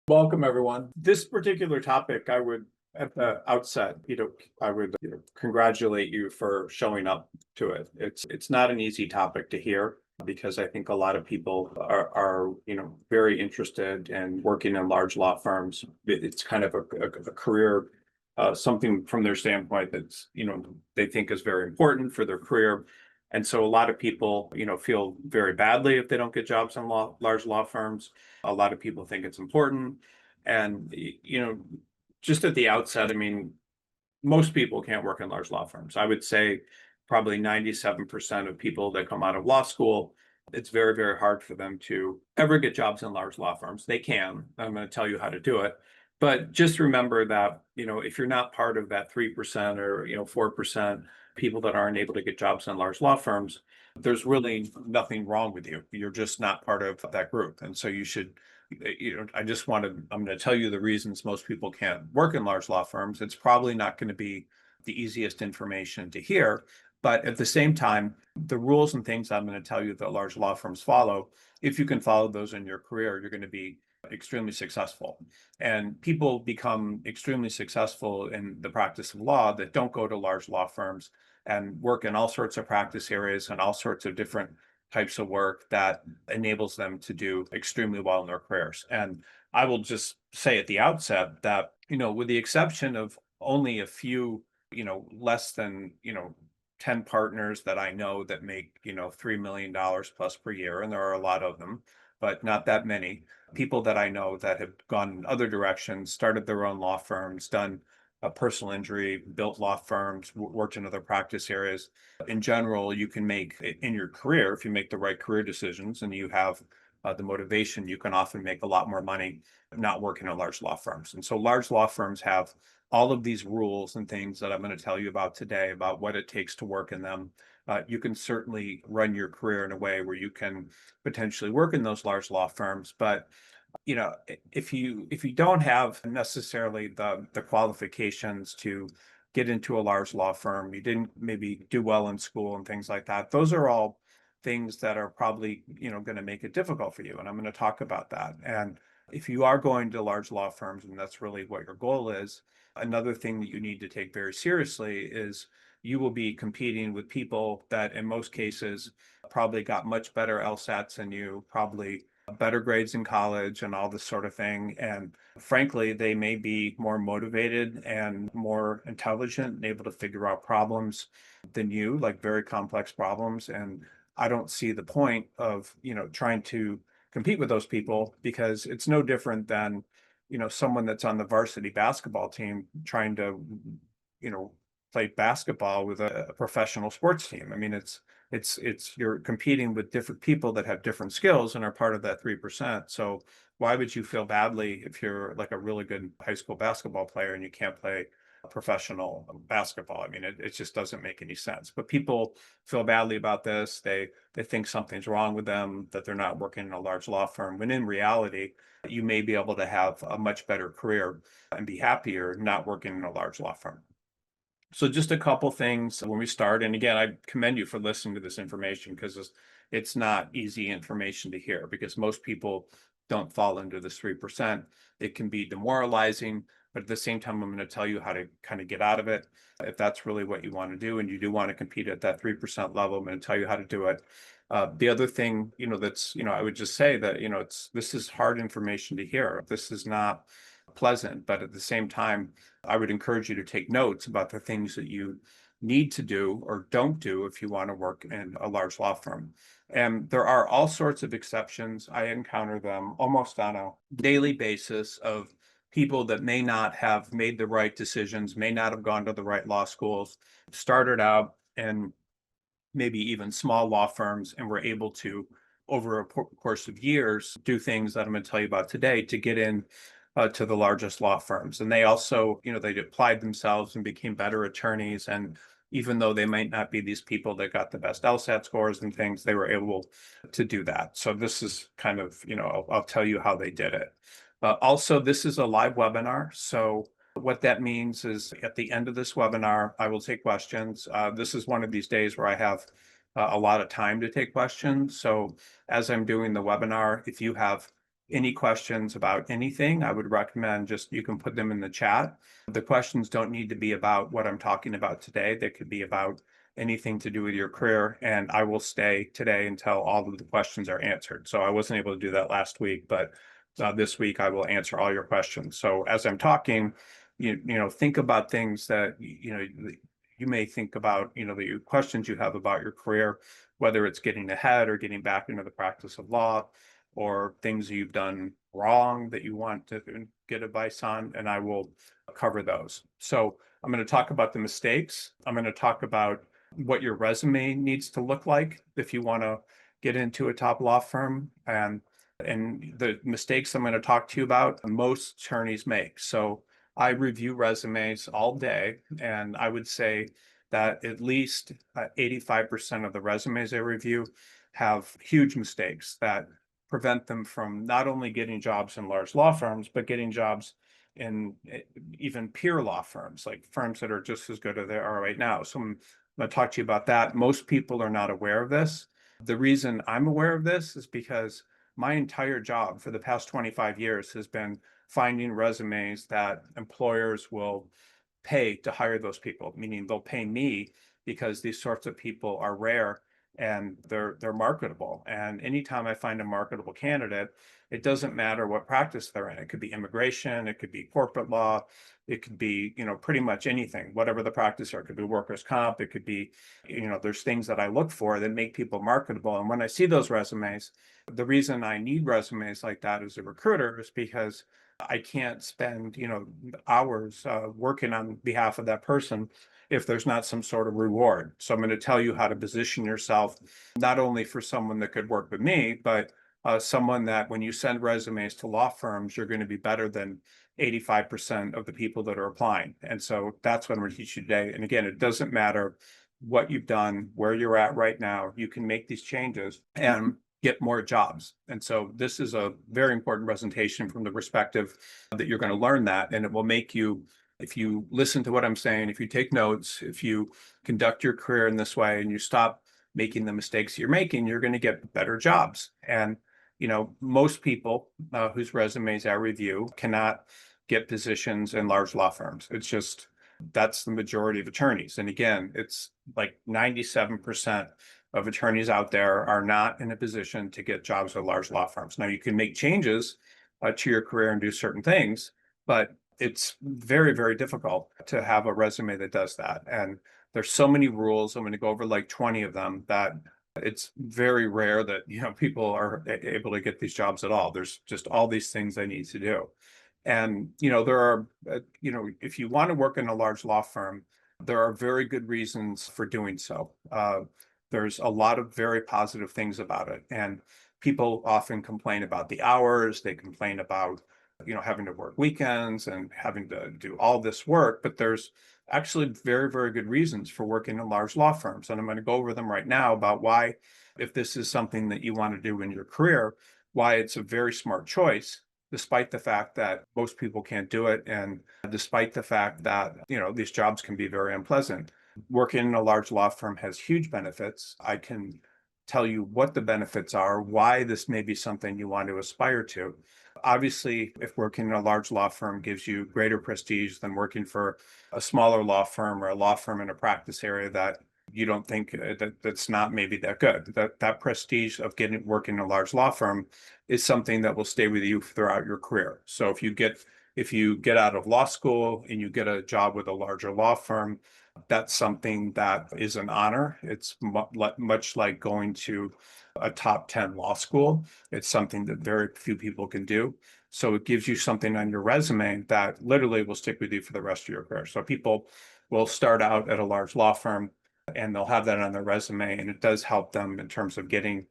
Welcome, everyone. This particular topic, I would, at the outset, I would, congratulate you for showing up to it. It's not an easy topic to hear because I think a lot of people are very interested in working in large law firms. It's kind of a career, something from their standpoint that's, they think is very important for their career. And so a lot of people, feel very badly if they don't get jobs in large law firms. A lot of people think it's important. And, just at the outset, I mean, most people can't work in large law firms. I would say probably 97% of people that come out of law school, it's very, very hard for them to ever get jobs in large law firms. They can. I'm going to tell you how to do it. But just remember that, if you're not part of that 3% or, 4% people that aren't able to get jobs in large law firms, there's really nothing wrong with you. You're just not part of that group. And so you should, I'm going to tell you the reasons most people can't work in large law firms. It's probably not going to be the easiest information to hear. But at the same time, the rules and things I'm going to tell you that large law firms follow, if you can follow those in your career, you're going to be extremely successful. And people become extremely successful in the practice of law that don't go to large law firms and work in all sorts of practice areas and all sorts of different types of work that enables them to do extremely well in their careers. And I will just say at the outset that, with the exception of only a few, less than, 10 partners that I know that make, $3 million plus per year, and there are a lot of them, but not that many people that I know that have gone in other directions, started their own law firms, done a personal injury, built law firms, worked in other practice areas. In general, you can make in your career, if you make the right career decisions and you have the motivation, you can often make a lot more money not working in large law firms. And so large law firms have all of these rules and things that I'm going to tell you about today about what it takes to work in them. You can certainly run your career in a way where you can potentially work in those large law firms, but if you don't have necessarily the qualifications to get into a large law firm, you didn't maybe do well in school and things like that, those are all things that are probably going to make it difficult for you, and I'm going to talk about that. And if you are going to large law firms and that's really what your goal is, another thing that you need to take very seriously is you will be competing with people that in most cases probably got much better LSATs than you, probably better grades in college and all this sort of thing. And frankly, they may be more motivated and more intelligent and able to figure out problems than you, like very complex problems. And I don't see the point of, trying to compete with those people, because it's no different than, someone that's on the varsity basketball team trying to, play basketball with a professional sports team. I mean, it's you're competing with different people that have different skills and are part of that 3%. So why would you feel badly if you're like a really good high school basketball player and you can't play professional basketball? I mean, it just doesn't make any sense. But people feel badly about this. They think something's wrong with them, that they're not working in a large law firm, when in reality, you may be able to have a much better career and be happier not working in a large law firm. So just a couple things when we start. And again, I commend you for listening to this information, because it's not easy information to hear, because most people don't fall into this 3%. It can be demoralizing, but at the same time, I'm going to tell you how to kind of get out of it. If that's really what you want to do and you do want to compete at that 3% level, I'm going to tell you how to do it. The other thing, that's, I would just say that, this is hard information to hear. This is not pleasant, but at the same time, I would encourage you to take notes about the things that you need to do or don't do if you want to work in a large law firm. And there are all sorts of exceptions. I encounter them almost on a daily basis of people that may not have made the right decisions, may not have gone to the right law schools, started out in maybe even small law firms, and were able to, over a course of years, do things that I'm going to tell you about today to get in to the largest law firms. And they also, they applied themselves and became better attorneys. And even though they might not be these people that got the best LSAT scores and things, they were able to do that. So this is kind of, I'll tell you how they did it. Also, this is a live webinar. So what that means is at the end of this webinar, I will take questions. This is one of these days where I have a lot of time to take questions. So as I'm doing the webinar, if you have any questions about anything, I would recommend just you can put them in the chat. The questions don't need to be about what I'm talking about today. They could be about anything to do with your career, and I will stay today until all of the questions are answered. So I wasn't able to do that last week, but this week I will answer all your questions. So as I'm talking, think about things that you may think about, the questions you have about your career, whether it's getting ahead or getting back into the practice of law, or things you've done wrong that you want to get advice on, and I will cover those. So I'm going to talk about the mistakes. I'm going to talk about what your resume needs to look like if you want to get into a top law firm, and the mistakes I'm going to talk to you about, most attorneys make. So I review resumes all day, and I would say that at least 85% of the resumes I review have huge mistakes that prevent them from not only getting jobs in large law firms, but getting jobs in even peer law firms, like firms that are just as good as they are right now. So I'm going to talk to you about that. Most people are not aware of this. The reason I'm aware of this is because my entire job for the past 25 years has been finding resumes that employers will pay to hire those people, meaning they'll pay me because these sorts of people are rare and they're marketable. And anytime I find a marketable candidate, it doesn't matter what practice they're in. It could be immigration, it could be corporate law, it could be, pretty much anything, whatever the practice are. It could be workers' comp, it could be, there's things that I look for that make people marketable. And when I see those resumes, the reason I need resumes like that as a recruiter is because I can't spend, hours working on behalf of that person if there's not some sort of reward. So I'm going to tell you how to position yourself, not only for someone that could work with me, but someone that when you send resumes to law firms, you're going to be better than 85% of the people that are applying. And so that's what I'm going to teach you today. And again, it doesn't matter what you've done, where you're at right now, you can make these changes and get more jobs. And so this is a very important presentation from the perspective that you're going to learn that, and it will make you, if you listen to what I'm saying, if you take notes, if you conduct your career in this way and you stop making the mistakes you're making, you're going to get better jobs. And, most people whose resumes I review cannot get positions in large law firms. It's just, that's the majority of attorneys. And again, it's like 97% of attorneys out there are not in a position to get jobs at large law firms. Now, you can make changes to your career and do certain things, but it's very, very difficult to have a resume that does that. And there's so many rules. I'm going to go over like 20 of them that it's very rare that, people are able to get these jobs at all. There's just all these things they need to do. And, there are, if you want to work in a large law firm, there are very good reasons for doing so. There's a lot of very positive things about it. And people often complain about the hours, they complain about, having to work weekends and having to do all this work, but there's actually very, very good reasons for working in large law firms. And I'm going to go over them right now about why, if this is something that you want to do in your career, why it's a very smart choice, despite the fact that most people can't do it. And despite the fact that, these jobs can be very unpleasant. Working in a large law firm has huge benefits. I can tell you what the benefits are, why this may be something you want to aspire to. Obviously, if working in a large law firm gives you greater prestige than working for a smaller law firm or a law firm in a practice area that you don't think that's not maybe that good. That prestige of working in a large law firm is something that will stay with you throughout your career. So if you get out of law school and you get a job with a larger law firm, that's something that is an honor. It's much like going to a top 10 law school. It's something that very few people can do. So it gives you something on your resume that literally will stick with you for the rest of your career. So people will start out at a large law firm and they'll have that on their resume, and it does help them in terms of getting,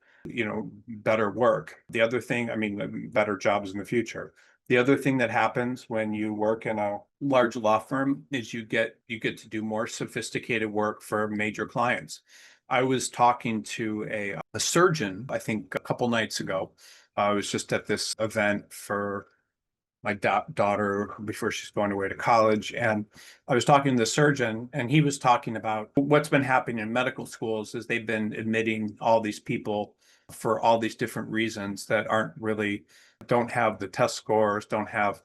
better work. The other thing, better jobs in the future. The other thing that happens when you work in a large law firm is you get to do more sophisticated work for major clients. I was talking to a surgeon, I think a couple nights ago. I was just at this event for my daughter before she's going away to college. And I was talking to the surgeon, and he was talking about what's been happening in medical schools is they've been admitting all these people for all these different reasons that aren't really, don't have the test scores, don't have,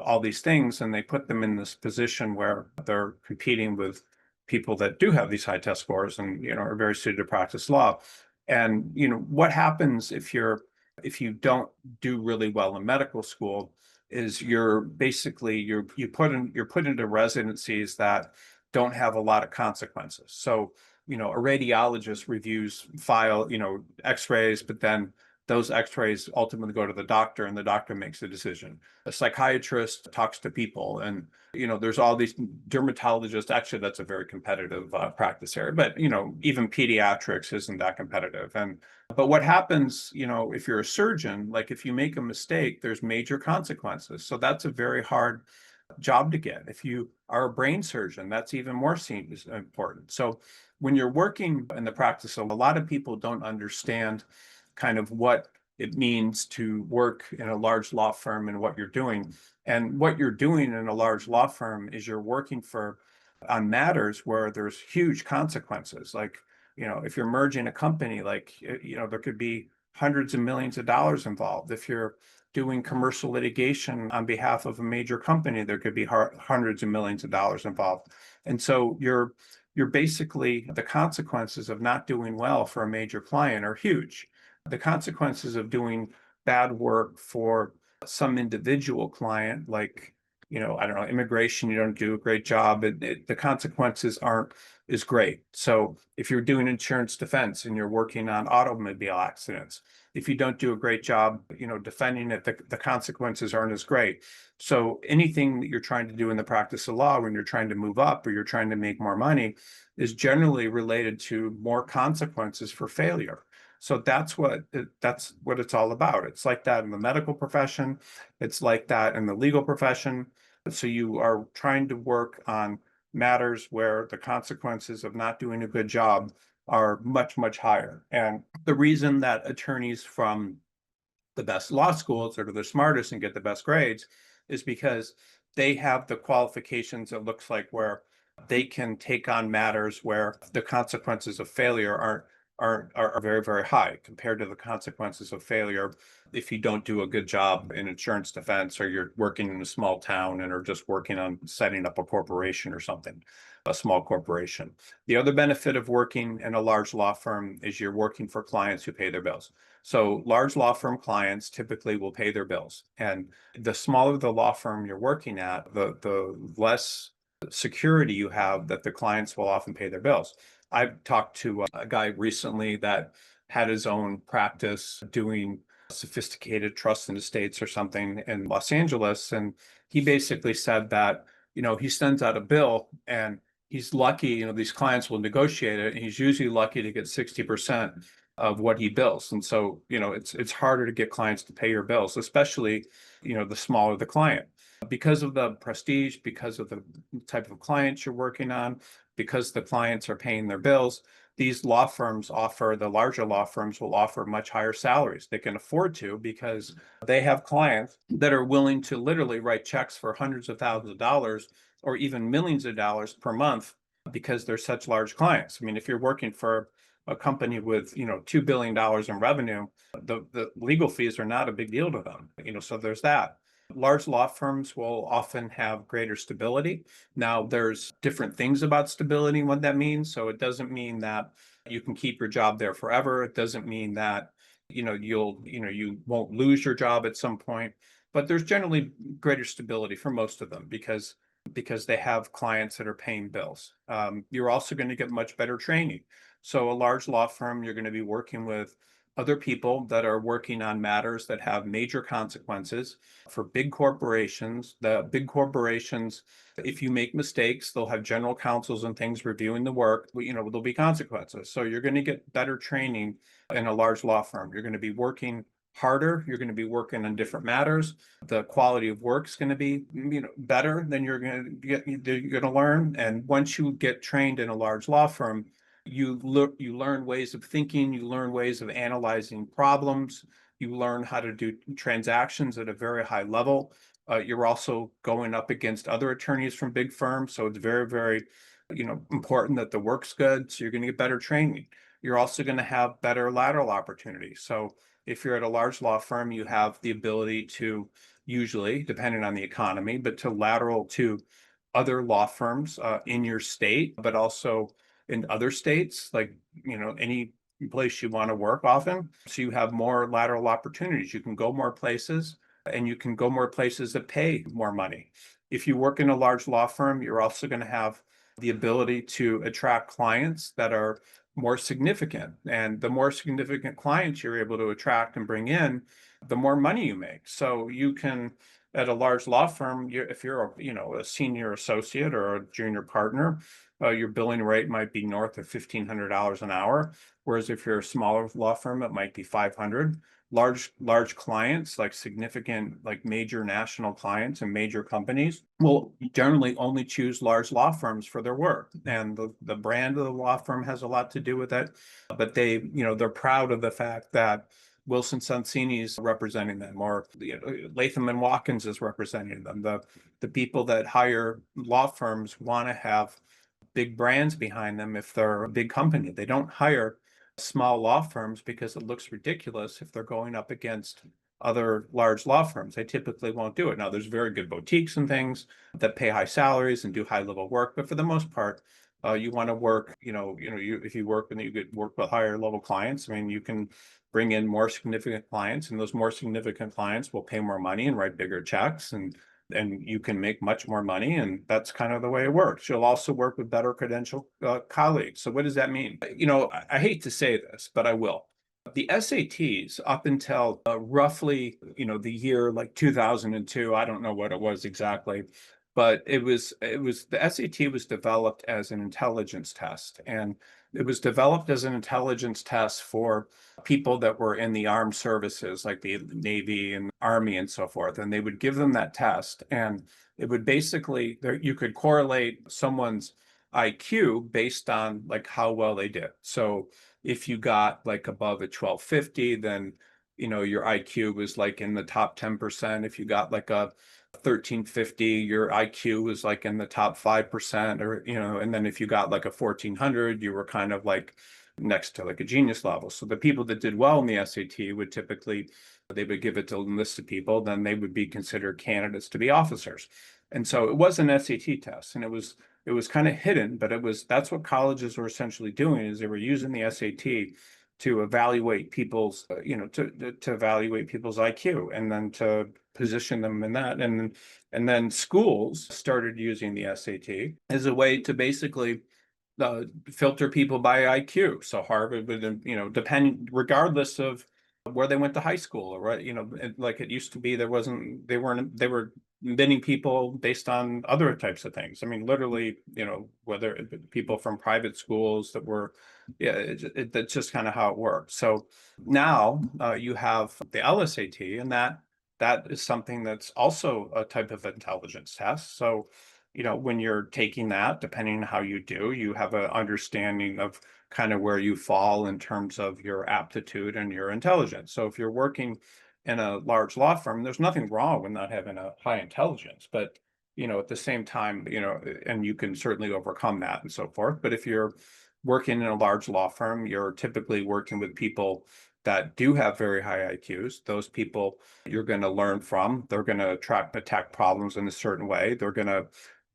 all these things, and they put them in this position where they're competing with people that do have these high test scores and, are very suited to practice law. And, what happens if you don't do really well in medical school is you're basically you're put into residencies that don't have a lot of consequences. So, a radiologist reviews file, x-rays, but then those x-rays ultimately go to the doctor and the doctor makes a decision. A psychiatrist talks to people, and there's all these dermatologists. Actually, that's a very competitive practice area, but even pediatrics isn't that competitive. And but what happens, if you're a surgeon, like if you make a mistake, there's major consequences. So that's a very hard job to get. If you are a brain surgeon, that's even more seen as important. So when you're working in the practice, a lot of people don't understand kind of what it means to work in a large law firm and what you're doing. And what you're doing in a large law firm is you're working on matters where there's huge consequences. Like, if you're merging a company, like, there could be hundreds of millions of dollars involved. If you're doing commercial litigation on behalf of a major company, there could be hundreds of millions of dollars involved. And so you're basically, the consequences of not doing well for a major client are huge. The consequences of doing bad work for some individual client, like, I don't know, immigration, you don't do a great job, the consequences aren't as great. So if you're doing insurance defense and you're working on automobile accidents, if you don't do a great job, defending it, the consequences aren't as great. So anything that you're trying to do in the practice of law, when you're trying to move up or you're trying to make more money, is generally related to more consequences for failure. So that's what it's all about. It's like that in the medical profession. It's like that in the legal profession. So you are trying to work on matters where the consequences of not doing a good job are much, much higher. And the reason that attorneys from the best law schools that are the smartest and get the best grades is because they have the qualifications, it looks like, where they can take on matters where the consequences of failure are very, very high compared to the consequences of failure if you don't do a good job in insurance defense, or you're working in a small town and are just working on setting up a corporation or something, a small corporation. The other benefit of working in a large law firm is you're working for clients who pay their bills. So large law firm clients typically will pay their bills. And the smaller the law firm you're working at, the less security you have that the clients will often pay their bills. I've talked to a guy recently that had his own practice doing sophisticated trust and estates or something in Los Angeles. And he basically said that, he sends out a bill and he's lucky, these clients will negotiate it, and he's usually lucky to get 60% of what he bills. And so, it's harder to get clients to pay your bills, especially, the smaller the client. Because of the prestige, because of the type of clients you're working on, because the clients are paying their bills, these law firms the larger law firms will offer much higher salaries. They can afford to, because they have clients that are willing to literally write checks for hundreds of thousands of dollars or even millions of dollars per month because they're such large clients. I mean, if you're working for a company with, $2 billion in revenue, the legal fees are not a big deal to them, so there's that. Large law firms will often have greater stability. Now, there's different things about stability and what that means. So it doesn't mean that you can keep your job there forever. It doesn't mean that, you won't lose your job at some point. But there's generally greater stability for most of them because they have clients that are paying bills. You're also going to get much better training. So a large law firm, you're going to be working with other people that are working on matters that have major consequences. For big corporations, the big corporations, if you make mistakes, they'll have general counsels and things reviewing the work, there'll be consequences. So you're going to get better training in a large law firm. You're going to be working harder. You're going to be working on different matters. The quality of work is going to be, better than you're going to learn. And once you get trained in a large law firm, you learn ways of thinking, you learn ways of analyzing problems, you learn how to do transactions at a very high level. You're also going up against other attorneys from big firms, so it's very, very, important that the work's good. So you're going to get better training. you're also going to have better lateral opportunities. So if you're at a large law firm, you have the ability to usually, depending on the economy, but to lateral to other law firms in your state, but also in other states, like, any place you want to work often. So you have more lateral opportunities. You can go more places and you can go more places that pay more money. If you work in a large law firm, you're also going to have the ability to attract clients that are more significant. And the more significant clients you're able to attract and bring in, the more money you make. So you can, at a large law firm, if you're a senior associate or a junior partner, your billing rate might be north of $1,500 an hour. Whereas if you're a smaller law firm, it might be 500. Large clients, like significant, like major national clients and major companies, will generally only choose large law firms for their work. And the brand of the law firm has a lot to do with it. But they're proud of the fact that Wilson Sonsini is representing them, or Latham and Watkins is representing them. The people that hire law firms want to have big brands behind them if they're a big company. They don't hire small law firms because it looks ridiculous if they're going up against other large law firms. They typically won't do it. Now, there's very good boutiques and things that pay high salaries and do high level work, but for the most part, you want to work, if you work and you get work with higher level clients, I mean, you can bring in more significant clients, and those more significant clients will pay more money and write bigger checks, and you can make much more money, and that's kind of the way it works. You'll also work with better credential colleagues. So what does that mean? I hate to say this, but I will. The SATs up until roughly, the year like 2002, I don't know what it was exactly, but the SAT was developed as an intelligence test, and it was developed as an intelligence test for people that were in the armed services, like the Navy and Army and so forth. And they would give them that test, and it would basically, you could correlate someone's IQ based on like how well they did. So if you got like above a 1250, then your IQ was like in the top 10%. If you got like a 1350, your IQ was like in the top 5%, or and then if you got like a 1400, you were kind of like next to like a genius level. So the people that did well in the SAT would typically, they would give it to a list of people, then they would be considered candidates to be officers. And so it was an SAT test, and it was kind of hidden, but that's what colleges were essentially doing, is they were using the SAT to evaluate people's, to evaluate people's IQ, and then to position them in that. And then schools started using the SAT as a way to basically filter people by IQ. So Harvard would, depend, regardless of where they went to high school, or what, like it used to be, they were admitting people based on other types of things. I mean, literally, whether people from private schools that were, that's just kind of how it worked. So now you have the LSAT, and that is something that's also a type of intelligence test. So, when you're taking that, depending on how you do, you have an understanding of kind of where you fall in terms of your aptitude and your intelligence. So if you're working in a large law firm, there's nothing wrong with not having a high intelligence, but at the same time, and you can certainly overcome that and so forth. But if you're working in a large law firm, you're typically working with people that do have very high IQs. Those people you're going to learn from. They're going to attack problems in a certain way. They're going to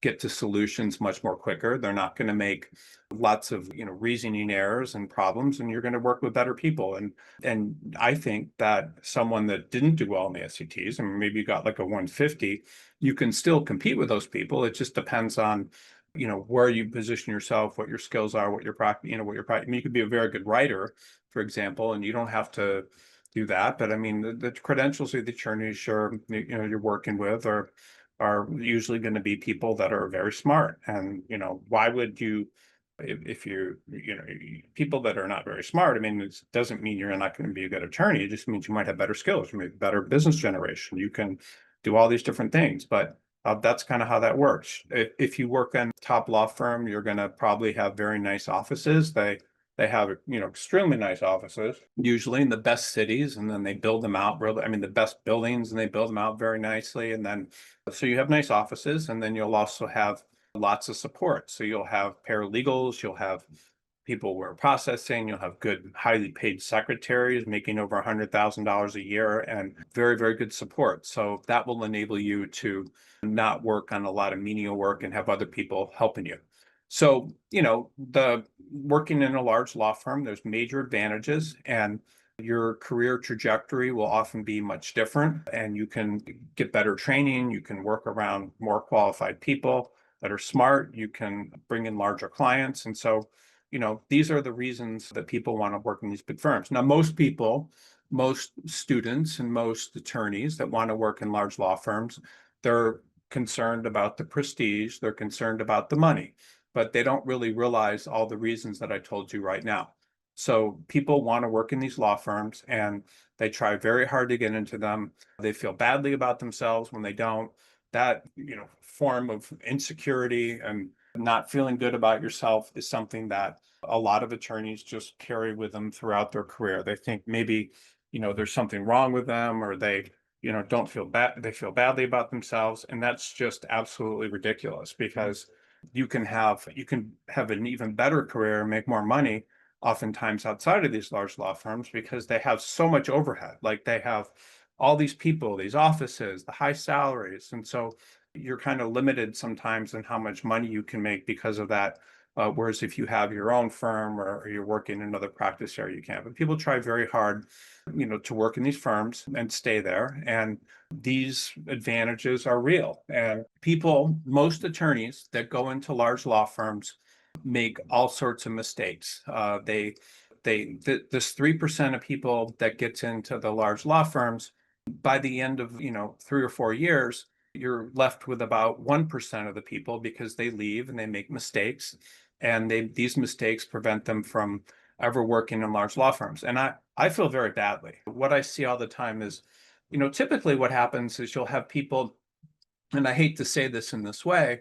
get to solutions much more quicker. They're not going to make lots of reasoning errors and problems, and you're going to work with better people. And I think that someone that didn't do well in the SATs, and maybe you got like a 150, you can still compete with those people. It just depends on where you position yourself, what your skills are, what your practice, I mean, you could be a very good writer, for example, and you don't have to do that. But I mean, the credentials of the attorneys you're working with are usually going to be people that are very smart. And why would you, if people that are not very smart, I mean, it doesn't mean you're not going to be a good attorney. It just means you might have better skills, maybe better business generation. You can do all these different things, but that's kind of how that works. If you work in a top law firm, you're going to probably have very nice offices. They have extremely nice offices, usually in the best cities, and then they build them out really. I mean, the best buildings, and they build them out very nicely. And then so you have nice offices, and then you'll also have lots of support. So you'll have paralegals, you'll have people who are processing. You'll have good, highly paid secretaries making over $100,000 a year and very, very good support. So that will enable you to not work on a lot of menial work and have other people helping you. So, the working in a large law firm, there's major advantages, and your career trajectory will often be much different, and you can get better training. You can work around more qualified people that are smart. You can bring in larger clients. And so, these are the reasons that people want to work in these big firms. Now, most people, most students, and most attorneys that want to work in large law firms, they're concerned about the prestige, they're concerned about the money, but they don't really realize all the reasons that I told you right now. So people want to work in these law firms and they try very hard to get into them. They feel badly about themselves when they don't. That, form of insecurity and not feeling good about yourself is something that a lot of attorneys just carry with them throughout their career. They think maybe, there's something wrong with them, or they, don't feel bad. They feel badly about themselves. And that's just absolutely ridiculous, because you can have an even better career, make more money oftentimes outside of these large law firms, because they have so much overhead. Like, they have all these people, these offices, the high salaries. And so you're kind of limited sometimes in how much money you can make because of that. Whereas if you have your own firm, or you're working in another practice area, you can. But people try very hard, to work in these firms and stay there. And these advantages are real. And most attorneys that go into large law firms make all sorts of mistakes. This 3% of people that gets into the large law firms, by the end of 3 or 4 years, you're left with about 1% of the people, because they leave and they make mistakes, and these mistakes prevent them from ever working in large law firms. And I feel very badly. What I see all the time is, typically what happens is you'll have people, and I hate to say this in this way,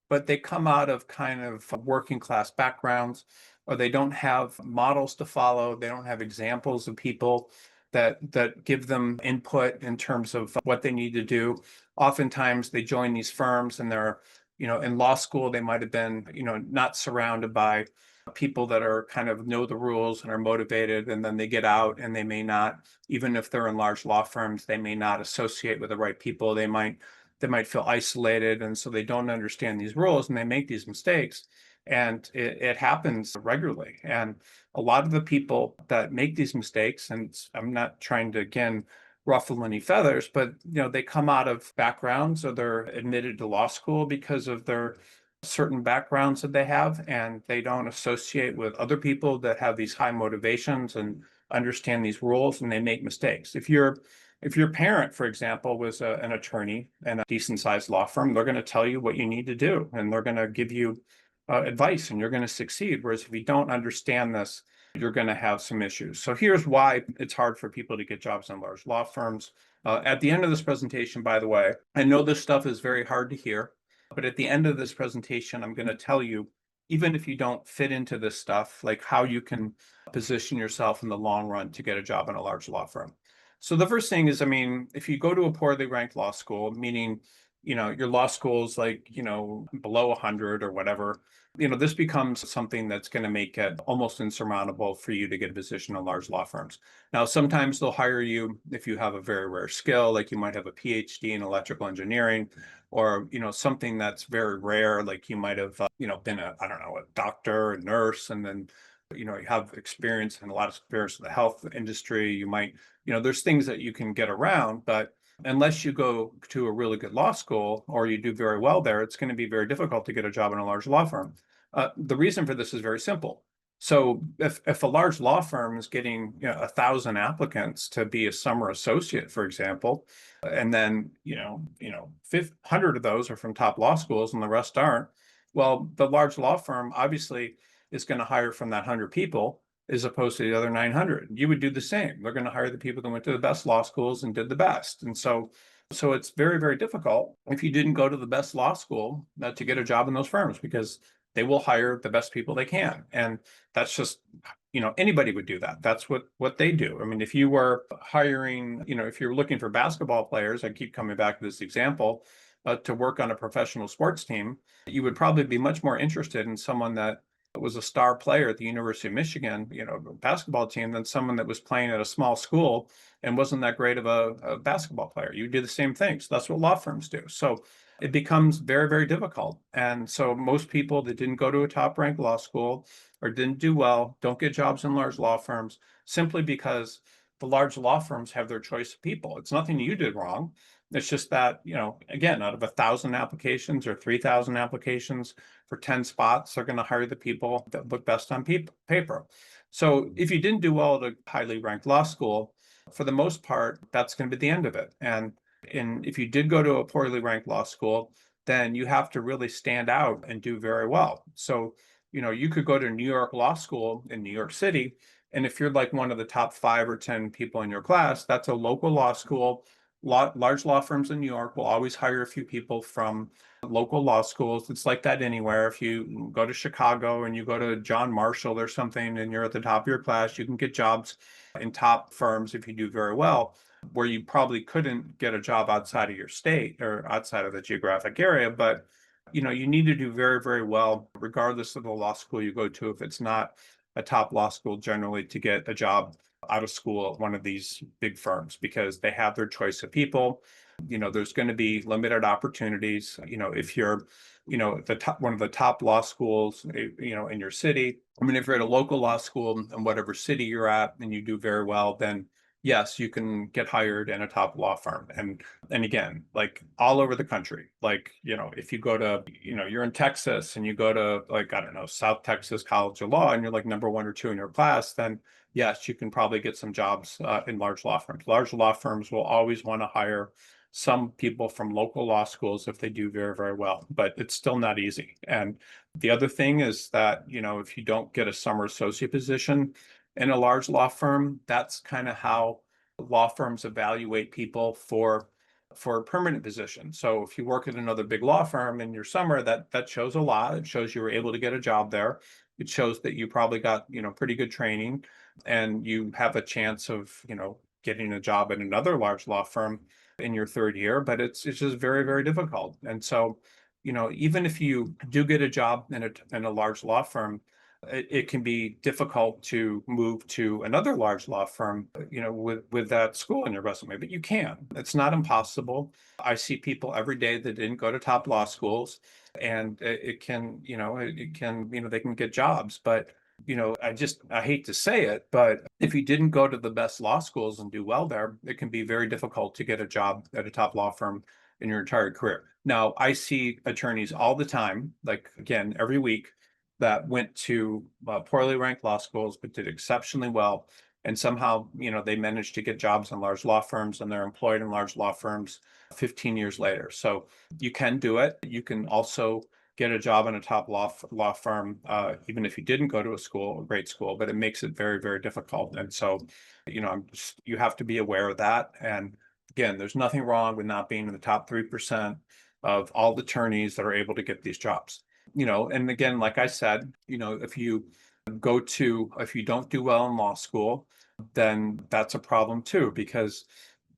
but they come out of kind of working class backgrounds, or they don't have models to follow. They don't have examples of people that give them input in terms of what they need to do. Oftentimes they join these firms and they're, in law school, they might have been, not surrounded by people that are kind of know the rules and are motivated. And then they get out and they may not, even if they're in large law firms, they may not associate with the right people. They might feel isolated, and so they don't understand these rules and they make these mistakes. And it happens regularly. And a lot of the people that make these mistakes, and I'm not trying to, again, ruffle any feathers, but they come out of backgrounds, or they're admitted to law school because of their certain backgrounds that they have, and they don't associate with other people that have these high motivations and understand these rules, and they make mistakes. If your parent, for example, was an attorney in a decent sized law firm, they're going to tell you what you need to do, and they're going to give you advice, and you're going to succeed. Whereas if you don't understand this, you're going to have some issues. So here's why it's hard for people to get jobs in large law firms. At the end of this presentation, by the way, I know this stuff is very hard to hear, but at the end of this presentation, I'm going to tell you, even if you don't fit into this stuff, like how you can position yourself in the long run to get a job in a large law firm. So the first thing is, if you go to a poorly ranked law school, meaning, your law school is like, below 100 or whatever, this becomes something that's going to make it almost insurmountable for you to get a position in large law firms. Now, sometimes they'll hire you if you have a very rare skill, like you might have a PhD in electrical engineering, or, something that's very rare, like you might have, been a doctor, a nurse, and then, you have experience and a lot of experience in the health industry. You might, there's things that you can get around, but unless you go to a really good law school or you do very well there, it's going to be very difficult to get a job in a large law firm. The reason for this is very simple. So if a large law firm is getting 1,000 applicants to be a summer associate, for example, and then 500 of those are from top law schools and the rest aren't, well, the large law firm obviously is going to hire from that 100 people as opposed to the other 900. You would do the same. They're going to hire the people that went to the best law schools and did the best. And so it's very, very difficult if you didn't go to the best law school to get a job in those firms, because they will hire the best people they can. And that's just, anybody would do that. That's what they do. If you were hiring, if you're looking for basketball players, I keep coming back to this example, to work on a professional sports team, you would probably be much more interested in someone that was a star player at the University of Michigan, basketball team, than someone that was playing at a small school and wasn't that great of a basketball player. You do the same thing. So that's what law firms do. So it becomes very, very difficult. And so most people that didn't go to a top ranked law school or didn't do well don't get jobs in large law firms simply because the large law firms have their choice of people. It's nothing you did wrong. It's just that, again, out of 1,000 applications or 3,000 applications for 10 spots, they're going to hire the people that look best on paper. So if you didn't do well at a highly ranked law school, for the most part, that's going to be the end of it. And if you did go to a poorly ranked law school, then you have to really stand out and do very well. So, you could go to New York Law School in New York City, and if you're like one of the top 5 or 10 people in your class, that's a local law school. Large law firms in New York will always hire a few people from local law schools. It's like that anywhere. If you go to Chicago and you go to John Marshall or something and you're at the top of your class, you can get jobs in top firms if you do very well, where you probably couldn't get a job outside of your state or outside of the geographic area. But you need to do very, very well, regardless of the law school you go to, if it's not a top law school generally, to get a job out of school at one of these big firms, because they have their choice of people. There's going to be limited opportunities. If you're, one of the top law schools, in your city. I mean, if you're at a local law school in whatever city you're at and you do very well, then yes, you can get hired in a top law firm. And again, like all over the country, like, if you go to, you're in Texas and you go to, like, I don't know, South Texas College of Law and you're like number 1 or 2 in your class, then yes, you can probably get some jobs in large law firms. Large law firms will always want to hire some people from local law schools if they do very, very well, but it's still not easy. And the other thing is that, if you don't get a summer associate position in a large law firm, that's kind of how law firms evaluate people for a permanent position. So if you work at another big law firm in your summer, that shows a lot. It shows you were able to get a job there. It shows that you probably got, pretty good training, and you have a chance of, getting a job at another large law firm in your 3rd year, but it's just very, very difficult. And so, even if you do get a job in a large law firm, it can be difficult to move to another large law firm, with that school in your resume, but you can. It's not impossible. I see people every day that didn't go to top law schools, and it can, they can get jobs, but I hate to say it, but if you didn't go to the best law schools and do well there, it can be very difficult to get a job at a top law firm in your entire career. Now, I see attorneys all the time, like, again, every week, that went to poorly ranked law schools, but did exceptionally well. And somehow, they managed to get jobs in large law firms, and they're employed in large law firms 15 years later. So you can do it. You can also get a job in a top law firm, even if you didn't go to a great school, but it makes it very, very difficult. And so, you have to be aware of that. And again, there's nothing wrong with not being in the top 3% of all the attorneys that are able to get these jobs. And again, like I said, if you don't do well in law school, then that's a problem too, because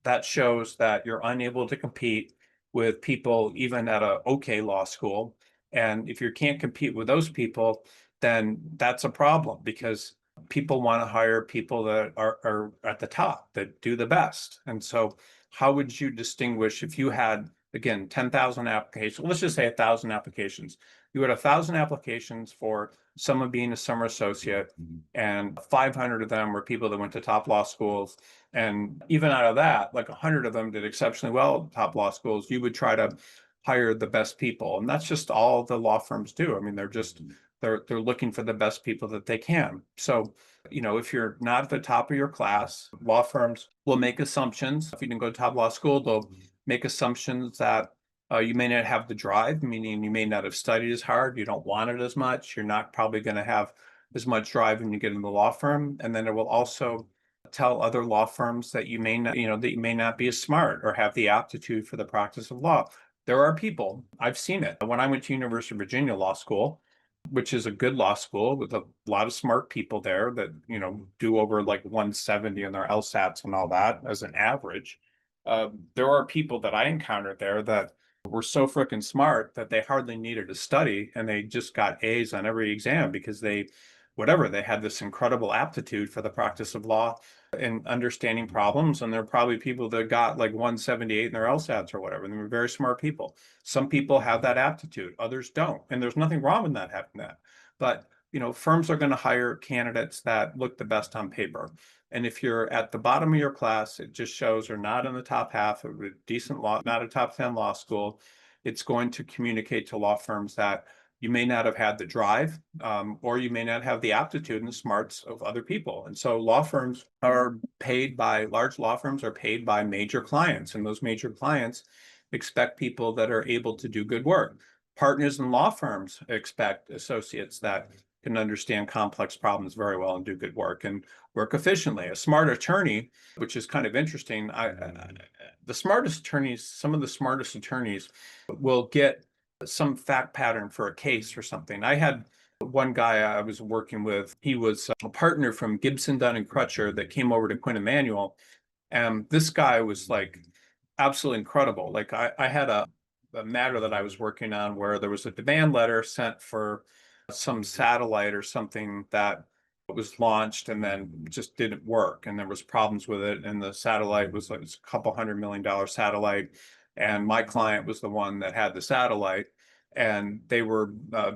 that shows that you're unable to compete with people even at a okay law school. And if you can't compete with those people, then that's a problem, because people want to hire people that are at the top, that do the best. And so how would you distinguish if you had, again, 10,000 applications? Let's just say 1,000 applications. You had 1,000 applications for someone being a summer associate, and 500 of them were people that went to top law schools. And even out of that, like 100 of them did exceptionally well at top law schools. You would try to hire the best people, and that's just all the law firms do. I mean, they're looking for the best people that they can. So, if you're not at the top of your class, law firms will make assumptions. If you didn't go to top law school, they'll make assumptions that you may not have the drive, meaning you may not have studied as hard. You don't want it as much. You're not probably going to have as much drive when you get in the law firm. And then it will also tell other law firms that you may not be as smart or have the aptitude for the practice of law. There are people, I've seen it. When I went to University of Virginia Law School, which is a good law school with a lot of smart people there that, do over like 170 in their LSATs and all that as an average. There are people that I encountered there that were so freaking smart that they hardly needed to study and they just got A's on every exam because they had this incredible aptitude for the practice of law and understanding problems. And there are probably people that got like 178 in their LSATs or whatever. And they were very smart people. Some people have that aptitude, others don't. And there's nothing wrong with not having that. But firms are going to hire candidates that look the best on paper. And if you're at the bottom of your class, it just shows you're not in the top half of a decent law, not a top 10 law school. It's going to communicate to law firms that you may not have had the drive, or you may not have the aptitude and the smarts of other people. And so large law firms are paid by major clients, and those major clients expect people that are able to do good work. Partners in law firms expect associates that can understand complex problems very well and do good work and work efficiently. A smart attorney, which is kind of interesting, some of the smartest attorneys will get some fact pattern for a case or something. I had one guy I was working with, he was a partner from Gibson, Dunn and Crutcher that came over to Quinn Emanuel. And this guy was like absolutely incredible. Like I had a matter that I was working on where there was a demand letter sent for some satellite or something that was launched and then just didn't work. And there was problems with it. And the satellite was like a couple $100 million satellite. And my client was the one that had the satellite. And they were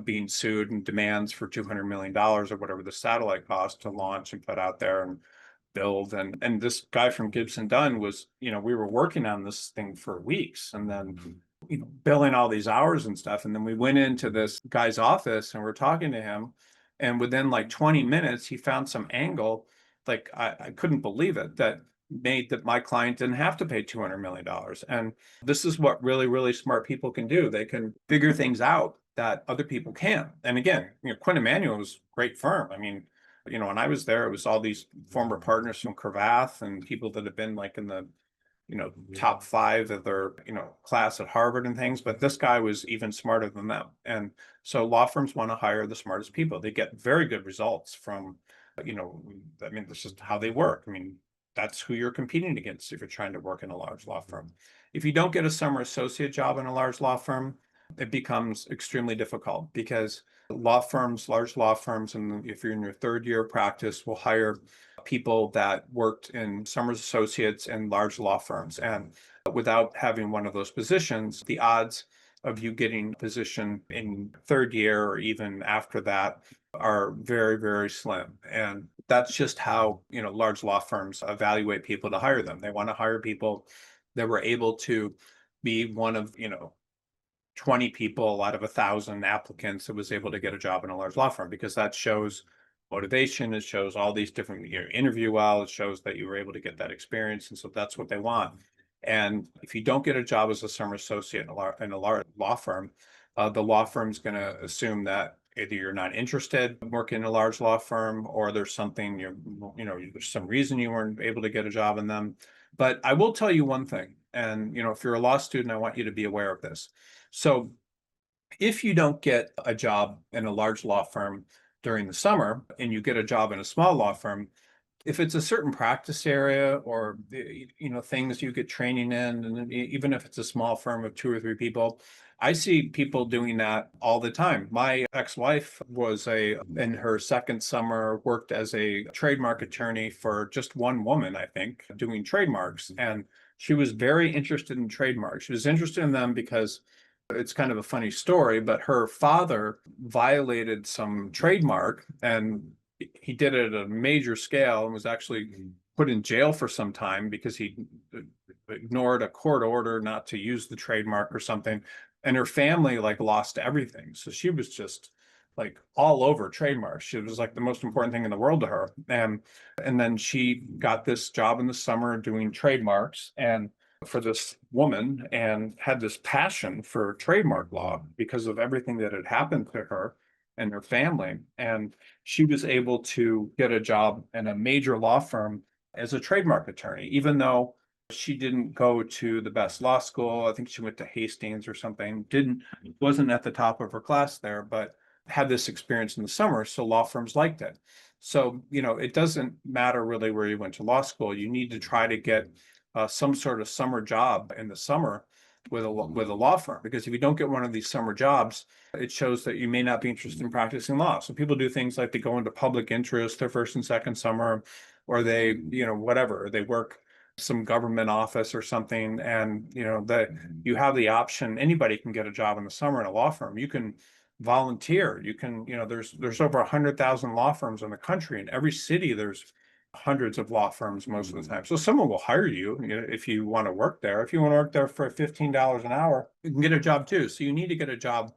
being sued and demands for $200 million or whatever the satellite cost to launch and put out there and build. And this guy from Gibson Dunn was, we were working on this thing for weeks and then billing all these hours and stuff. And then we went into this guy's office and we're talking to him. And within like 20 minutes, he found some angle. Like I couldn't believe it, that made that my client didn't have to pay $200 million. And this is what really, really smart people can do. They can figure things out that other people can't. And again, Quinn Emanuel was a great firm. I mean, when I was there, it was all these former partners from Cravath and people that have been like in the top 5 of their class at Harvard and things, but this guy was even smarter than them. And so law firms want to hire the smartest people. They get very good results from I mean, this is how they work. I mean, that's who you're competing against if you're trying to work in a large law firm. If you don't get a summer associate job in a large law firm, it becomes extremely difficult because large law firms, and if you're in your 3rd year of practice, will hire people that worked in summer associates in large law firms. And without having one of those positions, the odds of you getting a position in 3rd year or even after that are very, very slim. And that's just how, large law firms evaluate people to hire them. They want to hire people that were able to be one of, 20 people out of 1,000 applicants that was able to get a job in a large law firm, because that shows motivation. It shows all these different, interview well, it shows that you were able to get that experience. And so that's what they want. And if you don't get a job as a summer associate in a large law firm, the law firm's going to assume that either you're not interested in working in a large law firm, or there's something there's some reason you weren't able to get a job in them. But I will tell you one thing, and if you're a law student, I want you to be aware of this. So if you don't get a job in a large law firm during the summer and you get a job in a small law firm, if it's a certain practice area or things you get training in, and even if it's a small firm of 2 or 3 people, I see people doing that all the time. My ex-wife was in her 2nd summer, worked as a trademark attorney for just one woman, I think, doing trademarks. And she was very interested in trademarks. She was interested in them because it's kind of a funny story, but her father violated some trademark, and he did it at a major scale and was actually put in jail for some time because he ignored a court order not to use the trademark or something. And her family lost everything. So she was just all over trademarks. It was like the most important thing in the world to her. And then she got this job in the summer doing trademarks and for this woman, and had this passion for trademark law because of everything that had happened to her and her family. And she was able to get a job in a major law firm as a trademark attorney, even though she didn't go to the best law school. I think she went to Hastings or something, wasn't at the top of her class there, but had this experience in the summer. So law firms liked it. So, it doesn't matter really where you went to law school. You need to try to get some sort of summer job in the summer with a law firm, because if you don't get one of these summer jobs, it shows that you may not be interested in practicing law. So people do things like they go into public interest their first and second summer, or they, whatever, they work some government office or something, and that you have the option. Anybody can get a job in the summer in a law firm. You can volunteer. You can, there's over 100,000 law firms in the country. In every city, there's hundreds of law firms most of the time. So someone will hire you, if you want to work there. If you want to work there for $15 an hour, you can get a job too. So you need to get a job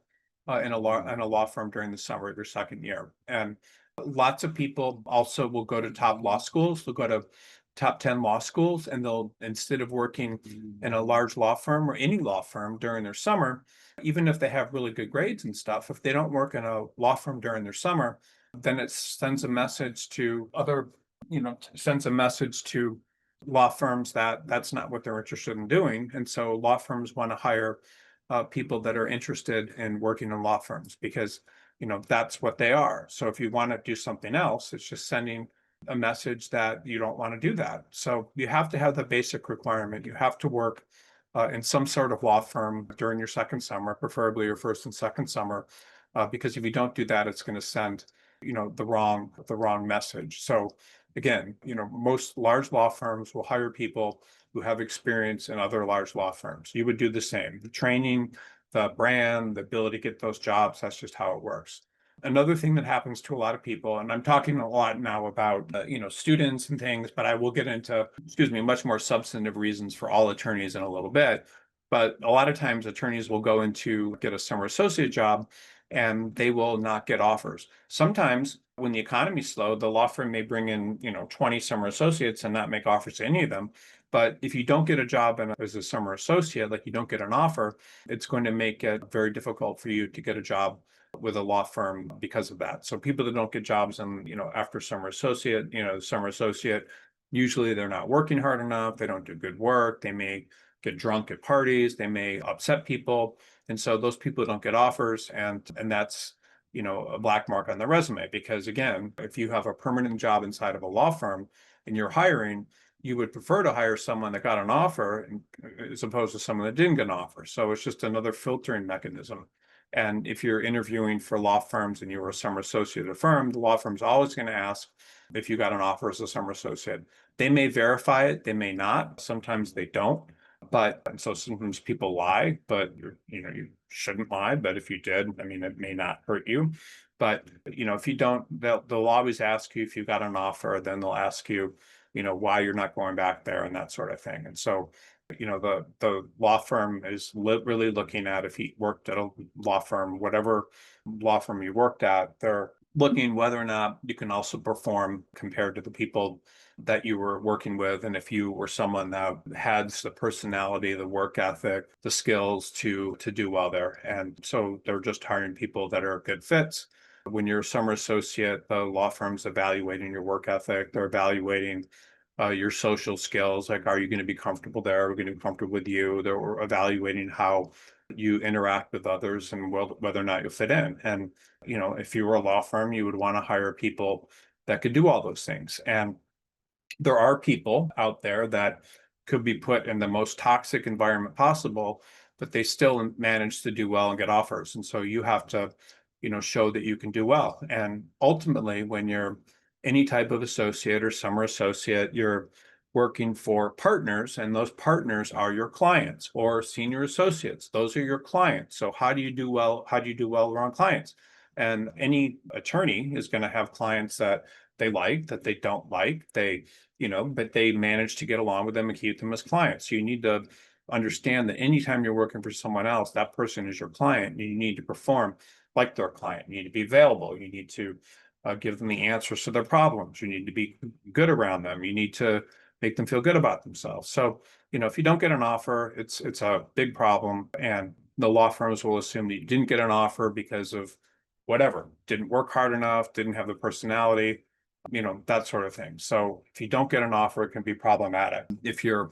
in a law firm during the summer of your second year. And lots of people also will go to top law schools. They'll go to top 10 law schools, and they'll, instead of working in a large law firm or any law firm during their summer, even if they have really good grades and stuff, if they don't work in a law firm during their summer, then it sends a message to law firms that that's not what they're interested in doing. And so law firms want to hire people that are interested in working in law firms, because that's what they are. So if you want to do something else, it's just sending a message that you don't want to do that. So you have to have the basic requirement. You have to work in some sort of law firm during your second summer, preferably your first and second summer, because if you don't do that, it's going to send the wrong message. So again, most large law firms will hire people who have experience in other large law firms. You would do the same. The training, the brand, the ability to get those jobs, that's just how it works. Another thing that happens to a lot of people, and I'm talking a lot now about students and things, but I will get into, much more substantive reasons for all attorneys in a little bit. But a lot of times attorneys will go into get a summer associate job, and they will not get offers. Sometimes when the economy's slow, the law firm may bring in 20 summer associates and not make offers to any of them. But if you don't get a job as a summer associate, like you don't get an offer, it's going to make it very difficult for you to get a job with a law firm because of that. So people that don't get jobs and after summer associate, usually they're not working hard enough, they don't do good work, they may get drunk at parties, they may upset people. And so those people don't get offers, and that's a black mark on their resume. Because again, if you have a permanent job inside of a law firm and you're hiring, you would prefer to hire someone that got an offer as opposed to someone that didn't get an offer. So it's just another filtering mechanism. And if you're interviewing for law firms and you were a summer associate at a firm, the law firm's always going to ask if you got an offer as a summer associate. They may verify it, they may not. Sometimes they don't. But so sometimes people lie, but you shouldn't lie. But if you did, I mean, it may not hurt you. But if you don't, they'll always ask you if you got an offer. Then they'll ask you, why you're not going back there and that sort of thing. And so the law firm is really looking at, if you worked at a law firm, whatever law firm you worked at, they're looking whether or not you can also perform compared to the people that you were working with. And if you were someone that had the personality, the work ethic, the skills to do well there. And so they're just hiring people that are good fits. When you're a summer associate, the law firm's evaluating your work ethic. They're evaluating your social skills, like, are you going to be comfortable there? Are we going to be comfortable with you? They're evaluating how you interact with others and whether or not you fit in. And, if you were a law firm, you would want to hire people that could do all those things. And there are people out there that could be put in the most toxic environment possible, but they still manage to do well and get offers. And so you have to, show that you can do well. And ultimately, when you're any type of associate or summer associate, you're working for partners, and those partners are your clients, or senior associates. Those are your clients. So how do you do well? How do you do well around clients? And any attorney is going to have clients that they like, that they don't like, but they manage to get along with them and keep them as clients. So you need to understand that anytime you're working for someone else, that person is your client, and you need to perform like their client. You need to be available. You need to give them the answers to their problems. You need to be good around them. You need to make them feel good about themselves. So, if you don't get an offer, it's a big problem. And the law firms will assume that you didn't get an offer because of whatever, didn't work hard enough, didn't have the personality, that sort of thing. So if you don't get an offer, it can be problematic if you're,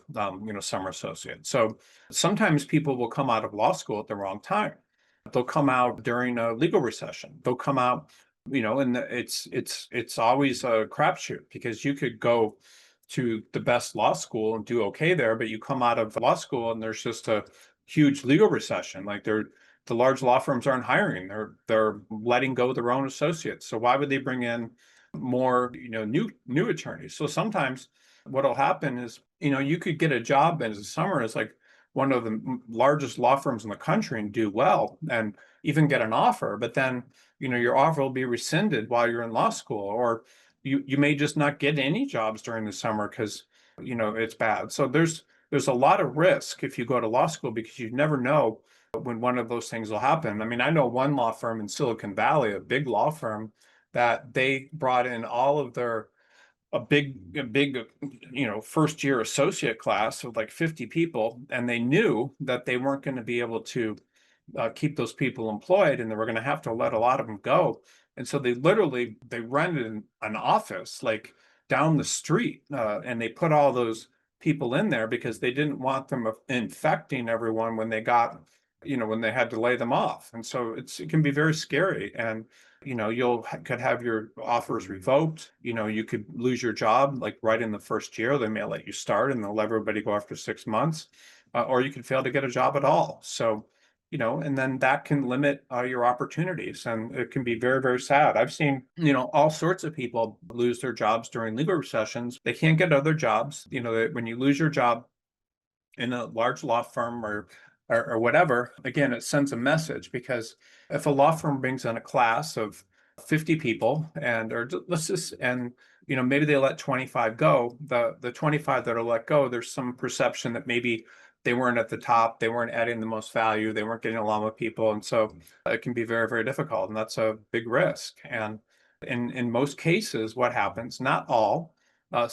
summer associate. So sometimes people will come out of law school at the wrong time. They'll come out during a legal recession. They'll come out, and it's always a crapshoot, because you could go to the best law school and do okay there, but you come out of law school and there's just a huge legal recession. Like the large law firms aren't hiring. They're letting go their own associates. So why would they bring in more, new attorneys? So sometimes what'll happen is, you could get a job as a summer as like one of the largest law firms in the country and do well and even get an offer, but then, your offer will be rescinded while you're in law school, or you may just not get any jobs during the summer because, it's bad. So there's a lot of risk if you go to law school because you never know when one of those things will happen. I mean, I know one law firm in Silicon Valley, a big law firm, that they brought in all of their a big first year associate class of like 50 people, and they knew that they weren't going to be able to keep those people employed, and they were going to have to let a lot of them go. And so they rented an office like down the street, and they put all those people in there because they didn't want them infecting everyone when they got, when they had to lay them off. And so it can be very scary. And could have your offers revoked. You could lose your job like right in the first year. They may let you start and they'll let everybody go after 6 months, or you could fail to get a job at all. So, and then that can limit your opportunities, and it can be very, very sad. I've seen, all sorts of people lose their jobs during legal recessions. They can't get other jobs. When you lose your job in a large law firm or whatever, again, it sends a message, because if a law firm brings in a class of 50 people and maybe they let 25 go, the 25 that are let go, there's some perception that maybe they weren't at the top, they weren't adding the most value, they weren't getting along with people. And so it can be very, very difficult. And that's a big risk. And in most cases, what happens, not all, a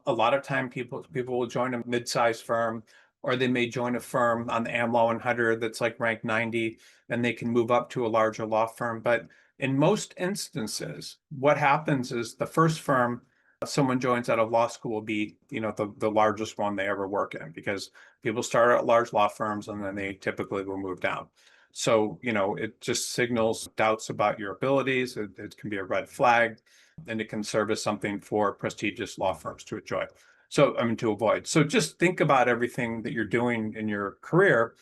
lot of time people will join a mid-sized firm, or they may join a firm on the AmLaw 100 that's like ranked 90, and they can move up to a larger law firm. But in most instances, what happens is the first firm someone joins out of law school will be, the largest one they ever work in, because people start at large law firms and then they typically will move down. So, it just signals doubts about your abilities. It can be a red flag, and it can serve as something for prestigious law firms to enjoy. So, I mean, to avoid. So just think about everything that you're doing in your career.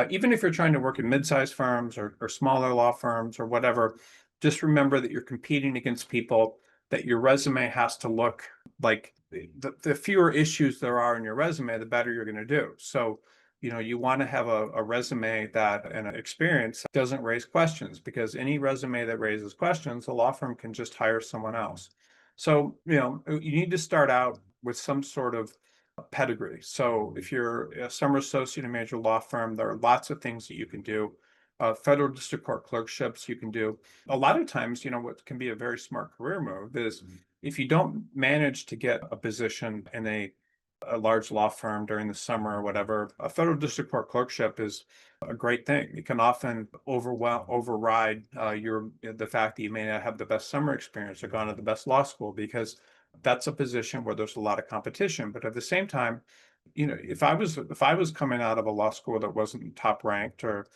Even if you're trying to work in mid-sized firms or smaller law firms or whatever, just remember that you're competing against people, that your resume has to look like the fewer issues there are in your resume, the better you're going to do. So, you want to have a resume that and an experience doesn't raise questions, because any resume that raises questions, a law firm can just hire someone else. So, you need to start out with some sort of pedigree. So if you're a summer associate in a major law firm, there are lots of things that you can do. Federal district court clerkships you can do. A lot of times, what can be a very smart career move is, if you don't manage to get a position in a large law firm during the summer or whatever, a federal district court clerkship is a great thing. It can often override the fact that you may not have the best summer experience or gone to the best law school, because that's a position where there's a lot of competition. But at the same time, if I was coming out of a law school that wasn't top ranked, or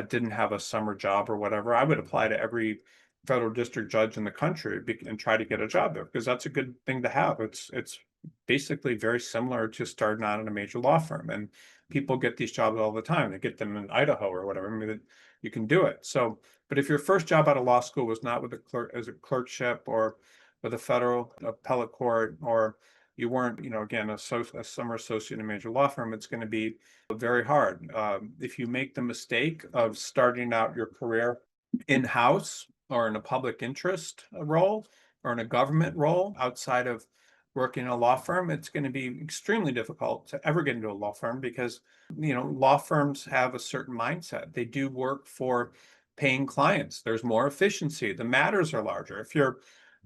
didn't have a summer job or whatever, I would apply to every federal district judge in the country and try to get a job there, because that's a good thing to have. It's basically very similar to starting out in a major law firm, and people get these jobs all the time. They get them in Idaho or whatever. I mean, you can do it. So, but if your first job out of law school was not with a clerkship or with a federal appellate court, or you weren't, again, a summer associate in a major law firm, it's going to be very hard. If you make the mistake of starting out your career in-house or in a public interest role or in a government role outside of working in a law firm, it's going to be extremely difficult to ever get into a law firm, because, law firms have a certain mindset. They do work for paying clients. There's more efficiency. The matters are larger.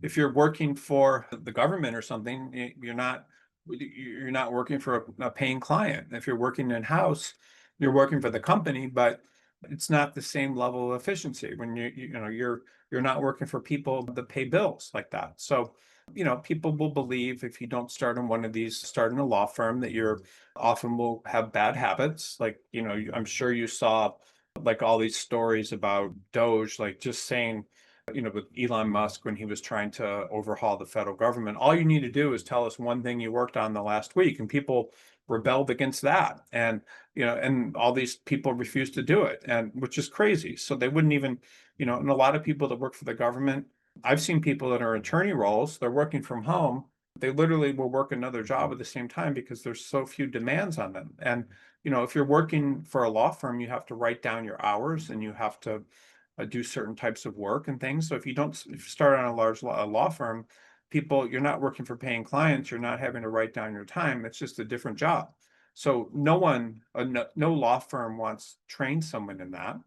If you're working for the government or something, you're not working for a paying client. If you're working in-house, you're working for the company, but it's not the same level of efficiency when you're not working for people that pay bills like that. So, people will believe, if you don't start in one of these, start in a law firm, that you're often will have bad habits. Like, I'm sure you saw like all these stories about Doge, like just saying, with Elon Musk, when he was trying to overhaul the federal government, all you need to do is tell us one thing you worked on the last week. And people rebelled against that. And, and all these people refused to do it, and which is crazy. So they wouldn't even, and a lot of people that work for the government, I've seen people that are attorney roles, they're working from home. They literally will work another job at the same time because there's so few demands on them. And, if you're working for a law firm, you have to write down your hours and you have to do certain types of work and things. So if you start on a large law firm, you're not working for paying clients, you're not having to write down your time. It's just a different job. So no law firm wants to train someone in that.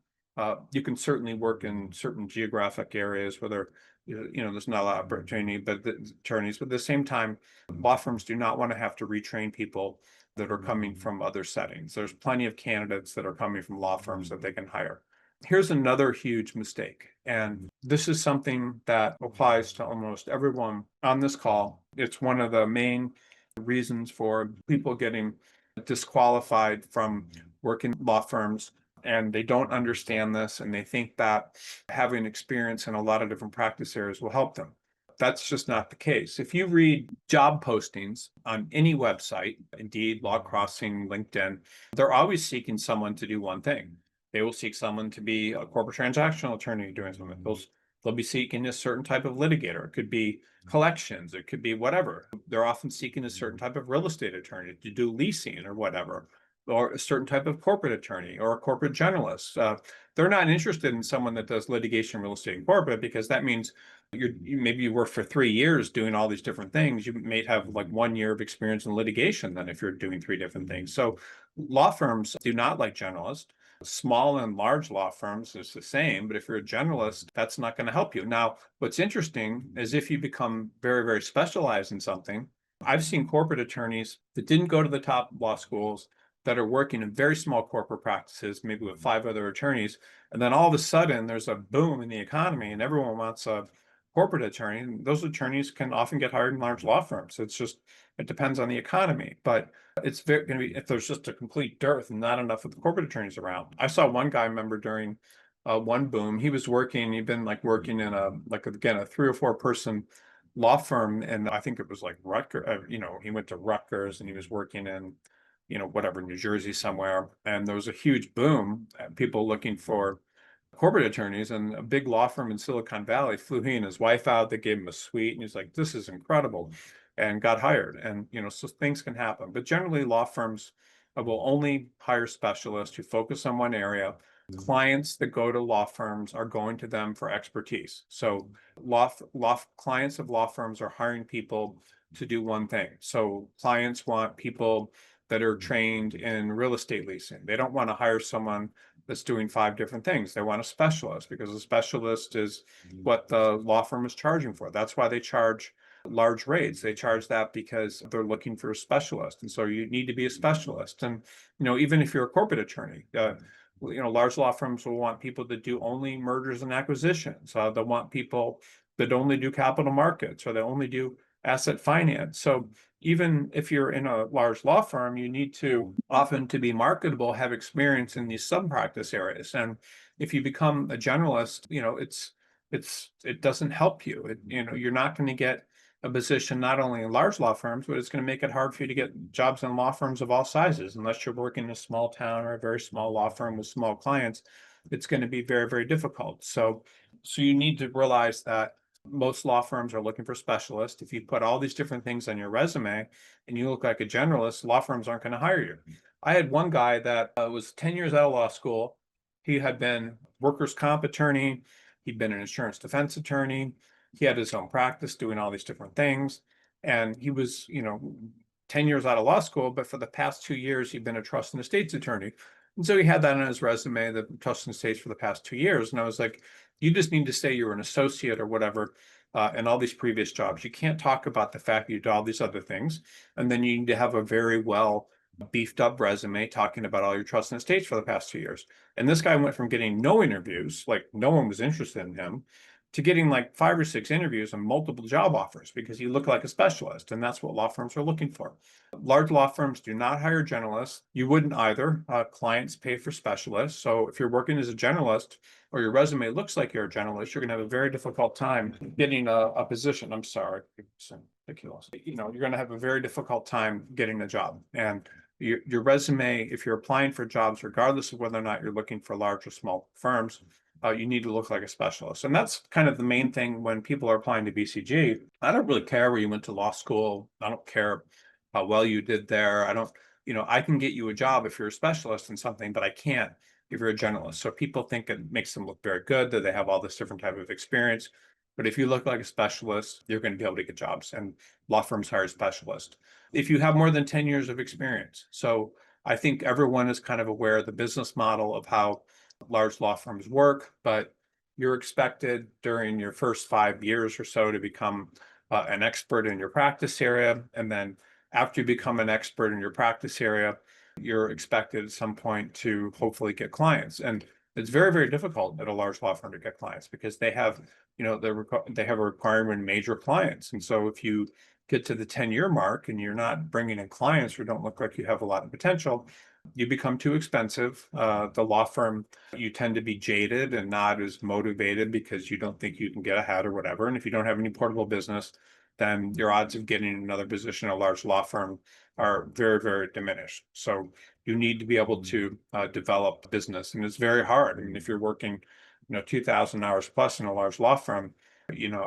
You can certainly work in certain geographic areas where there's not a lot of opportunity, but attorneys, but at the same time, law firms do not want to have to retrain people that are coming from other settings. There's plenty of candidates that are coming from law firms that they can hire. Here's another huge mistake, and this is something that applies to almost everyone on this call. It's one of the main reasons for people getting disqualified from working law firms, and they don't understand this, and they think that having experience in a lot of different practice areas will help them. That's just not the case. If you read job postings on any website, Indeed, Law Crossing, LinkedIn, they're always seeking someone to do one thing. They will seek someone to be a corporate transactional attorney doing something. They'll be seeking a certain type of litigator. It could be collections. It could be whatever. They're often seeking a certain type of real estate attorney to do leasing or whatever, or a certain type of corporate attorney or a corporate generalist. They're not interested in someone that does litigation, real estate, and corporate, because that means maybe you work for 3 years doing all these different things. You may have like 1 year of experience in litigation then if you're doing 3 different things. So law firms do not like generalists. Small and large law firms is the same, but if you're a generalist, that's not going to help you. Now, what's interesting is if you become very, very specialized in something. I've seen corporate attorneys that didn't go to the top law schools that are working in very small corporate practices, maybe with 5 other attorneys, and then all of a sudden there's a boom in the economy and everyone wants a corporate attorney. And those attorneys can often get hired in large law firms. It depends on the economy, but it's going to be, if there's just a complete dearth and not enough of the corporate attorneys around. I saw one guy, I remember during one boom, he'd been like working in a 3 or 4 person law firm. And I think it was like Rutgers, he went to Rutgers and he was working in, whatever, New Jersey somewhere. And there was a huge boom, people looking for corporate attorneys, and a big law firm in Silicon Valley flew he and his wife out. They gave him a suite and he's like, this is incredible, and got hired. And, so things can happen, but generally law firms will only hire specialists who focus on one area. Clients that go to law firms are going to them for expertise. So clients of law firms are hiring people to do one thing. So clients want people that are trained in real estate leasing. They don't want to hire someone that's doing 5 different things. They want a specialist, because a specialist is what the law firm is charging for. That's why they charge large rates. They charge that because they're looking for a specialist. And so you need to be a specialist. And, even if you're a corporate attorney, large law firms will want people that do only mergers and acquisitions. They'll want people that only do capital markets, or they only do asset finance. So even if you're in a large law firm, you need to often, to be marketable, have experience in these sub-practice areas. And if you become a generalist, it doesn't help you. You're not going to get a position not only in large law firms, but it's going to make it hard for you to get jobs in law firms of all sizes. Unless you're working in a small town or a very small law firm with small clients, it's going to be very, very difficult. So you need to realize that most law firms are looking for specialists. If you put all these different things on your resume and you look like a generalist, law firms aren't going to hire you. I had one guy that was 10 years out of law school. He had been workers' comp attorney. He'd been an insurance defense attorney. He had his own practice doing all these different things. And he was, 10 years out of law school, but for the past 2 years, he'd been a trust and estates attorney. And so he had that on his resume, the trust and estates for the past 2 years. And I was like, you just need to say you're an associate or whatever in all these previous jobs. You can't talk about the fact that you do all these other things. And then you need to have a very well beefed up resume talking about all your trust and estates for the past 2 years. And this guy went from getting no interviews, like no one was interested in him, to getting like 5 or 6 interviews and multiple job offers because he looked like a specialist. And that's what law firms are looking for. Large law firms do not hire generalists. You wouldn't either. Clients pay for specialists. So if you're working as a generalist, or your resume looks like you're a generalist, you're going to have a very difficult time getting a position. I'm sorry, it's ridiculous. You're going to have a very difficult time getting a job. And your resume, if you're applying for jobs, regardless of whether or not you're looking for large or small firms, you need to look like a specialist. And that's kind of the main thing when people are applying to BCG. I don't really care where you went to law school. I don't care how well you did there. I don't, I can get you a job if you're a specialist in something, but I can't if you're a generalist. So people think it makes them look very good that they have all this different type of experience. But if you look like a specialist, you're going to be able to get jobs, and law firms hire specialists. If you have more than 10 years of experience. So I think everyone is kind of aware of the business model of how large law firms work, but you're expected during your first 5 years or so to become an expert in your practice area. And then after you become an expert in your practice area, you're expected at some point to hopefully get clients. And it's very, very difficult at a large law firm to get clients because they have, they have a requirement major clients. And so if you get to the 10-year mark and you're not bringing in clients or don't look like you have a lot of potential, you become too expensive. The law firm, you tend to be jaded and not as motivated because you don't think you can get ahead or whatever. And if you don't have any portable business, then your odds of getting another position at a large law firm are very, very diminished. So you need to be able to develop business, and it's very hard. I mean, if you're working, 2,000 hours plus in a large law firm,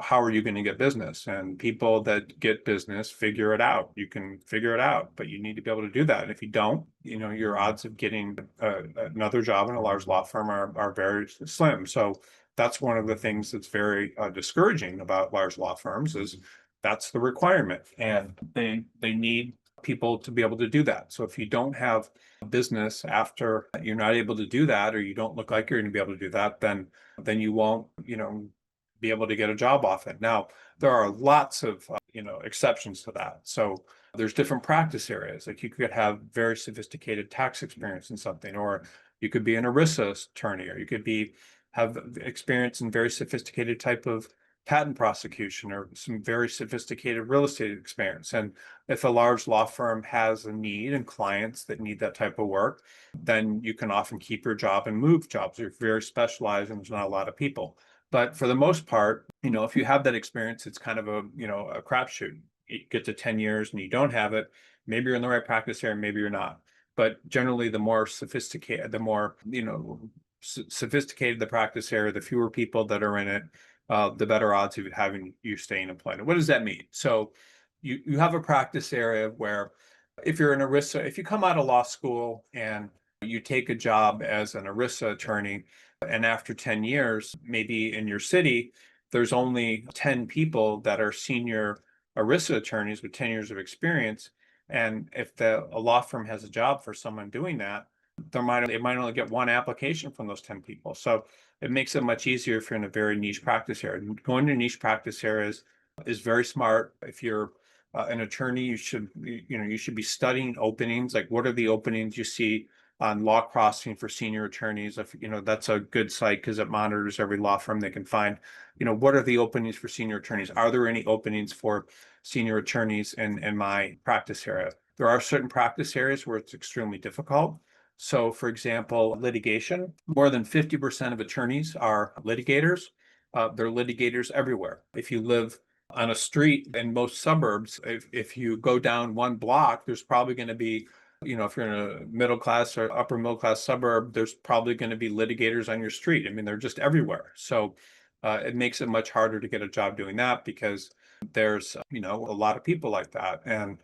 how are you going to get business? And people that get business figure it out. You can figure it out, but you need to be able to do that. And if you don't, your odds of getting another job in a large law firm are very slim. So that's one of the things that's very discouraging about large law firms is that's the requirement, and they need people to be able to do that. So if you don't have a business after you're not able to do that, or you don't look like you're going to be able to do that, then you won't, be able to get a job off it. Now, there are lots of, exceptions to that. So there's different practice areas. Like you could have very sophisticated tax experience in something, or you could be an ERISA attorney, or you could have experience in very sophisticated type of patent prosecution or some very sophisticated real estate experience. And if a large law firm has a need and clients that need that type of work, then you can often keep your job and move jobs. You're very specialized and there's not a lot of people. But for the most part, if you have that experience, it's kind of a crapshoot. You get to 10 years and you don't have it, maybe you're in the right practice area, maybe you're not. But generally, the more sophisticated, the more, sophisticated the practice area, the fewer people that are in it, the better odds of having you staying employed. And what does that mean? So you have a practice area where if you're an ERISA, if you come out of law school and you take a job as an ERISA attorney, and after 10 years, maybe in your city, there's only 10 people that are senior ERISA attorneys with 10 years of experience. And if a law firm has a job for someone doing that, they might only get one application from those 10 people. So it makes it much easier if you're in a very niche practice area. Going to niche practice areas is very smart. If you're an attorney, you should be studying openings. Like, what are the openings you see on Law Crossing for senior attorneys? If that's a good site because it monitors every law firm. They can find, what are the openings for senior attorneys? Are there any openings for senior attorneys in my practice area? There are certain practice areas where it's extremely difficult. So, for example, litigation, more than 50% of attorneys are litigators. They're litigators everywhere. If you live on a street in most suburbs, if you go down one block, there's probably going to be, if you're in a middle class or upper middle class suburb, there's probably going to be litigators on your street. I mean, they're just everywhere. So it makes it much harder to get a job doing that because there's, a lot of people like that. And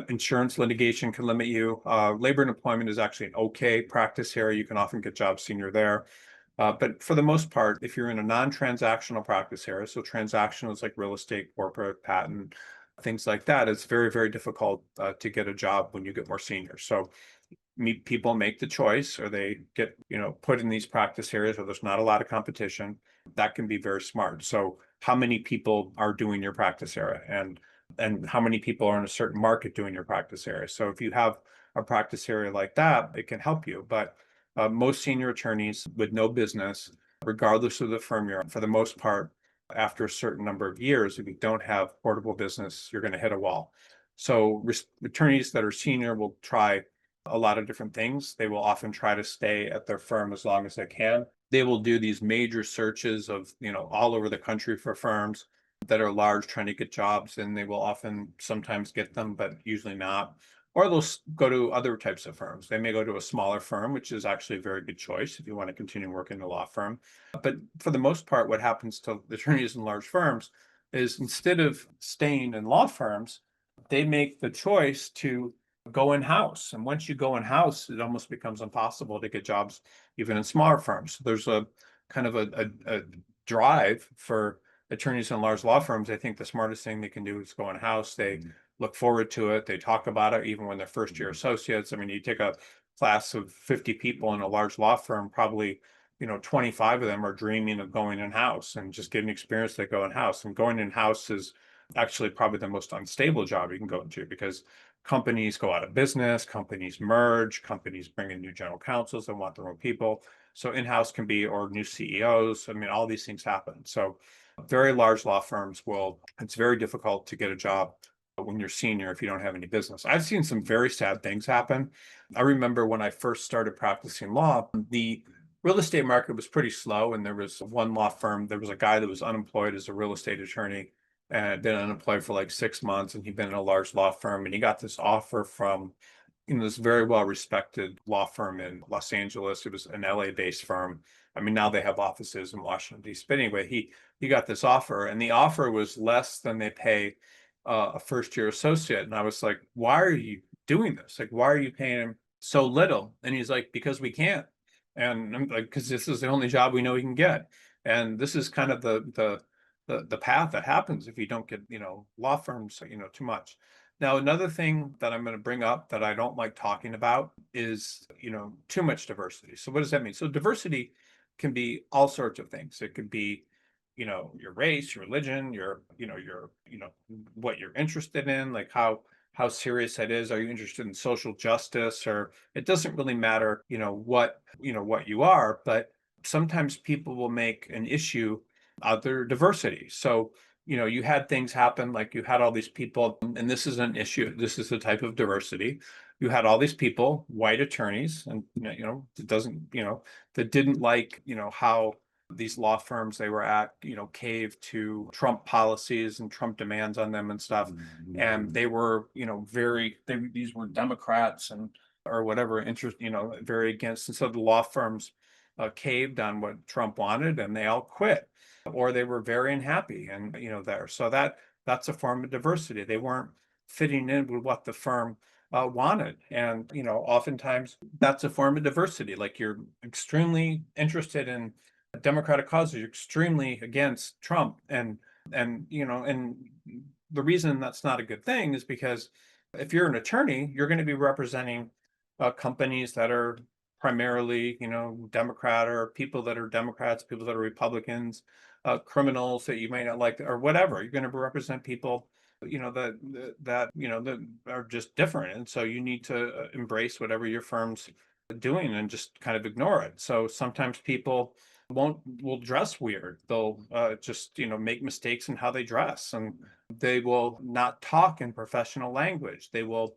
insurance litigation can limit you. Labor and employment is actually an okay practice area. You can often get jobs senior there. But for the most part, if you're in a non-transactional practice area, so transactional is like real estate, corporate, patent, things like that, it's very, very difficult to get a job when you get more senior. So people make the choice, or they get, put in these practice areas where there's not a lot of competition. That can be very smart. So how many people are doing your practice area, and how many people are in a certain market doing your practice area? So if you have a practice area like that, it can help you. But most senior attorneys with no business, regardless of the firm you're in, for the most part, after a certain number of years, if you don't have portable business, you're going to hit a wall. So attorneys that are senior will try a lot of different things. They will often try to stay at their firm as long as they can. They will do these major searches of, all over the country for firms that are large trying to get jobs, and they will often sometimes get them, but usually not. or they'll go to other types of firms. They may go to a smaller firm, which is actually a very good choice if you want to continue working in a law firm. But for the most part, what happens to attorneys in large firms is instead of staying in law firms, they make the choice to go in-house. And once you go in-house, it almost becomes impossible to get jobs even in smaller firms. There's a kind of a drive for attorneys in large law firms. I think the smartest thing they can do is go in-house. They look forward to it. They talk about it even when they're first year associates. I mean, you take a class of 50 people in a large law firm, probably 25 of them are dreaming of going in-house and just getting experience that go in-house. And going in-house is actually probably the most unstable job you can go into, because companies go out of business, companies merge, companies bring in new general counsels and want their own people. So in-house can be, or new CEOs. I mean, all these things happen. So very large law firms it's very difficult to get a job when you're senior if you don't have any business. I've seen some very sad things happen. I remember when I first started practicing law, the real estate market was pretty slow, and there was one law firm, there was a guy that was unemployed as a real estate attorney and been unemployed for like 6 months, and he'd been in a large law firm, and he got this offer from this very well respected law firm in Los Angeles. It was an LA based firm. I mean, now they have offices in Washington D.C. But anyway, he got this offer, and the offer was less than they pay a first year associate. And I was like, why are you doing this? Like, why are you paying him so little? And he's like, because we can't. And I'm like, because this is the only job we know we can get. And this is kind of the path that happens if you don't get, law firms, too much. Now, another thing that I'm going to bring up that I don't like talking about is, too much diversity. So what does that mean? So diversity can be all sorts of things. It could be, your race, your religion, what you're interested in, like how serious that is. Are you interested in social justice? Or it doesn't really matter, what you are, but sometimes people will make an issue of their diversity. So, you had things happen, like you had all these people, and this is an issue. This is the type of diversity. You had all these people, white attorneys, and it doesn't, that didn't like, how these law firms they were at, caved to Trump policies and Trump demands on them and stuff. And they were, these were Democrats and or whatever interest, very against. And so the law firms caved on what Trump wanted, and they all quit, or they were very unhappy. And there, so that's a form of diversity. They weren't fitting in with what the firm wanted. And oftentimes that's a form of diversity. Like, you're extremely interested in Democratic causes, you're extremely against Trump, and and the reason that's not a good thing is because if you're an attorney, you're going to be representing companies that are primarily, Democrat, or people that are Democrats, people that are Republicans, criminals that you may not like, or whatever. You're going to represent people, that are just different. And so you need to embrace whatever your firm's doing and just kind of ignore it. So sometimes people will dress weird. They'll just make mistakes in how they dress, and they will not talk in professional language. They will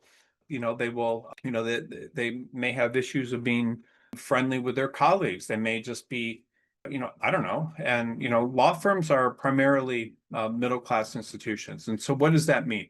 they may have issues of being friendly with their colleagues. They may just be, I don't know. And law firms are primarily middle class institutions. And so what does that mean?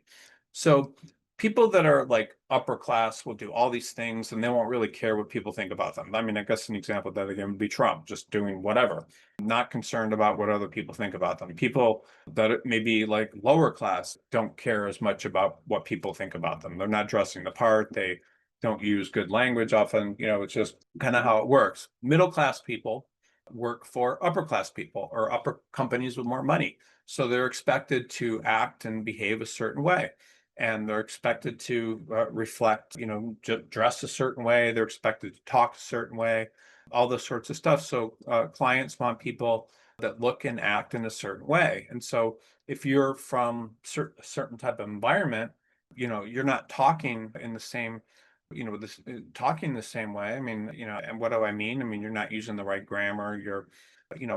So people that are like upper class will do all these things, and they won't really care what people think about them. I mean, I guess an example of that again would be Trump, just doing whatever, not concerned about what other people think about them. People that may be like lower class don't care as much about what people think about them. They're not dressing the part. They don't use good language often. It's just kind of how it works. Middle class people work for upper class people or upper companies with more money. So they're expected to act and behave a certain way. And they're expected to reflect, dress a certain way. They're expected to talk a certain way, all those sorts of stuff. So clients want people that look and act in a certain way. And so if you're from a certain type of environment, you're not talking in the same, talking the same way. I mean, and what do I mean? I mean, you're not using the right grammar.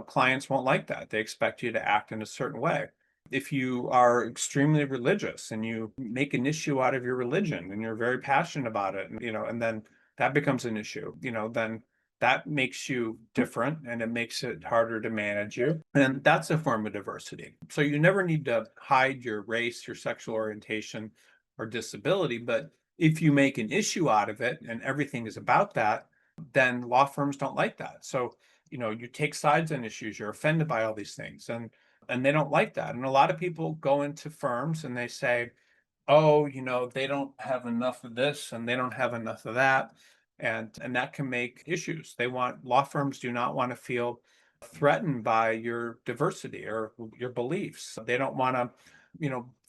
Clients won't like that. They expect you to act in a certain way. If you are extremely religious and you make an issue out of your religion and you're very passionate about it, and and then that becomes an issue, then that makes you different, and it makes it harder to manage you. And that's a form of diversity. So you never need to hide your race, your sexual orientation, or disability, but If you make an issue out of it and everything is about that, then law firms don't like that. So, you take sides on issues, you're offended by all these things, and they don't like that. And a lot of people go into firms and they say, oh, they don't have enough of this and they don't have enough of that. And that can make issues. Law firms do not want to feel threatened by your diversity or your beliefs. They don't want to,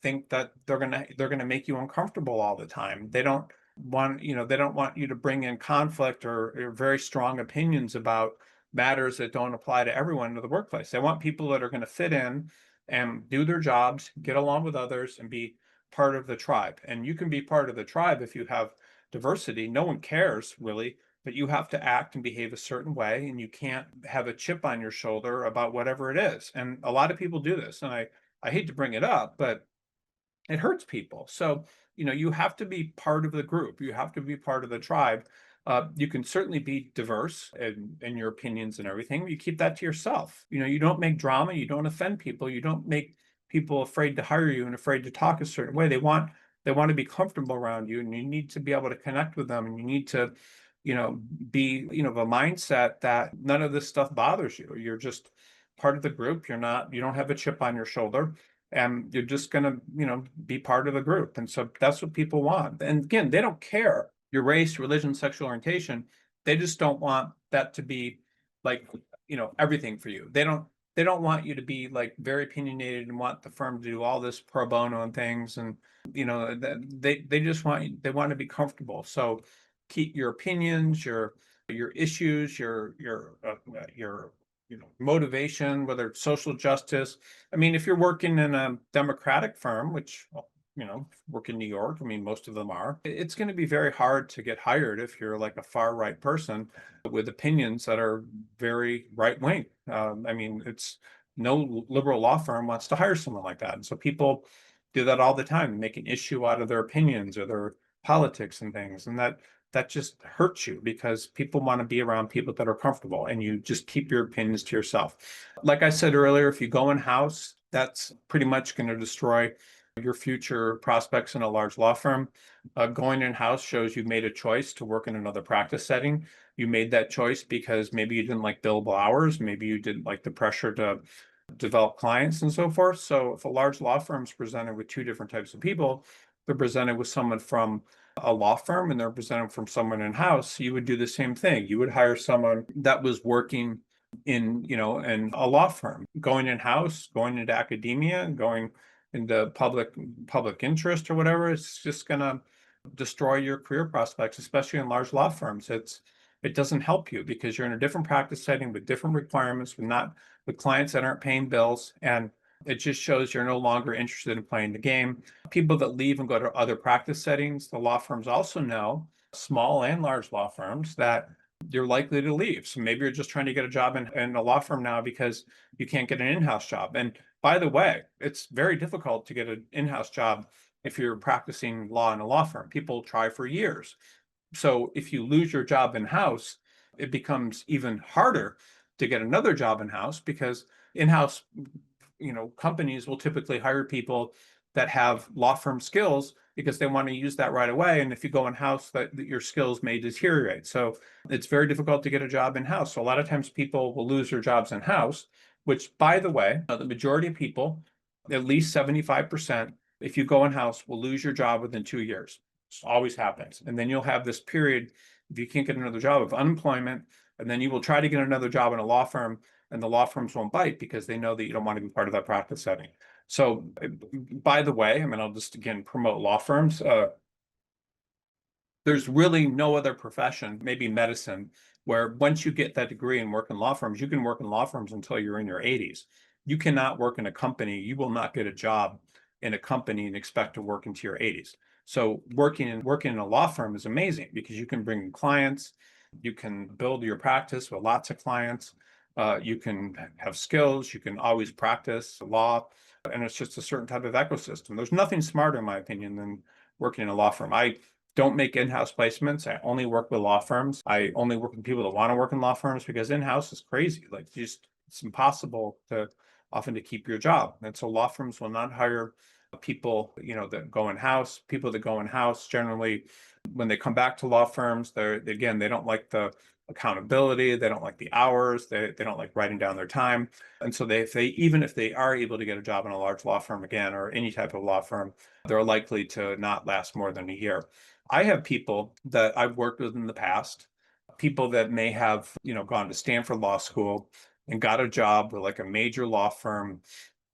think that they're gonna make you uncomfortable all the time. They don't want you to bring in conflict or very strong opinions about matters that don't apply to everyone in the workplace. They want people that are going to fit in and do their jobs, get along with others, and be part of the tribe. And you can be part of the tribe if you have diversity. No one cares really, but you have to act and behave a certain way, and you can't have a chip on your shoulder about whatever it is. And a lot of people do this, and I hate to bring it up, but it hurts people. So, you have to be part of the group. You have to be part of the tribe. You can certainly be diverse in your opinions and everything. But you keep that to yourself. You don't make drama. You don't offend people. You don't make people afraid to hire you and afraid to talk a certain way. They want to be comfortable around you, and you need to be able to connect with them. And you need to, be of a mindset that none of this stuff bothers you. You're just part of the group. You don't have a chip on your shoulder, and you're just going to be part of the group. And so that's what people want. And again, they don't care your race, religion, sexual orientation. They just don't want that to be like everything for you. They don't want you to be like very opinionated and want the firm to do all this pro bono and things. And they just want to be comfortable. So keep your opinions, your issues, your motivation, whether it's social justice. I mean, if you're working in a Democratic firm, which, work in New York, I mean, most of them are, it's going to be very hard to get hired if you're like a far right person with opinions that are very right wing. I mean, it's no liberal law firm wants to hire someone like that. And so people do that all the time, make an issue out of their opinions or their politics and things. And that just hurts you because people want to be around people that are comfortable, and you just keep your opinions to yourself. Like I said earlier, if you go in house, that's pretty much going to destroy your future prospects in a large law firm. Going in house shows you made a choice to work in another practice setting. You made that choice because maybe you didn't like billable hours, maybe you didn't like the pressure to develop clients and so forth. So if a large law firm is presented with two different types of people, they're presented with someone from a law firm and they're presented from someone in-house, you would do the same thing. You would hire someone that was working in a law firm, going in-house, going into academia, going into public interest or whatever. It's just gonna destroy your career prospects, especially in large law firms. It doesn't help you because you're in a different practice setting with different requirements, with clients that aren't paying bills, and it just shows you're no longer interested in playing the game. People that leave and go to other practice settings, the law firms also know, small and large law firms, that you're likely to leave. So maybe you're just trying to get a job in a law firm now because you can't get an in-house job. And by the way, it's very difficult to get an in-house job if you're practicing law in a law firm. People try for years. So if you lose your job in-house, it becomes even harder to get another job in-house because in-house, companies will typically hire people that have law firm skills because they want to use that right away. And if you go in-house, that your skills may deteriorate. So it's very difficult to get a job in-house. So a lot of times people will lose their jobs in-house, which, by the way, the majority of people, at least 75%, if you go in-house, will lose your job within 2 years. It always happens. And then you'll have this period, if you can't get another job, of unemployment, and then you will try to get another job in a law firm, and the law firms won't bite because they know that you don't want to be part of that practice setting. So, by the way, I mean, I'll just again promote law firms. There's really no other profession, maybe medicine, where once you get that degree and work in law firms, you can work in law firms until you're in your 80s. You cannot work in a company. You will not get a job in a company and expect to work into your 80s. So working in a law firm is amazing because you can bring in clients, you can build your practice with lots of clients, you can have skills, you can always practice law, and it's just a certain type of ecosystem. There's nothing smarter, in my opinion, than working in a law firm. I don't make in-house placements. I only work with law firms. I only work with people that want to work in law firms because in-house is crazy. It's impossible to often to keep your job. And so law firms will not hire people, that go in house, people that go in house generally, when they come back to law firms, again, they don't like the accountability, they don't like the hours, they don't like writing down their time. And so even if they are able to get a job in a large law firm again, or any type of law firm, they're likely to not last more than a year. I have people that I've worked with in the past, people that may have, gone to Stanford Law School and got a job with like a major law firm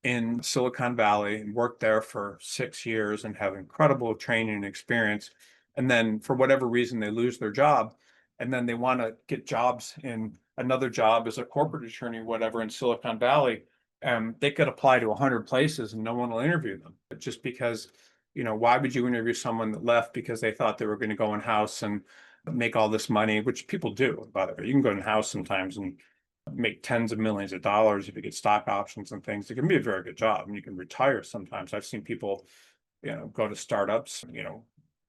in Silicon Valley and worked there for 6 years and have incredible training and experience. And then for whatever reason, they lose their job. And then they want to get jobs in another job as a corporate attorney, whatever, in Silicon Valley. They could apply to 100 places and no one will interview them. Just because, why would you interview someone that left because they thought they were going to go in house and make all this money, which people do, by the way. You can go in house sometimes and make tens of millions of dollars if you get stock options and things. It can be a very good job, and you can retire sometimes. I've seen people, go to startups,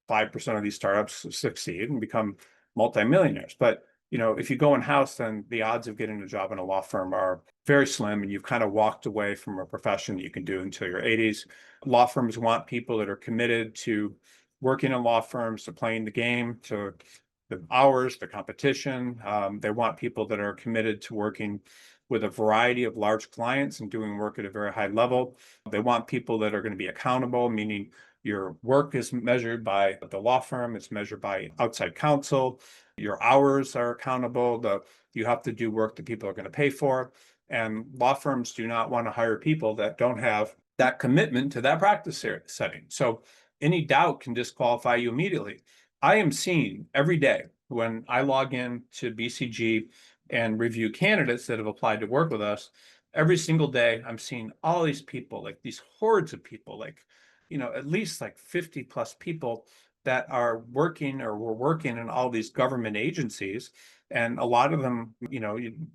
5% of these startups succeed and become multimillionaires. But, if you go in house, then the odds of getting a job in a law firm are very slim, and you've kind of walked away from a profession that you can do until your 80s. Law firms want people that are committed to working in law firms, to playing the game, to the hours, the competition. They want people that are committed to working with a variety of large clients and doing work at a very high level. They want people that are going to be accountable, meaning your work is measured by the law firm, it's measured by outside counsel, your hours are accountable, you have to do work that people are going to pay for. And law firms do not want to hire people that don't have that commitment to that practice setting. So any doubt can disqualify you immediately. I am seeing every day when I log in to BCG and review candidates that have applied to work with us, every single day I'm seeing all these people, like these hordes of people, like, at least like 50 plus people that are working or were working in all these government agencies. And a lot of them,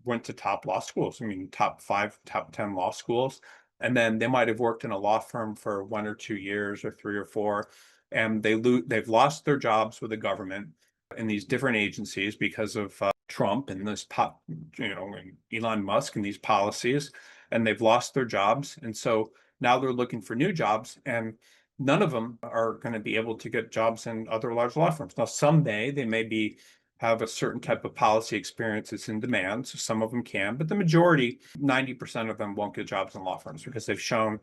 went to top law schools. I mean, top 5, top 10 law schools. And then they might have worked in a law firm for 1 or 2 years or 3 or 4, and they've lost their jobs with the government in these different agencies because of Trump and and Elon Musk and these policies, and they've lost their jobs. And so now they're looking for new jobs, and none of them are going to be able to get jobs in other large law firms. Now, someday they may have a certain type of policy experience that's in demand. So some of them can, but the majority, 90% of them won't get jobs in law firms because they've shown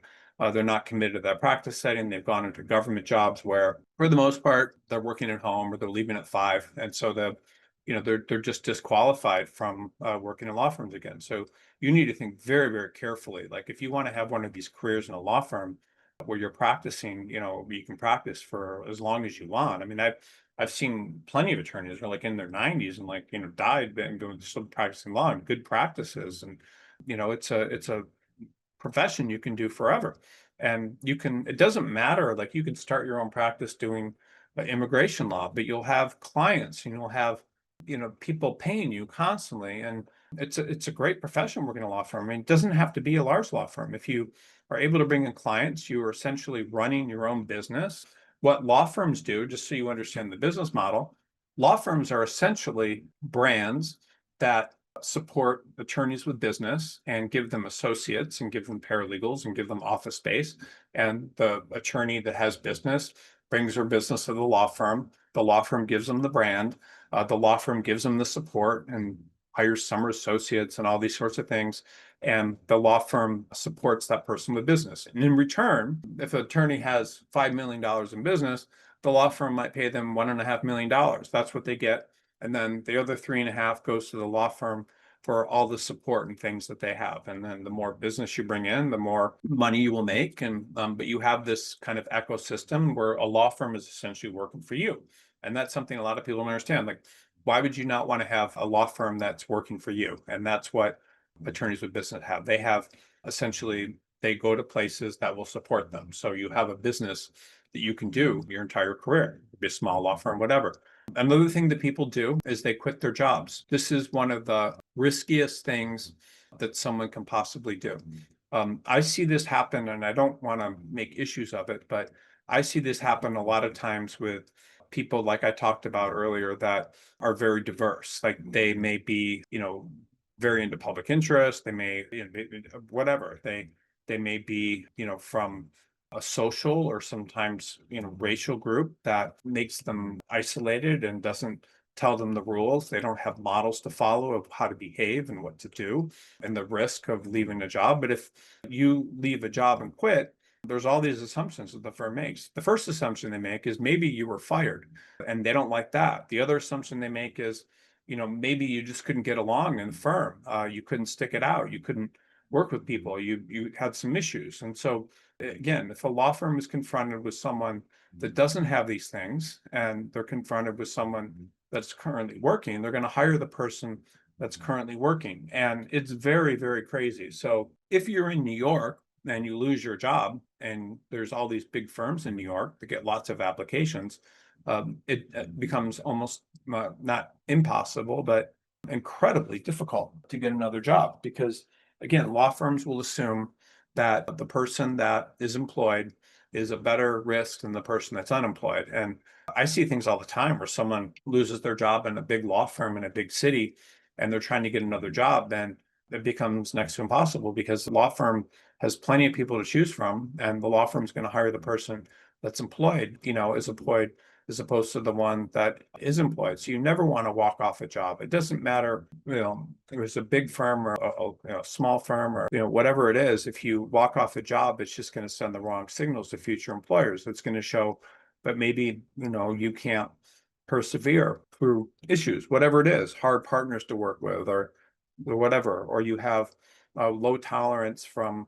they're not committed to that practice setting. They've gone into government jobs where, for the most part, they're working at home or they're leaving at 5. And so they're just disqualified from working in law firms again. So you need to think very, very carefully. Like if you want to have one of these careers in a law firm where you're practicing, you can practice for as long as you want. I mean, I've seen plenty of attorneys who are like in their 90s and like, died and doing still practicing law and good practices. And, it's a profession you can do forever. And it doesn't matter, like you can start your own practice doing immigration law, but you'll have clients and you'll have, people paying you constantly. And it's a great profession working in a law firm. I mean, it doesn't have to be a large law firm. If you are able to bring in clients, you are essentially running your own business. What law firms do, just so you understand the business model, law firms are essentially brands that support attorneys with business and give them associates and give them paralegals and give them office space. And the attorney that has business brings her business to the law firm. The law firm gives them the brand. The law firm gives them the support and hires summer associates and all these sorts of things. And the law firm supports that person with business. And in return, if an attorney has $5 million in business, the law firm might pay them $1.5 million. That's what they get. And then the other 3.5 goes to the law firm for all the support and things that they have. And then the more business you bring in, the more money you will make. And but you have this kind of ecosystem where a law firm is essentially working for you. And that's something a lot of people don't understand. Like, why would you not want to have a law firm that's working for you? And that's what attorneys with business have. They have essentially, they go to places that will support them. So you have a business that you can do your entire career, be a small law firm, whatever. Another thing that people do is they quit their jobs. This is one of the riskiest things that someone can possibly do. I see this happen, and I don't want to make issues of it, but I see this happen a lot of times with people like I talked about earlier that are very diverse. Like they may be, very into public interest. They may, whatever. They may be, from a social or sometimes, racial group that makes them isolated and doesn't tell them the rules. They don't have models to follow of how to behave and what to do and the risk of leaving a job. But if you leave a job and quit, there's all these assumptions that the firm makes. The first assumption they make is maybe you were fired and they don't like that. The other assumption they make is, maybe you just couldn't get along in the firm. You couldn't stick it out. You couldn't work with people. You had some issues. And so again, if a law firm is confronted with someone that doesn't have these things and they're confronted with someone that's currently working, they're going to hire the person that's currently working. And it's very, very crazy. So if you're in New York and you lose your job, and there's all these big firms in New York that get lots of applications, it becomes almost not impossible, but incredibly difficult to get another job because, again, law firms will assume that the person that is employed is a better risk than the person that's unemployed. And I see things all the time where someone loses their job in a big law firm in a big city and they're trying to get another job, then it becomes next to impossible because the law firm has plenty of people to choose from, and the law firm is going to hire the person that's employed, as opposed to the one that is employed. So you never want to walk off a job. It doesn't matter, if it's a big firm or a small firm or whatever it is. If you walk off a job, it's just going to send the wrong signals to future employers. It's going to show that maybe you can't persevere through issues, whatever it is, hard partners to work with, or whatever, or you have a low tolerance for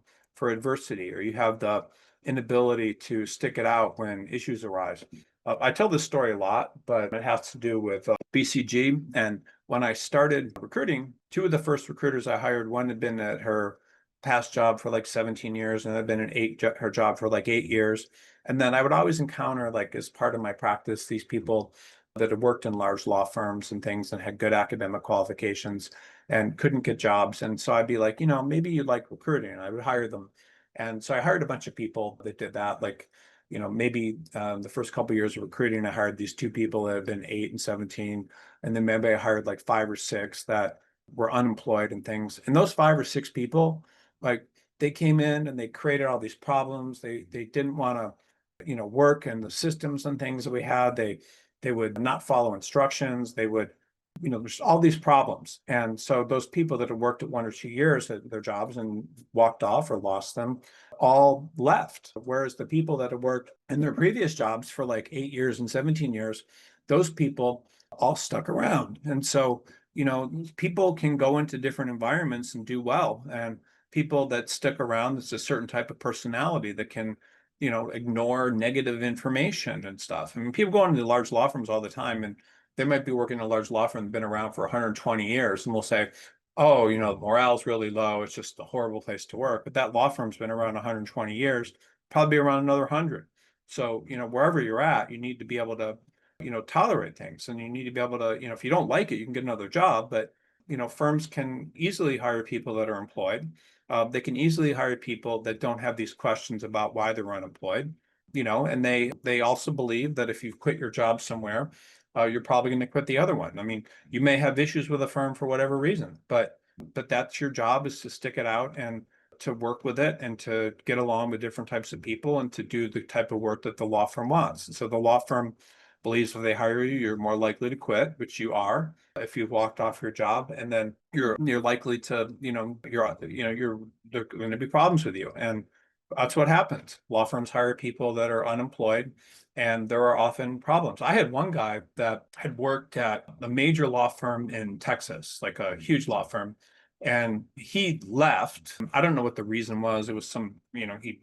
adversity, or you have the inability to stick it out when issues arise. I tell this story a lot, but it has to do with BCG. And when I started recruiting, two of the first recruiters I hired, one had been at her past job for like 17 years, and I'd been at her job for like 8 years. And then I would always encounter, like, as part of my practice, these people that had worked in large law firms and things and had good academic qualifications and couldn't get jobs. And so I'd be like, maybe you'd like recruiting. And I would hire them. And so I hired a bunch of people that did that. Like, maybe the first couple of years of recruiting, I hired these two people that had been 8 and 17. And then maybe I hired like 5 or 6 that were unemployed and things. And those 5 or 6 people, like, they came in and they created all these problems. They didn't want to, work in the systems and things that we had. They would not follow instructions. They would, there's all these problems. And so those people that had worked at 1 or 2 years at their jobs and walked off or lost them all left. Whereas the people that had worked in their previous jobs for like 8 years and 17 years, those people all stuck around. And so, people can go into different environments and do well. And people that stick around, it's a certain type of personality that can ignore negative information and stuff. I mean, people go into large law firms all the time, and they might be working in a large law firm that's been around for 120 years, and we'll say, oh, morale's really low. It's just a horrible place to work. But that law firm's been around 120 years, probably around another 100. So, wherever you're at, you need to be able to, tolerate things. And you need to be able to, if you don't like it, you can get another job. But, firms can easily hire people that are employed. They can easily hire people that don't have these questions about why they're unemployed, and they also believe that if you've quit your job somewhere, you're probably going to quit the other one. I mean, you may have issues with a firm for whatever reason, but that's your job, is to stick it out and to work with it and to get along with different types of people and to do the type of work that the law firm wants. And so the law firm believes if they hire you, you're more likely to quit, which you are if you've walked off your job, and then you're likely to, there are going to be problems with you. And that's what happens. Law firms hire people that are unemployed, and there are often problems. I had one guy that had worked at a major law firm in Texas, like a huge law firm, and he left. I don't know what the reason was. It was some, he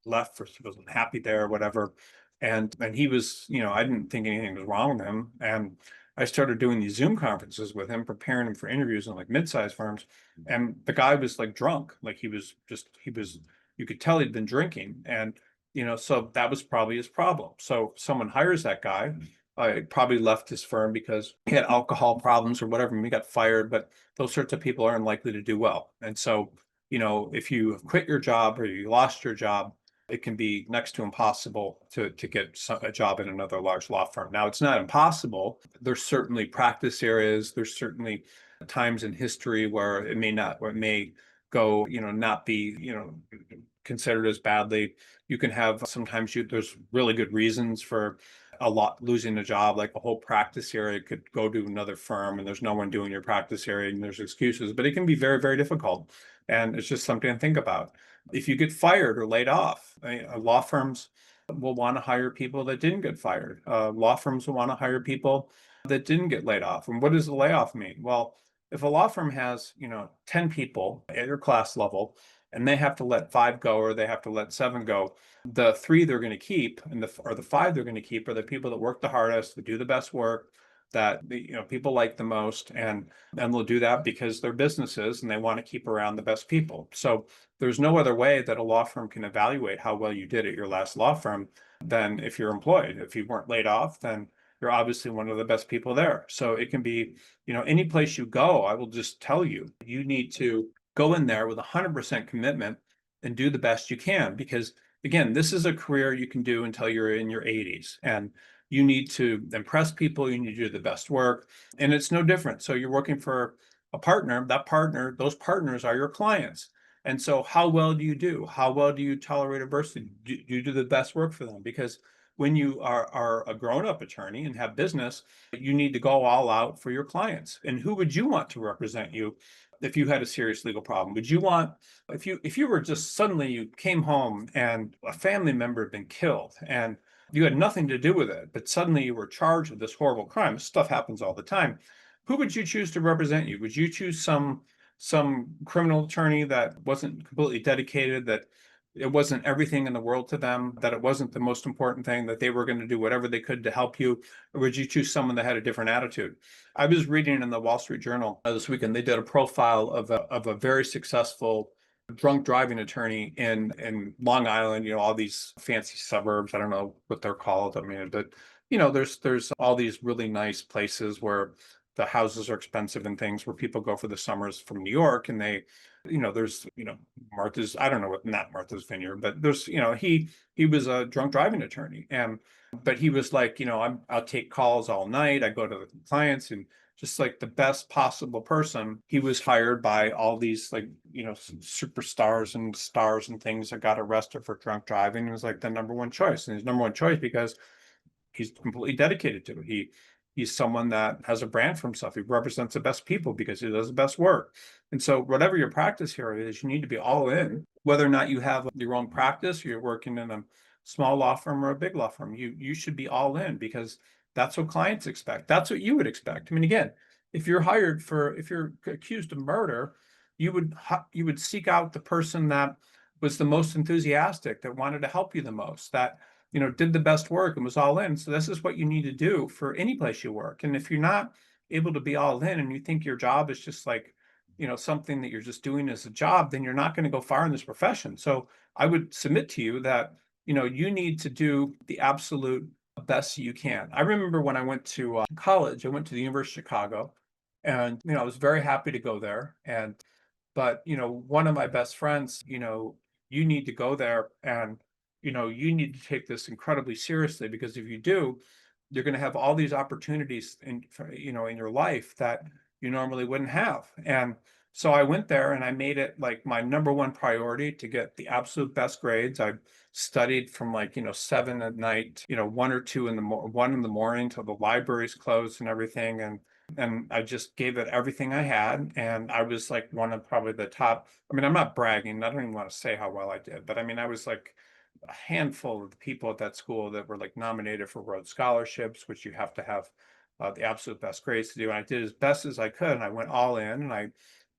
left for, he wasn't happy there or whatever. And he was, I didn't think anything was wrong with him. And I started doing these Zoom conferences with him, preparing him for interviews in like mid-sized firms. And the guy was like drunk, like he was, you could tell he'd been drinking. And, so that was probably his problem. So someone hires that guy. I probably left his firm because he had alcohol problems or whatever, and he got fired. But those sorts of people aren't likely to do well. And so, if you have quit your job or you lost your job, it can be next to impossible to get a job in another large law firm. Now, it's not impossible. There's certainly practice areas. There's certainly times in history where it may not, where it may go, not be, considered as badly. You can have sometimes there's really good reasons for losing a job, like a whole practice area could go to another firm and there's no one doing your practice area and there's excuses, but it can be very, very difficult. And it's just something to think about. If you get fired or laid off, law firms will want to hire people that didn't get fired. Law firms will want to hire people that didn't get laid off. And what does the layoff mean? Well, if a law firm has, 10 people at your class level and they have to let 5 go or they have to let 7 go, the 3 they're going to keep or the 5 they're going to keep are the people that work the hardest, that do the best work, that people like the most, and they'll do that because they're businesses and they want to keep around the best people. So there's no other way that a law firm can evaluate how well you did at your last law firm than if you're employed. If you weren't laid off, then you're obviously one of the best people there. So it can be, any place you go, I will just tell you, you need to go in there with 100% commitment and do the best you can. Because again, this is a career you can do until you're in your 80s. And you need to impress people, you need to do the best work. And it's no different. So you're working for a partner, those partners are your clients. And so how well do you do? How well do you tolerate adversity? Do you do the best work for them? Because when you are a grown-up attorney and have business, you need to go all out for your clients. And who would you want to represent you if you had a serious legal problem? Would you want, if you were just suddenly you came home and a family member had been killed and you had nothing to do with it, but suddenly you were charged with this horrible crime? This stuff happens all the time. Who would you choose to represent you? Would you choose some criminal attorney that wasn't completely dedicated, that it wasn't everything in the world to them, that it wasn't the most important thing, that they were going to do whatever they could to help you? Or would you choose someone that had a different attitude? I was reading in the Wall Street Journal this weekend, they did a profile of a very successful drunk driving attorney in Long Island, all these fancy suburbs. I don't know what they're called. I mean, but there's all these really nice places where the houses are expensive and things, where people go for the summers from New York, and there's Martha's, I don't know what, not Martha's Vineyard, but there's he was a drunk driving attorney, but he was like, I'll take calls all night, I go to the clients, and just like the best possible person. He was hired by all these superstars and stars and things that got arrested for drunk driving. It was like the number one choice, and his number one choice because he's completely dedicated to it. He's someone that has a brand for himself. He represents the best people because he does the best work. And so whatever your practice area is, you need to be all in, whether or not you have your own practice, or you're working in a small law firm or a big law firm. You should be all in, because that's what clients expect. That's what you would expect. I mean, again, if you're accused of murder, you would seek out the person that was the most enthusiastic, that wanted to help you the most, that did the best work and was all in. So this is what you need to do for any place you work. And if you're not able to be all in and you think your job is just like, something that you're just doing as a job, then you're not going to go far in this profession. So I would submit to you that, you need to do the absolute best you can. I remember when I went to college, I went to the University of Chicago, and, I was very happy to go there. But, one of my best friends, you need to go there, and you need to take this incredibly seriously, because if you do, you're going to have all these opportunities in your life that you normally wouldn't have. And so I went there and I made it like my number one priority to get the absolute best grades. I studied from 7 at night, 1 in the morning till the libraries closed and everything. And I just gave it everything I had. And I was like one of probably the top. I mean, I'm not bragging. I don't even want to say how well I did, but I mean, I was like a handful of the people at that school that were like nominated for Rhodes scholarships, which you have to have the absolute best grades to do. And I did as best as I could. And I went all in, and I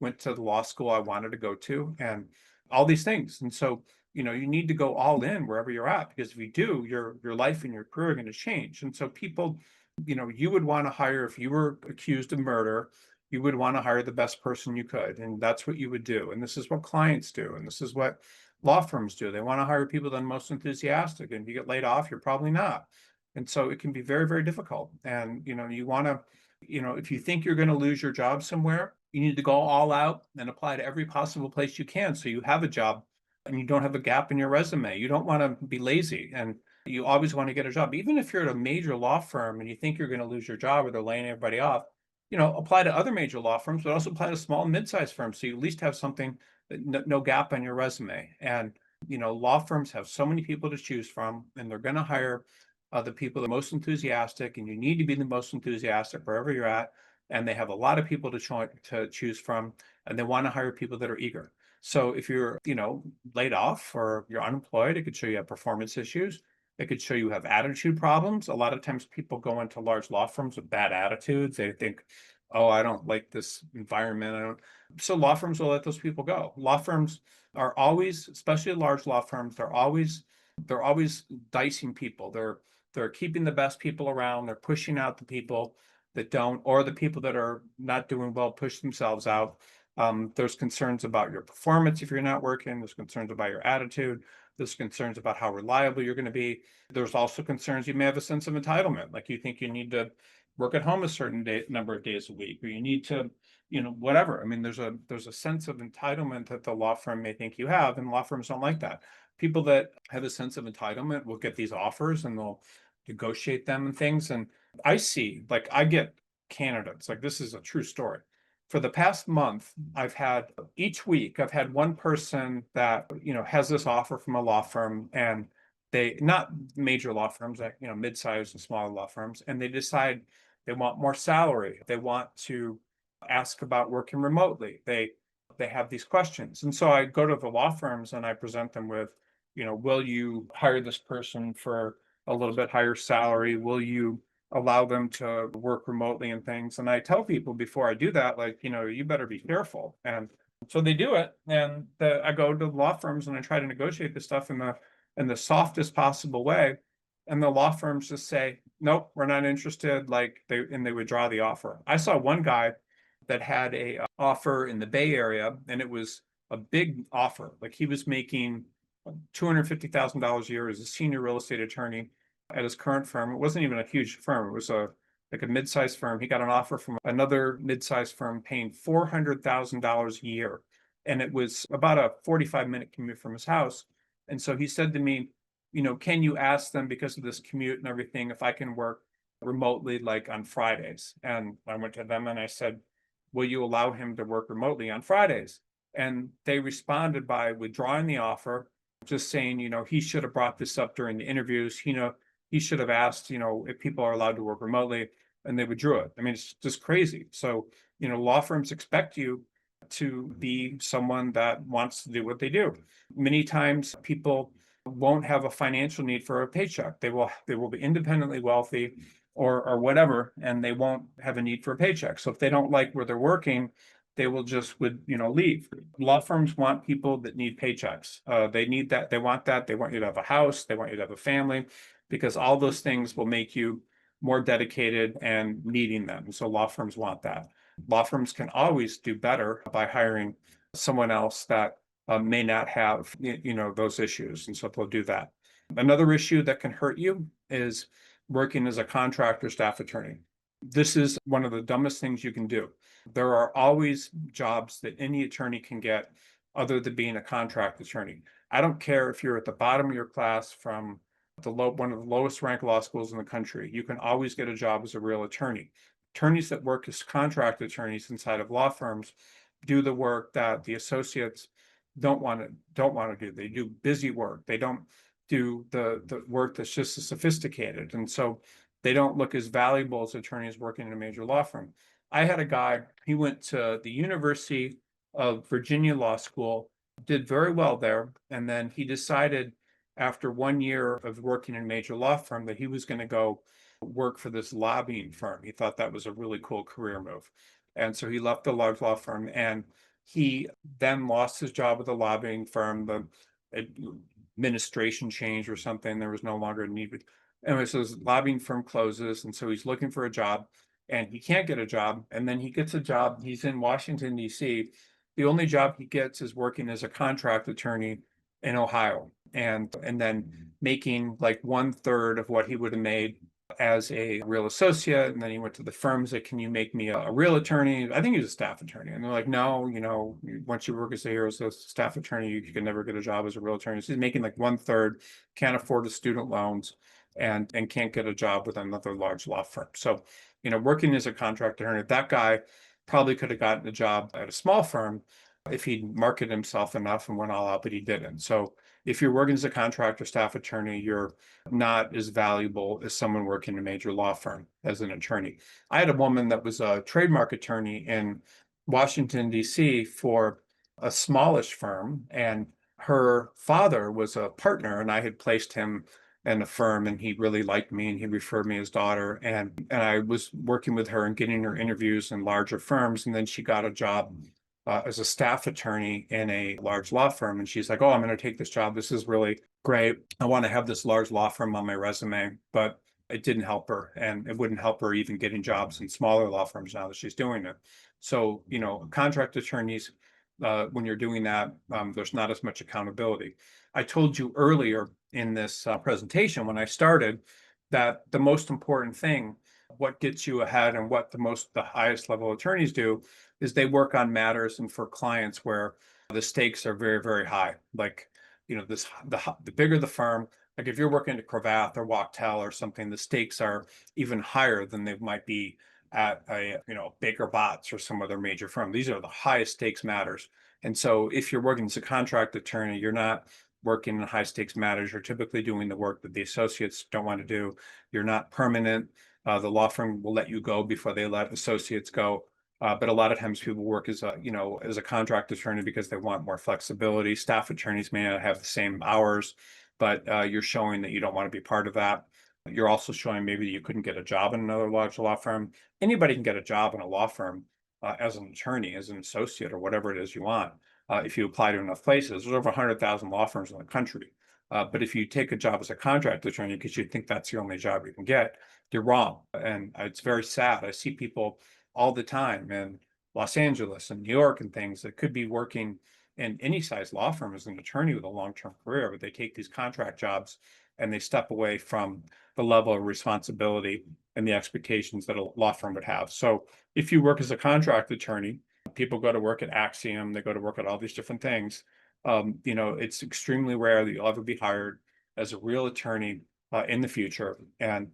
went to the law school I wanted to go to, and all these things. And so, you need to go all in wherever you're at, because if you do, your life and your career are going to change. And so people, you would want to hire, if you were accused of murder, you would want to hire the best person you could. And that's what you would do. And this is what clients do. And this is what law firms do. They want to hire people that are most enthusiastic. And if you get laid off, you're probably not. And so it can be very, very difficult. And, you want to, if you think you're going to lose your job somewhere, you need to go all out and apply to every possible place you can, so you have a job and you don't have a gap in your resume. You don't want to be lazy, and you always want to get a job. Even if you're at a major law firm and you think you're going to lose your job or they're laying everybody off, apply to other major law firms, but also apply to small and mid-sized firms, so you at least have something, no gap on your resume. And Law firms have so many people to choose from, and they're going to hire the people that are most enthusiastic, and you need to be the most enthusiastic wherever you're at. And they have a lot of people to choose from, and they want to hire people that are eager. So if you're, laid off or you're unemployed, it could show you have performance issues. It could show you have attitude problems. A lot of times people go into large law firms with bad attitudes. They think, oh, I don't like this environment. I don't. So law firms will let those people go. Law firms are always, especially large law firms, they're always dicing people. They're keeping the best people around. They're pushing out the people that don't, or the people that are not doing well, push themselves out. There's concerns about your performance if you're not working. There's concerns about your attitude. There's concerns about how reliable you're going to be. There's also concerns you may have a sense of entitlement, like you think you need to work at home a certain number of days a week, or you need to, whatever. I mean, there's a sense of entitlement that the law firm may think you have, and law firms don't like that. People that have a sense of entitlement will get these offers and they'll negotiate them and things. And I get candidates, like this is a true story. For the past month, each week, I've had one person that, has this offer from a law firm, and they, not major law firms, like, mid-sized and smaller law firms, and they decide they want more salary. They want to ask about working remotely. They have these questions. And so I go to the law firms and I present them with, will you hire this person for a little bit higher salary? Will you allow them to work remotely and things? And I tell people before I do that, like, you better be careful. And so they do it. And I go to law firms and I try to negotiate this stuff in the softest possible way. And the law firms just say, nope, we're not interested. Like they withdraw the offer. I saw one guy that had a offer in the Bay Area, and it was a big offer. Like he was making $250,000 a year as a senior real estate attorney at his current firm. It wasn't even a huge firm. It was like a mid-sized firm. He got an offer from another mid-sized firm paying $400,000 a year. And it was about a 45-minute commute from his house. And so he said to me, can you ask them, because of this commute and everything, if I can work remotely, like on Fridays? And I went to them and I said, will you allow him to work remotely on Fridays? And they responded by withdrawing the offer, just saying, he should have brought this up during the interviews. He should have asked, if people are allowed to work remotely, and they withdrew it. I mean, it's just crazy. So, law firms expect you to be someone that wants to do what they do. Many times people won't have a financial need for a paycheck. They will be independently wealthy or whatever, and they won't have a need for a paycheck. So if they don't like where they're working, they will just leave. Law firms want people that need paychecks. They need that. They want that. They want you to have a house. They want you to have a family, because all those things will make you more dedicated and needing them. So law firms want that. Law firms can always do better by hiring someone else that may not have, those issues. And so they'll do that. Another issue that can hurt you is working as a contractor staff attorney. This is one of the dumbest things you can do. There are always jobs that any attorney can get other than being a contract attorney. I don't care if you're at the bottom of your class from one of the lowest ranked law schools in the country. You can always get a job as a real attorney. Attorneys that work as contract attorneys inside of law firms do the work that the associates don't want to do. They do busy work. They don't do the work that's just as sophisticated. And so they don't look as valuable as attorneys working in a major law firm. I had a guy, he went to the University of Virginia Law School, did very well there. And then he decided after 1 year of working in a major law firm that he was going to go work for this lobbying firm. He thought that was a really cool career move. And so he left the large law firm, and he then lost his job at the lobbying firm. The administration changed or something. There was no longer a need. Anyway, so his lobbying firm closes, and so he's looking for a job, and he can't get a job. And then he gets a job. He's in Washington, D.C. The only job he gets is working as a contract attorney in Ohio, and then making like 1/3 of what he would have made as a real associate. And then he went to the firms that, can you make me a real attorney? I think he was a staff attorney. And they're like, no, once you work as a staff attorney, you can never get a job as a real attorney. So he's making like 1/3, can't afford his student loans, and can't get a job with another large law firm. So, working as a contract attorney, that guy probably could have gotten a job at a small firm if he'd marketed himself enough and went all out, but he didn't. So if you're working as a contractor staff attorney, you're not as valuable as someone working in a major law firm as an attorney. I had a woman that was a trademark attorney in Washington, D.C. for a smallish firm, and her father was a partner, and I had placed him in a firm, and he really liked me, and he referred me his daughter, and I was working with her and getting her interviews in larger firms, and then she got a job as a staff attorney in a large law firm, and she's like, "Oh, I'm going to take this job. This is really great. I want to have this large law firm on my resume," but it didn't help her, and it wouldn't help her even getting jobs in smaller law firms now that she's doing it. So, contract attorneys, when you're doing that, there's not as much accountability. I told you earlier in this presentation when I started that the most important thing, what gets you ahead and what the highest level attorneys do is they work on matters and for clients where the stakes are very, very high. Like, the bigger the firm, like if you're working at Cravath or Wachtell or something, the stakes are even higher than they might be at a Baker Botts or some other major firm. These are the highest stakes matters. And so if you're working as a contract attorney, you're not working in high stakes matters. You're typically doing the work that the associates don't want to do. You're not permanent. The law firm will let you go before they let associates go. But a lot of times people work as a contract attorney because they want more flexibility. Staff attorneys may not have the same hours, but you're showing that you don't want to be part of that. You're also showing maybe you couldn't get a job in another large law firm. Anybody can get a job in a law firm as an attorney, as an associate, or whatever it is you want. If you apply to enough places, there's over 100,000 law firms in the country. But if you take a job as a contract attorney because you think that's the only job you can get, you're wrong. And it's very sad. I see people all the time in Los Angeles and New York and things that could be working in any size law firm as an attorney with a long-term career, but they take these contract jobs and they step away from the level of responsibility and the expectations that a law firm would have. So if you work as a contract attorney, people go to work at Axiom, they go to work at all these different things. It's extremely rare that you'll ever be hired as a real attorney in the future. And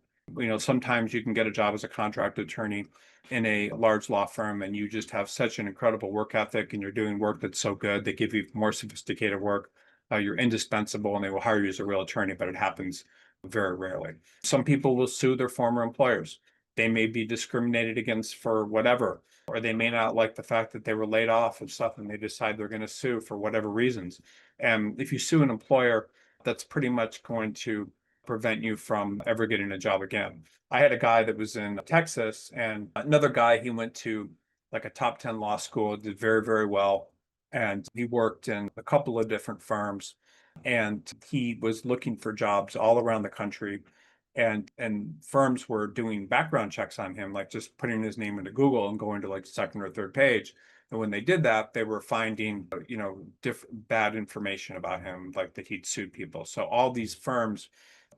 sometimes you can get a job as a contract attorney in a large law firm and you just have such an incredible work ethic and you're doing work that's so good, they give you more sophisticated work. You're indispensable and they will hire you as a real attorney, but it happens very rarely. Some people will sue their former employers. They may be discriminated against for whatever, or they may not like the fact that they were laid off and stuff, and they decide they're going to sue for whatever reasons. And if you sue an employer, that's pretty much going to prevent you from ever getting a job again. I had a guy that was in Texas, and another guy, he went to like a top 10 law school, did very, very well. And he worked in a couple of different firms, and he was looking for jobs all around the country. And firms were doing background checks on him, like just putting his name into Google and going to like second or third page. And when they did that, they were finding, different bad information about him, like that he'd sued people. So all these firms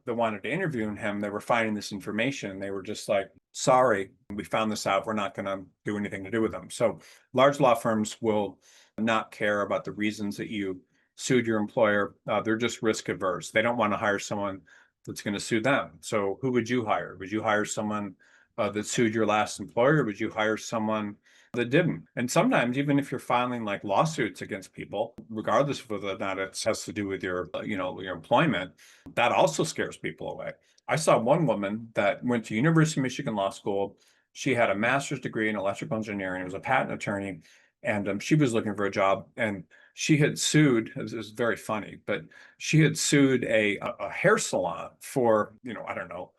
that wanted to interview him, they were finding this information. They were just like, "Sorry, we found this out. We're not going to do anything to do with them." So large law firms will not care about the reasons that you sued your employer. They're just risk averse. They don't want to hire someone that's going to sue them. So who would you hire? Would you hire someone that sued your last employer? Or would you hire someone that didn't? And sometimes, even if you're filing like lawsuits against people, regardless of whether or not it has to do with your, your employment, that also scares people away. I saw one woman that went to University of Michigan Law School. She had a master's degree in electrical engineering, was a patent attorney, and she was looking for a job. And she had sued, this is very funny, but she had sued a hair salon for, I don't know,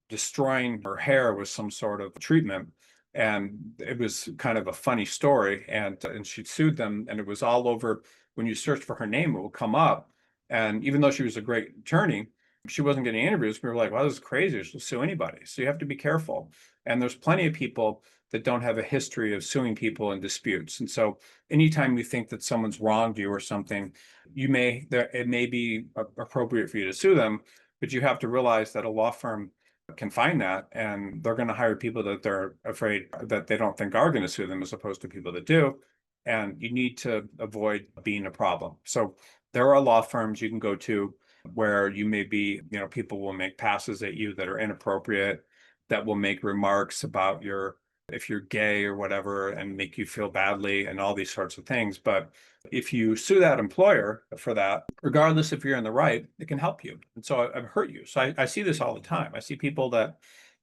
destroying her hair with some sort of treatment. And it was kind of a funny story. And she sued them, and it was all over. When you search for her name, it will come up. And even though she was a great attorney, she wasn't getting interviews. We were like, "Wow, this is crazy. She'll sue anybody." So you have to be careful. And there's plenty of people that don't have a history of suing people in disputes. And so anytime you think that someone's wronged you or something, it may be appropriate for you to sue them, but you have to realize that a law firm can find that, and they're going to hire people that they're afraid that they don't think are going to sue them, as opposed to people that do. And you need to avoid being a problem. So there are law firms you can go to where you may be, people will make passes at you that are inappropriate, that will make remarks about your if you're gay or whatever and make you feel badly and all these sorts of things. But if you sue that employer for that, regardless if you're in the right, it can help you. And so I've hurt you. So I see this all the time. I see people that,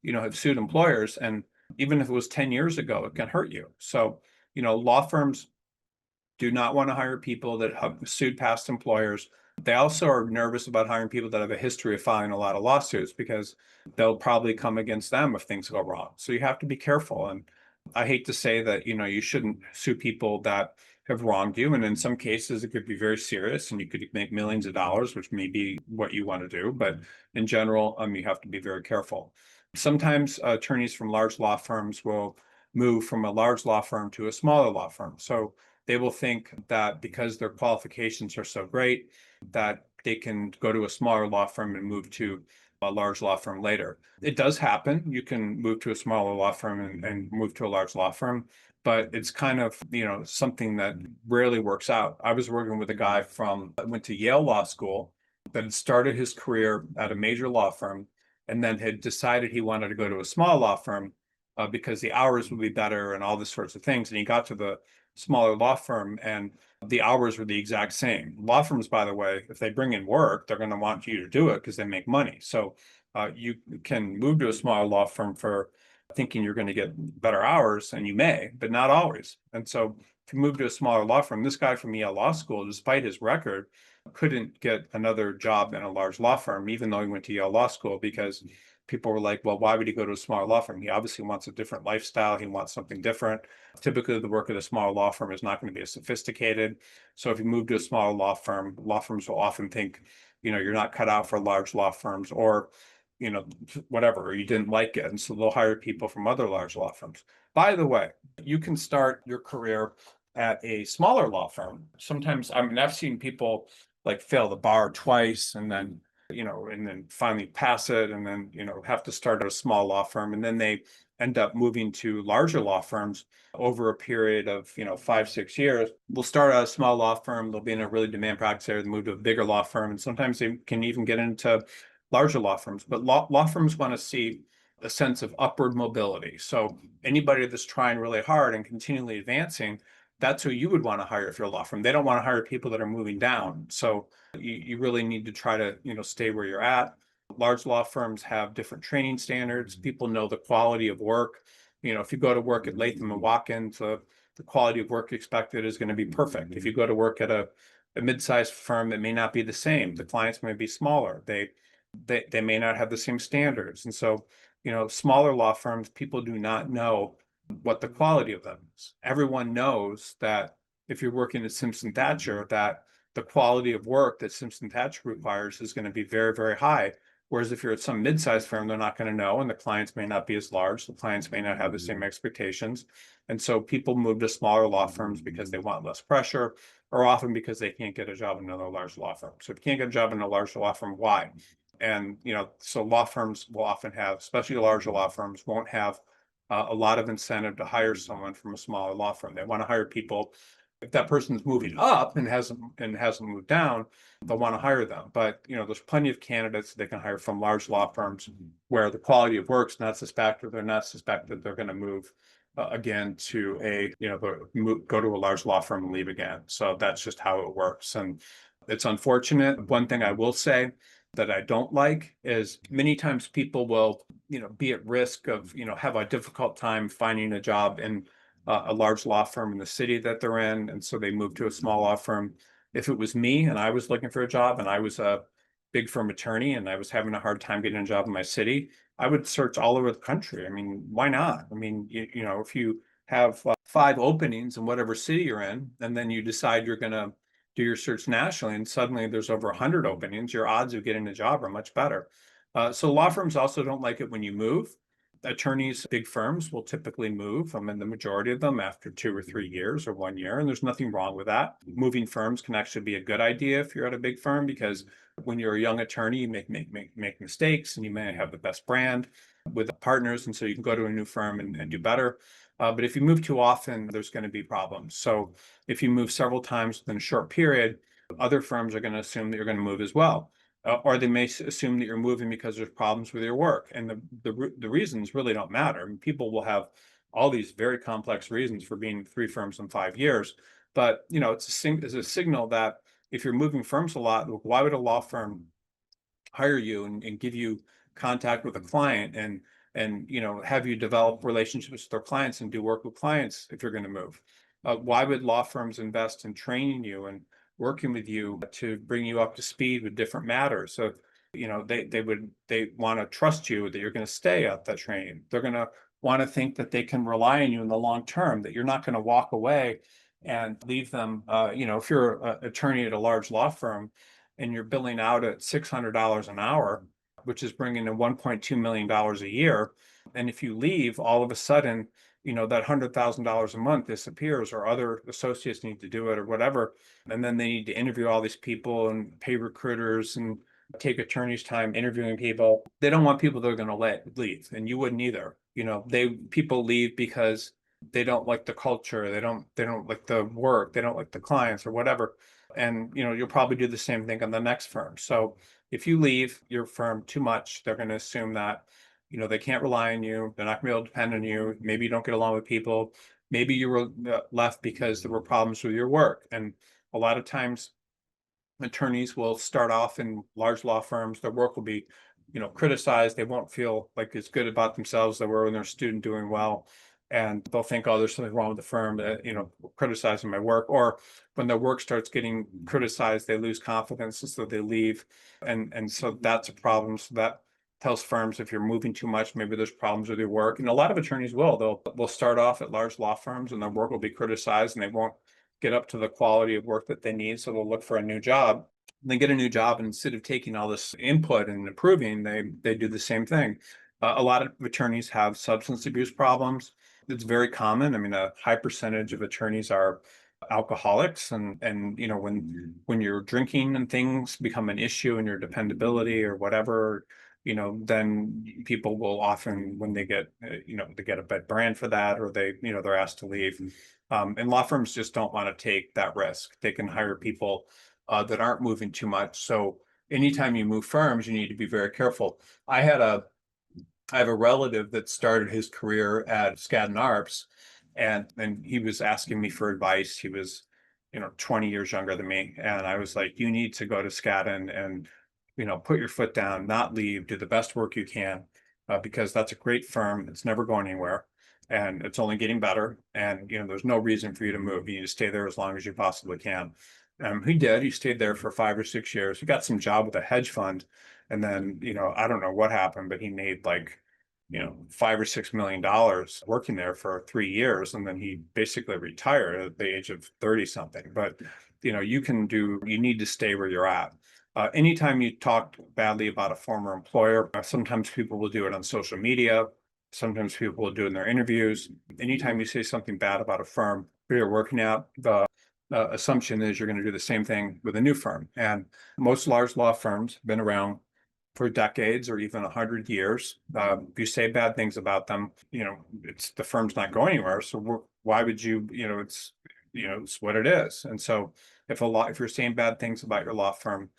have sued employers, and even if it was 10 years ago, it can hurt you. So, law firms do not want to hire people that have sued past employers. They also are nervous about hiring people that have a history of filing a lot of lawsuits because they'll probably come against them if things go wrong. So you have to be careful. And I hate to say that, you shouldn't sue people that have wronged you. And in some cases, it could be very serious and you could make millions of dollars, which may be what you want to do. But in general, you have to be very careful. Sometimes attorneys from large law firms will move from a large law firm to a smaller law firm. So they will think that because their qualifications are so great, that they can go to a smaller law firm and move to a large law firm later. It does happen. You can move to a smaller law firm and move to a large law firm, but it's kind of, something that rarely works out. I was working with a guy went to Yale Law School, that had started his career at a major law firm, and then had decided he wanted to go to a small law firm because the hours would be better and all these sorts of things. And he got to the smaller law firm and the hours were the exact same. Law firms, by the way, if they bring in work, they're going to want you to do it because they make money. So you can move to a smaller law firm for thinking you're going to get better hours, and you may, but not always. And so if you move to a smaller law firm, this guy from Yale Law School, despite his record, couldn't get another job in a large law firm, even though he went to Yale Law School, because people were like, well, why would he go to a smaller law firm? He obviously wants a different lifestyle. He wants something different. Typically, the work of a smaller law firm is not going to be as sophisticated. So if you move to a smaller law firms will often think, you're not cut out for large law firms, or, whatever, or you didn't like it. And so they'll hire people from other large law firms. By the way, you can start your career at a smaller law firm. Sometimes, I've seen people like fail the bar twice and then finally pass it, and then, have to start at a small law firm. And then they end up moving to larger law firms over a period of, 5, 6 years. They'll start at a small law firm. They'll be in a really demand practice area, they move to a bigger law firm. And sometimes they can even get into larger law firms. But law firms want to see a sense of upward mobility. So anybody that's trying really hard and continually advancing, that's who you would want to hire if you're a law firm. They don't want to hire people that are moving down. So you really need to try to, stay where you're at. Large law firms have different training standards. People know the quality of work. If you go to work at Latham and Watkins, the quality of work expected is going to be perfect. If you go to work at a mid-sized firm, it may not be the same. The clients may be smaller. They may not have the same standards. And so, smaller law firms, people do not know what the quality of them is. Everyone knows that if you're working at Simpson Thacher, that the quality of work that Simpson Thacher requires is going to be very, very high. Whereas if you're at some mid-sized firm, they're not going to know, and the clients may not be as large. The clients may not have the same expectations. And so people move to smaller law firms because they want less pressure, or often because they can't get a job in another large law firm. So if you can't get a job in a large law firm, why? And, so law firms will often have, especially larger law firms, won't have a lot of incentive to hire someone from a smaller law firm. They want to hire people. If that person's moving up and hasn't moved down, they'll want to hire them. But there's plenty of candidates they can hire from large law firms where the quality of work's not suspected. They're not suspected they're going to move again to go to a large law firm and leave again. So that's just how it works, and it's unfortunate. One thing I will say that I don't like is many times people will, be at risk of, have a difficult time finding a job in a large law firm in the city that they're in. And so they move to a small law firm. If it was me and I was looking for a job and I was a big firm attorney and I was having a hard time getting a job in my city, I would search all over the country. I mean, why not? I mean, if you have 5 openings in whatever city you're in, and then you decide you're going to do your search nationally, and suddenly there's over 100 openings, your odds of getting a job are much better. So law firms also don't like it when you move. Attorneys, big firms will typically move, and the majority of them after 2 or 3 years or 1 year, and there's nothing wrong with that. Moving firms can actually be a good idea if you're at a big firm, because when you're a young attorney, you make mistakes, and you may have the best brand with partners, and so you can go to a new firm and do better. But if you move too often, there's going to be problems. So if you move several times within a short period, other firms are going to assume that you're going to move as well. Or they may assume that you're moving because there's problems with your work. And the reasons really don't matter. I mean, people will have all these very complex reasons for being 3 firms in 5 years. But it's a signal that if you're moving firms a lot, why would a law firm hire you and give you contact with a client and have you develop relationships with their clients and do work with clients if you're going to move? Why would law firms invest in training you and working with you to bring you up to speed with different matters? So they want to trust you that you're going to stay at that training. They're going to want to think that they can rely on you in the long term, that you're not going to walk away and leave them. If you're an attorney at a large law firm and you're billing out at $600 an hour, which is bringing in $1.2 million a year, and if you leave, all of a sudden, that $100,000 a month disappears, or other associates need to do it or whatever, and then they need to interview all these people and pay recruiters and take attorneys' time interviewing people. They don't want people that are going to leave, and you wouldn't either. People leave because they don't like the culture, they don't like the work, they don't like the clients or whatever. And you'll probably do the same thing on the next firm. So if you leave your firm too much, they're going to assume that they can't rely on you, they're not going to be able to depend on you. Maybe you don't get along with people, maybe you were left because there were problems with your work. And a lot of times attorneys will start off in large law firms, their work will be criticized, they won't feel like as good about themselves as they were when they're a student doing well, and they'll think, oh, there's something wrong with the firm, criticizing my work. Or when their work starts getting criticized, they lose confidence, and so they leave. And so that's a problem. So that tells firms, if you're moving too much, maybe there's problems with your work. And a lot of attorneys will start off at large law firms and their work will be criticized and they won't get up to the quality of work that they need. So they'll look for a new job. They get a new job, and instead of taking all this input and improving, they do the same thing. A lot of attorneys have substance abuse problems. It's very common. I mean, a high percentage of attorneys are alcoholics, and when you're drinking and things become an issue in your dependability or whatever, then people will often, when they get they get a bad brand for that, or they're asked to leave. And law firms just don't want to take that risk. They can hire people that aren't moving too much. So anytime you move firms, you need to be very careful. I have a relative that started his career at Skadden Arps, and he was asking me for advice. He was 20 years younger than me, and I was like, you need to go to Skadden and put your foot down, not leave, do the best work you can, because that's a great firm. It's never going anywhere, and it's only getting better. And there's no reason for you to move. You need to stay there as long as you possibly can. He did. He stayed there for 5 or 6 years. He got some job with a hedge fund, and then I don't know what happened, but he made like $5 or $6 million working there for 3 years, and then he basically retired at the age of 30 something. But you need to stay where you're at. Anytime you talk badly about a former employer, sometimes people will do it on social media. Sometimes people will do it in their interviews. Anytime you say something bad about a firm you're working at, the assumption is you're going to do the same thing with a new firm. And most large law firms have been around for decades or even 100 years. If you say bad things about them, it's the firm's not going anywhere. So why would you? It's what it is. And so if you're saying bad things about your law firm,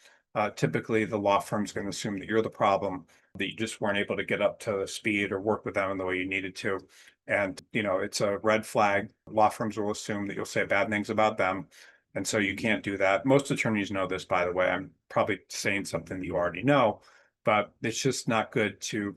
typically the law firm's going to assume that you're the problem, that you just weren't able to get up to speed or work with them in the way you needed to. And it's a red flag. Law firms will assume that you'll say bad things about them. And so you can't do that. Most attorneys know this, by the way. I'm probably saying something that you already know, but it's just not good to,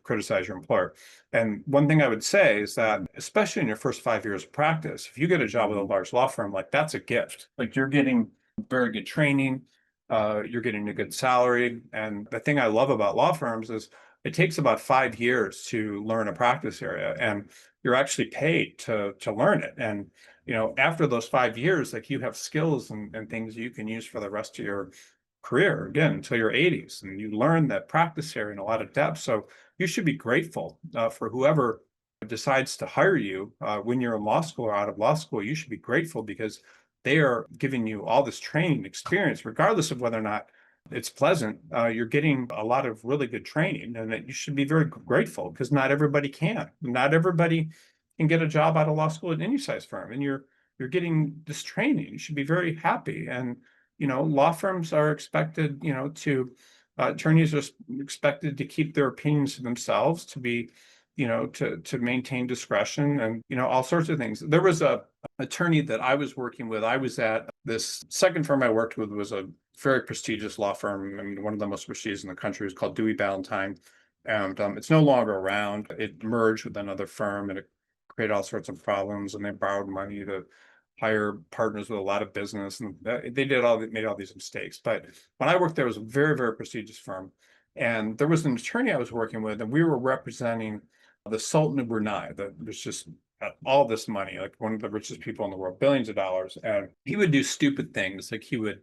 criticize your employer. And one thing I would say is that, especially in your first 5 years of practice, if you get a job with a large law firm, like that's a gift. Like you're getting very good training, you're getting a good salary. And the thing I love about law firms is it takes about 5 years to learn a practice area, and you're actually paid to learn it. And after those 5 years, like you have skills and things you can use for the rest of your career, again, until your 80s, and you learn that practice area in a lot of depth. So you should be grateful for whoever decides to hire you when you're in law school or out of law school. You should be grateful because they are giving you all this training experience, regardless of whether or not it's pleasant. You're getting a lot of really good training, and that you should be very grateful, because not everybody can. Not everybody can get a job out of law school at any size firm, and you're getting this training. You should be very happy. And law firms are expected, attorneys are expected to keep their opinions to themselves, to be to maintain discretion and, all sorts of things. There was a attorney that I was working with. I was at this second firm I worked with was a very prestigious law firm. I mean, one of the most prestigious in the country is called Dewey Ballantyne. And it's no longer around. It merged with another firm and it created all sorts of problems, and they borrowed money to hire partners with a lot of business, and they made all these mistakes. But when I worked there, it was a very, very prestigious firm. And there was an attorney I was working with, and we were representing the Sultan of Brunei, that was just had all this money, like one of the richest people in the world, billions of dollars. And he would do stupid things, like he would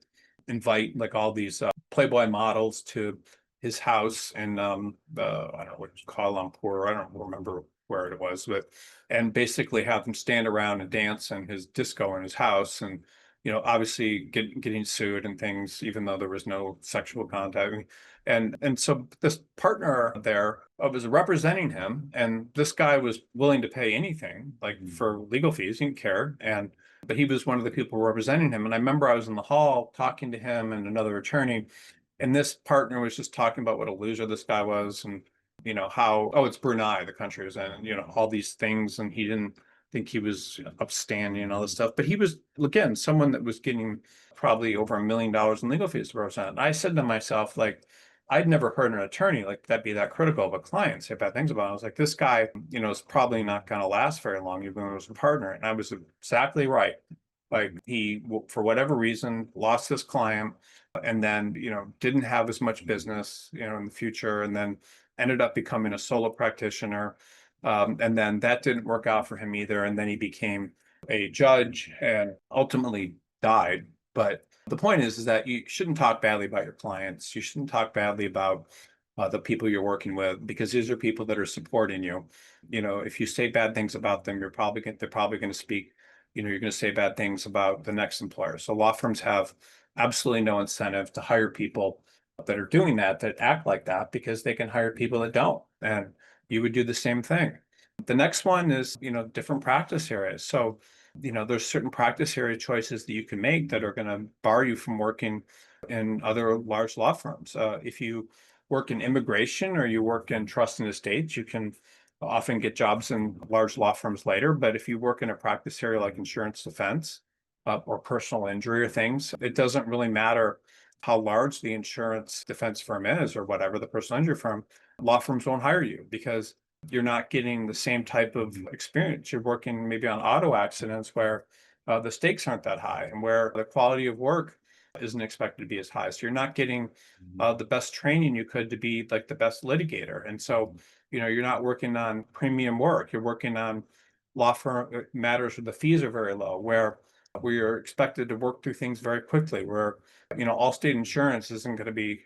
invite like all these Playboy models to his house in I don't know what it's called, Kuala Lumpur. I don't remember where it was, but and basically have them stand around and dance in his disco in his house, and obviously getting sued and things, even though there was no sexual contact. And so this partner there was representing him, and this guy was willing to pay anything, like for legal fees. He didn't care, and but he was one of the people representing him. And I remember I was in the hall talking to him and another attorney, and this partner was just talking about what a loser this guy was, and how, oh, it's Brunei, the country was in, and all these things, and he didn't think he was upstanding and all this stuff. But he was, again, someone that was getting probably over $1 million in legal fees to represent. And I said to myself, like, I'd never heard an attorney like that be that critical of a client, say bad things about him. I was like, this guy, is probably not going to last very long, even though he was a partner. And I was exactly right. Like, he, for whatever reason, lost his client, and then, didn't have as much business, in the future, and then ended up becoming a solo practitioner. And then that didn't work out for him either. And then he became a judge and ultimately died. But the point is that you shouldn't talk badly about your clients. You shouldn't talk badly about the people you're working with, because these are people that are supporting you. If you say bad things about them, they're probably going to speak. You're going to say bad things about the next employer. So law firms have absolutely no incentive to hire people that are doing that act like that, because they can hire people that don't. And you would do the same thing. The next one is, different practice areas. So, there's certain practice area choices that you can make that are going to bar you from working in other large law firms. If you work in immigration or you work in trust and estates, you can often get jobs in large law firms later. But if you work in a practice area like insurance defense or personal injury or things, it doesn't really matter how large the insurance defense firm is or whatever, the personal injury firm. Law firms won't hire you because you're not getting the same type of experience. You're working maybe on auto accidents where the stakes aren't that high and where the quality of work isn't expected to be as high. So you're not getting the best training you could to be like the best litigator. And so, you're not working on premium work. You're working on law firm matters where the fees are very low, where you're expected to work through things very quickly, where Allstate Insurance isn't going to be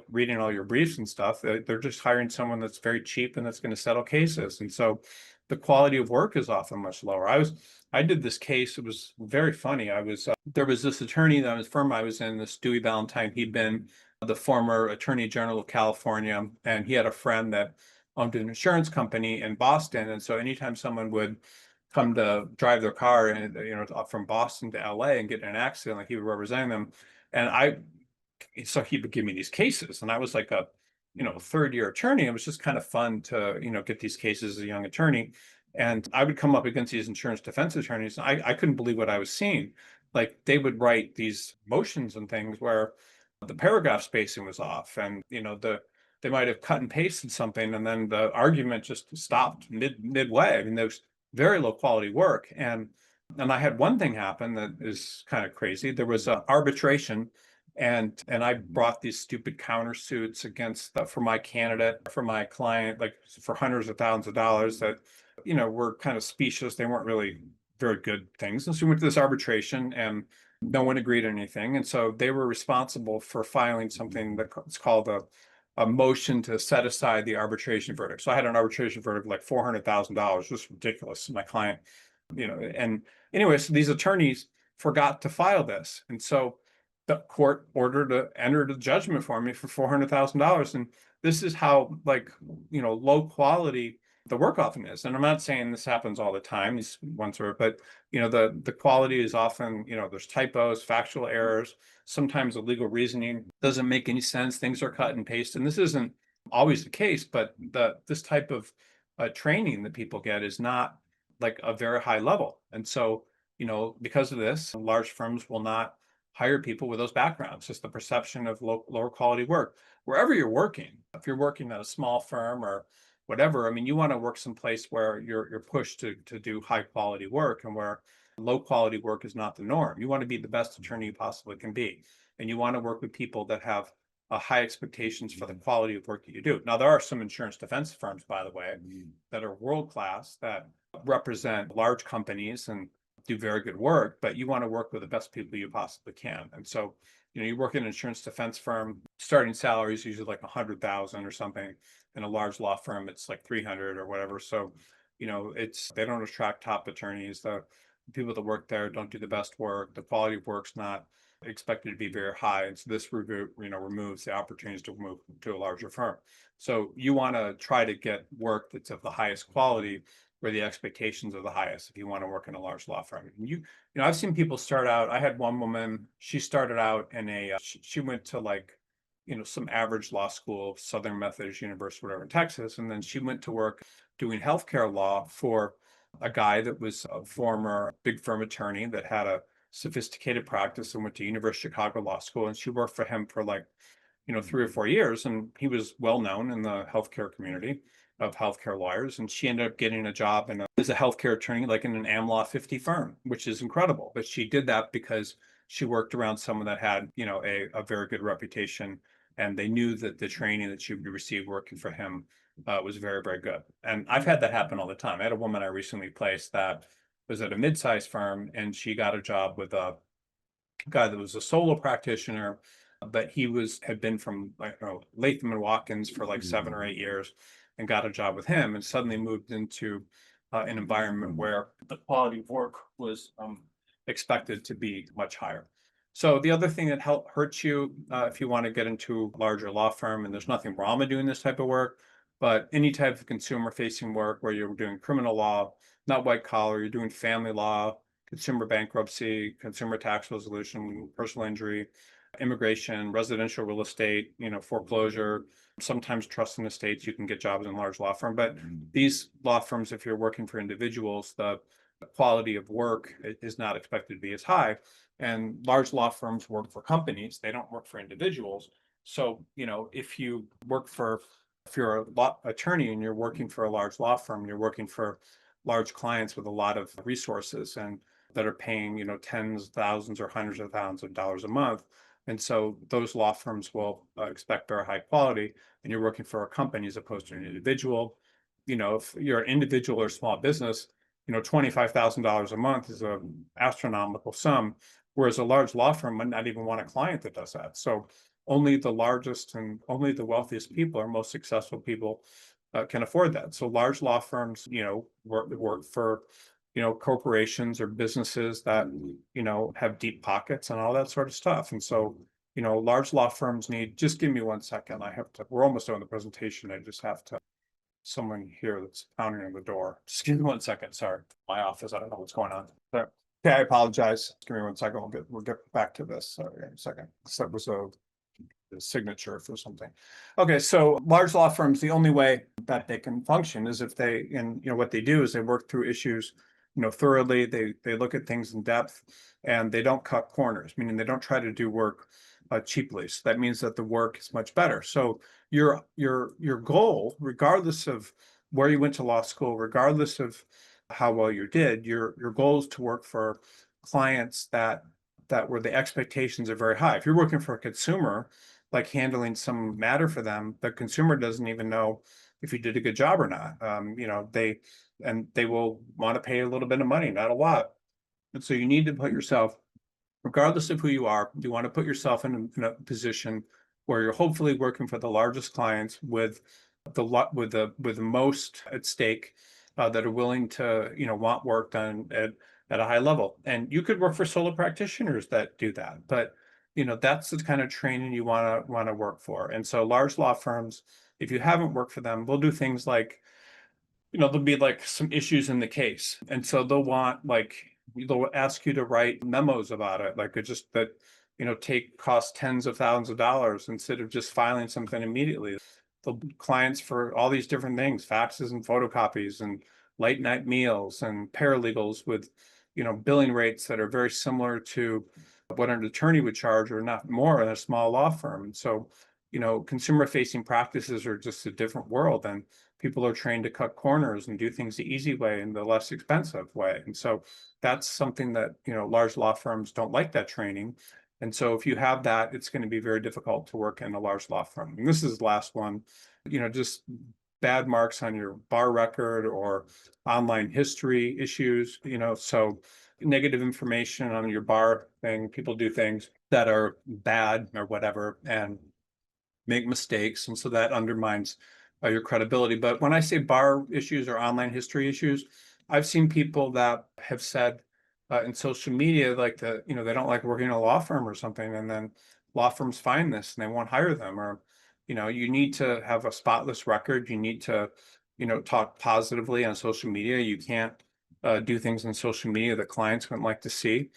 reading all your briefs and stuff. They're just hiring someone that's very cheap and that's going to settle cases. And so the quality of work is often much lower. I did this case. It was very funny. There was this attorney that was firm I was in, this Dewey Ballantyne. He'd been the former Attorney General of California, and he had a friend that owned an insurance company in Boston. And so anytime someone would come to drive their car and from Boston to LA and get in an accident, like, he was representing them. And so he would give me these cases, and I was like a third year attorney. It was just kind of fun to get these cases as a young attorney. And I would come up against these insurance defense attorneys, and I couldn't believe what I was seeing. Like, they would write these motions and things where the paragraph spacing was off, and they might have cut and pasted something, and then the argument just stopped midway. I mean, there's very low quality work. And I had one thing happen that is kind of crazy. There was an arbitration, and I brought these stupid countersuits against for my candidate, for my client, like for hundreds of thousands of dollars that were kind of specious. They weren't really very good things. And so we went to this arbitration, and no one agreed on anything. And so they were responsible for filing something that's called a motion to set aside the arbitration verdict. So I had an arbitration verdict of like $400,000, just ridiculous. My client, and anyway, so these attorneys forgot to file this. And so the court ordered to enter the judgment for me for $400,000. And this is how low quality the work often is. And I'm not saying this happens all the time, these ones are, but the quality is often, there's typos, factual errors. Sometimes the legal reasoning doesn't make any sense. Things are cut and paste. And this isn't always the case, but this type of training that people get is not like a very high level. And so, because of this, large firms will not hire people with those backgrounds. Just the perception of lower quality work. Wherever you're working, if you're working at a small firm or whatever, I mean, you want to work someplace where you're pushed to do high quality work and where low quality work is not the norm. You want to be the best attorney you possibly can be, and you want to work with people that have high expectations for the quality of work that you do. Now, there are some insurance defense firms, by the way, that are world class that represent large companies and do very good work, but you want to work with the best people you possibly can. And so, you work in an insurance defense firm, starting salary is usually like 100,000 or something. In a large law firm, it's like 300 or whatever. So, they don't attract top attorneys. The people that work there don't do the best work. The quality of work's not expected to be very high. And so this removes the opportunities to move to a larger firm. So you want to try to get work that's of the highest quality where the expectations are the highest if you want to work in a large law firm. And I've seen people start out. I had one woman, she started out in she went to like, some average law school, Southern Methodist University, whatever, in Texas. And then she went to work doing healthcare law for a guy that was a former big firm attorney that had a sophisticated practice and went to University of Chicago Law School. And she worked for him for like, 3 or 4 years. And he was well known in the healthcare community of healthcare lawyers. And she ended up getting a job as a healthcare attorney, like in an AmLaw 50 firm, which is incredible. But she did that because she worked around someone that had, a very good reputation. And they knew that the training that she would receive working for him was very, very good. And I've had that happen all the time. I had a woman I recently placed that was at a mid-sized firm, and she got a job with a guy that was a solo practitioner, but he had been from, I don't know, Latham and Watkins for like 7 or 8 years, and got a job with him, and suddenly moved into an environment where the quality of work was expected to be much higher. So the other thing that hurts you if you want to get into a larger law firm, and there's nothing wrong with doing this type of work, but any type of consumer facing work where you're doing criminal law, not white collar, you're doing family law, consumer bankruptcy, consumer tax resolution, personal injury, immigration, residential real estate, foreclosure, sometimes trust and estates, you can get jobs in a large law firm. But these law firms, if you're working for individuals, the quality of work is not expected to be as high. And large law firms work for companies, they don't work for individuals. So, if you're a law attorney and you're working for a large law firm, you're working for large clients with a lot of resources and that are paying, tens, thousands, or hundreds of thousands of dollars a month. And so those law firms will expect very high quality, and you're working for a company as opposed to an individual. If you're an individual or small business, $25,000 a month is an astronomical sum, whereas a large law firm might not even want a client that does that. So only the largest and only the wealthiest people or most successful people can afford that. So large law firms, work for, corporations or businesses that, have deep pockets and all that sort of stuff. And so, large law firms just give me 1 second. We're almost done with the presentation. I just have to, someone here that's pounding on the door. Just give me 1 second. Sorry, my office. I don't know what's going on. But, okay, I apologize. Give me 1 second. We'll get back to this. Sorry, a second. That was a signature for something. Okay, so large law firms, the only way that they can function is if what they do is they work through issues, thoroughly. They look at things in depth, and they don't cut corners, meaning they don't try to do work cheaply. So that means that the work is much better. So your goal, regardless of where you went to law school, regardless of how well you did, your goal is to work for clients that where the expectations are very high. If you're working for a consumer, like handling some matter for them, the consumer doesn't even know if you did a good job or not. They will want to pay a little bit of money, not a lot. And so you need to put yourself, regardless of who you are, you want to put yourself in a position where you're hopefully working for the largest clients with the most at stake, that are willing to, want work done at a high level. And you could work for solo practitioners that do that, but that's the kind of training you want to work for. And so large law firms, if you haven't worked for them, will do things like, there'll be like some issues in the case. And so they'll ask you to write memos about it, like just that, cost tens of thousands of dollars instead of just filing something immediately. the clients for all these different things, faxes and photocopies and late night meals and paralegals with, billing rates that are very similar to what an attorney would charge or not more in a small law firm. And so, consumer facing practices are just a different world, and people are trained to cut corners and do things the easy way and the less expensive way. And so that's something that, large law firms don't like that training. And so if you have that, it's going to be very difficult to work in a large law firm. And this is the last one, just bad marks on your bar record or online history issues, so negative information on your bar thing. People do things that are bad or whatever and make mistakes. And so that undermines your credibility. But when I say bar issues or online history issues, I've seen people that have said in social media, like they don't like working in a law firm or something. And then law firms find this and they won't hire them. Or, you need to have a spotless record. You need to, talk positively on social media. You can't do things on social media that clients wouldn't like to see.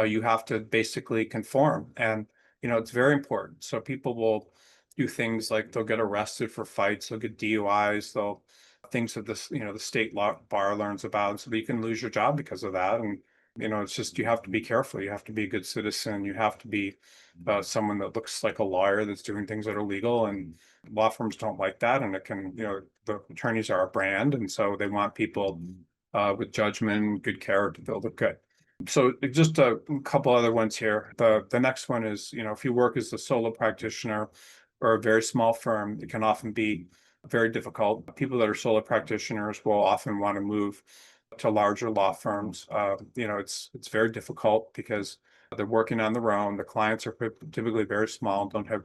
You have to basically conform. And, it's very important. So people will do things like they'll get arrested for fights, they'll get DUIs, they'll things that this, the state law bar learns about. So that you can lose your job because of that. And, it's just you have to be careful. You have to be a good citizen. You have to be someone that looks like a lawyer that's doing things that are legal. And law firms don't like that. And it can, the attorneys are a brand. And so they want people with judgment, good character, they'll look good. So just a couple other ones here. The next one is, if you work as a solo practitioner or a very small firm, it can often be very difficult. People that are solo practitioners will often want to move to larger law firms. It's very difficult because they're working on their own. The clients are typically very small, don't have,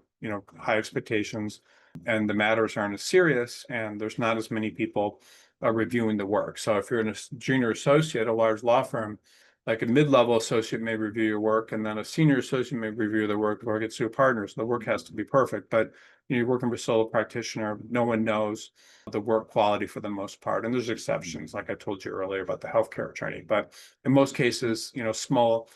high expectations, and the matters aren't as serious, and there's not as many people reviewing the work. So if you're a junior associate, a large law firm, like a mid-level associate may review your work, and then a senior associate may review the work before it gets to a partner. So the work has to be perfect. But you're working for a solo practitioner, no one knows the work quality for the most part. And there's exceptions, like I told you earlier about the healthcare attorney. But in most cases, small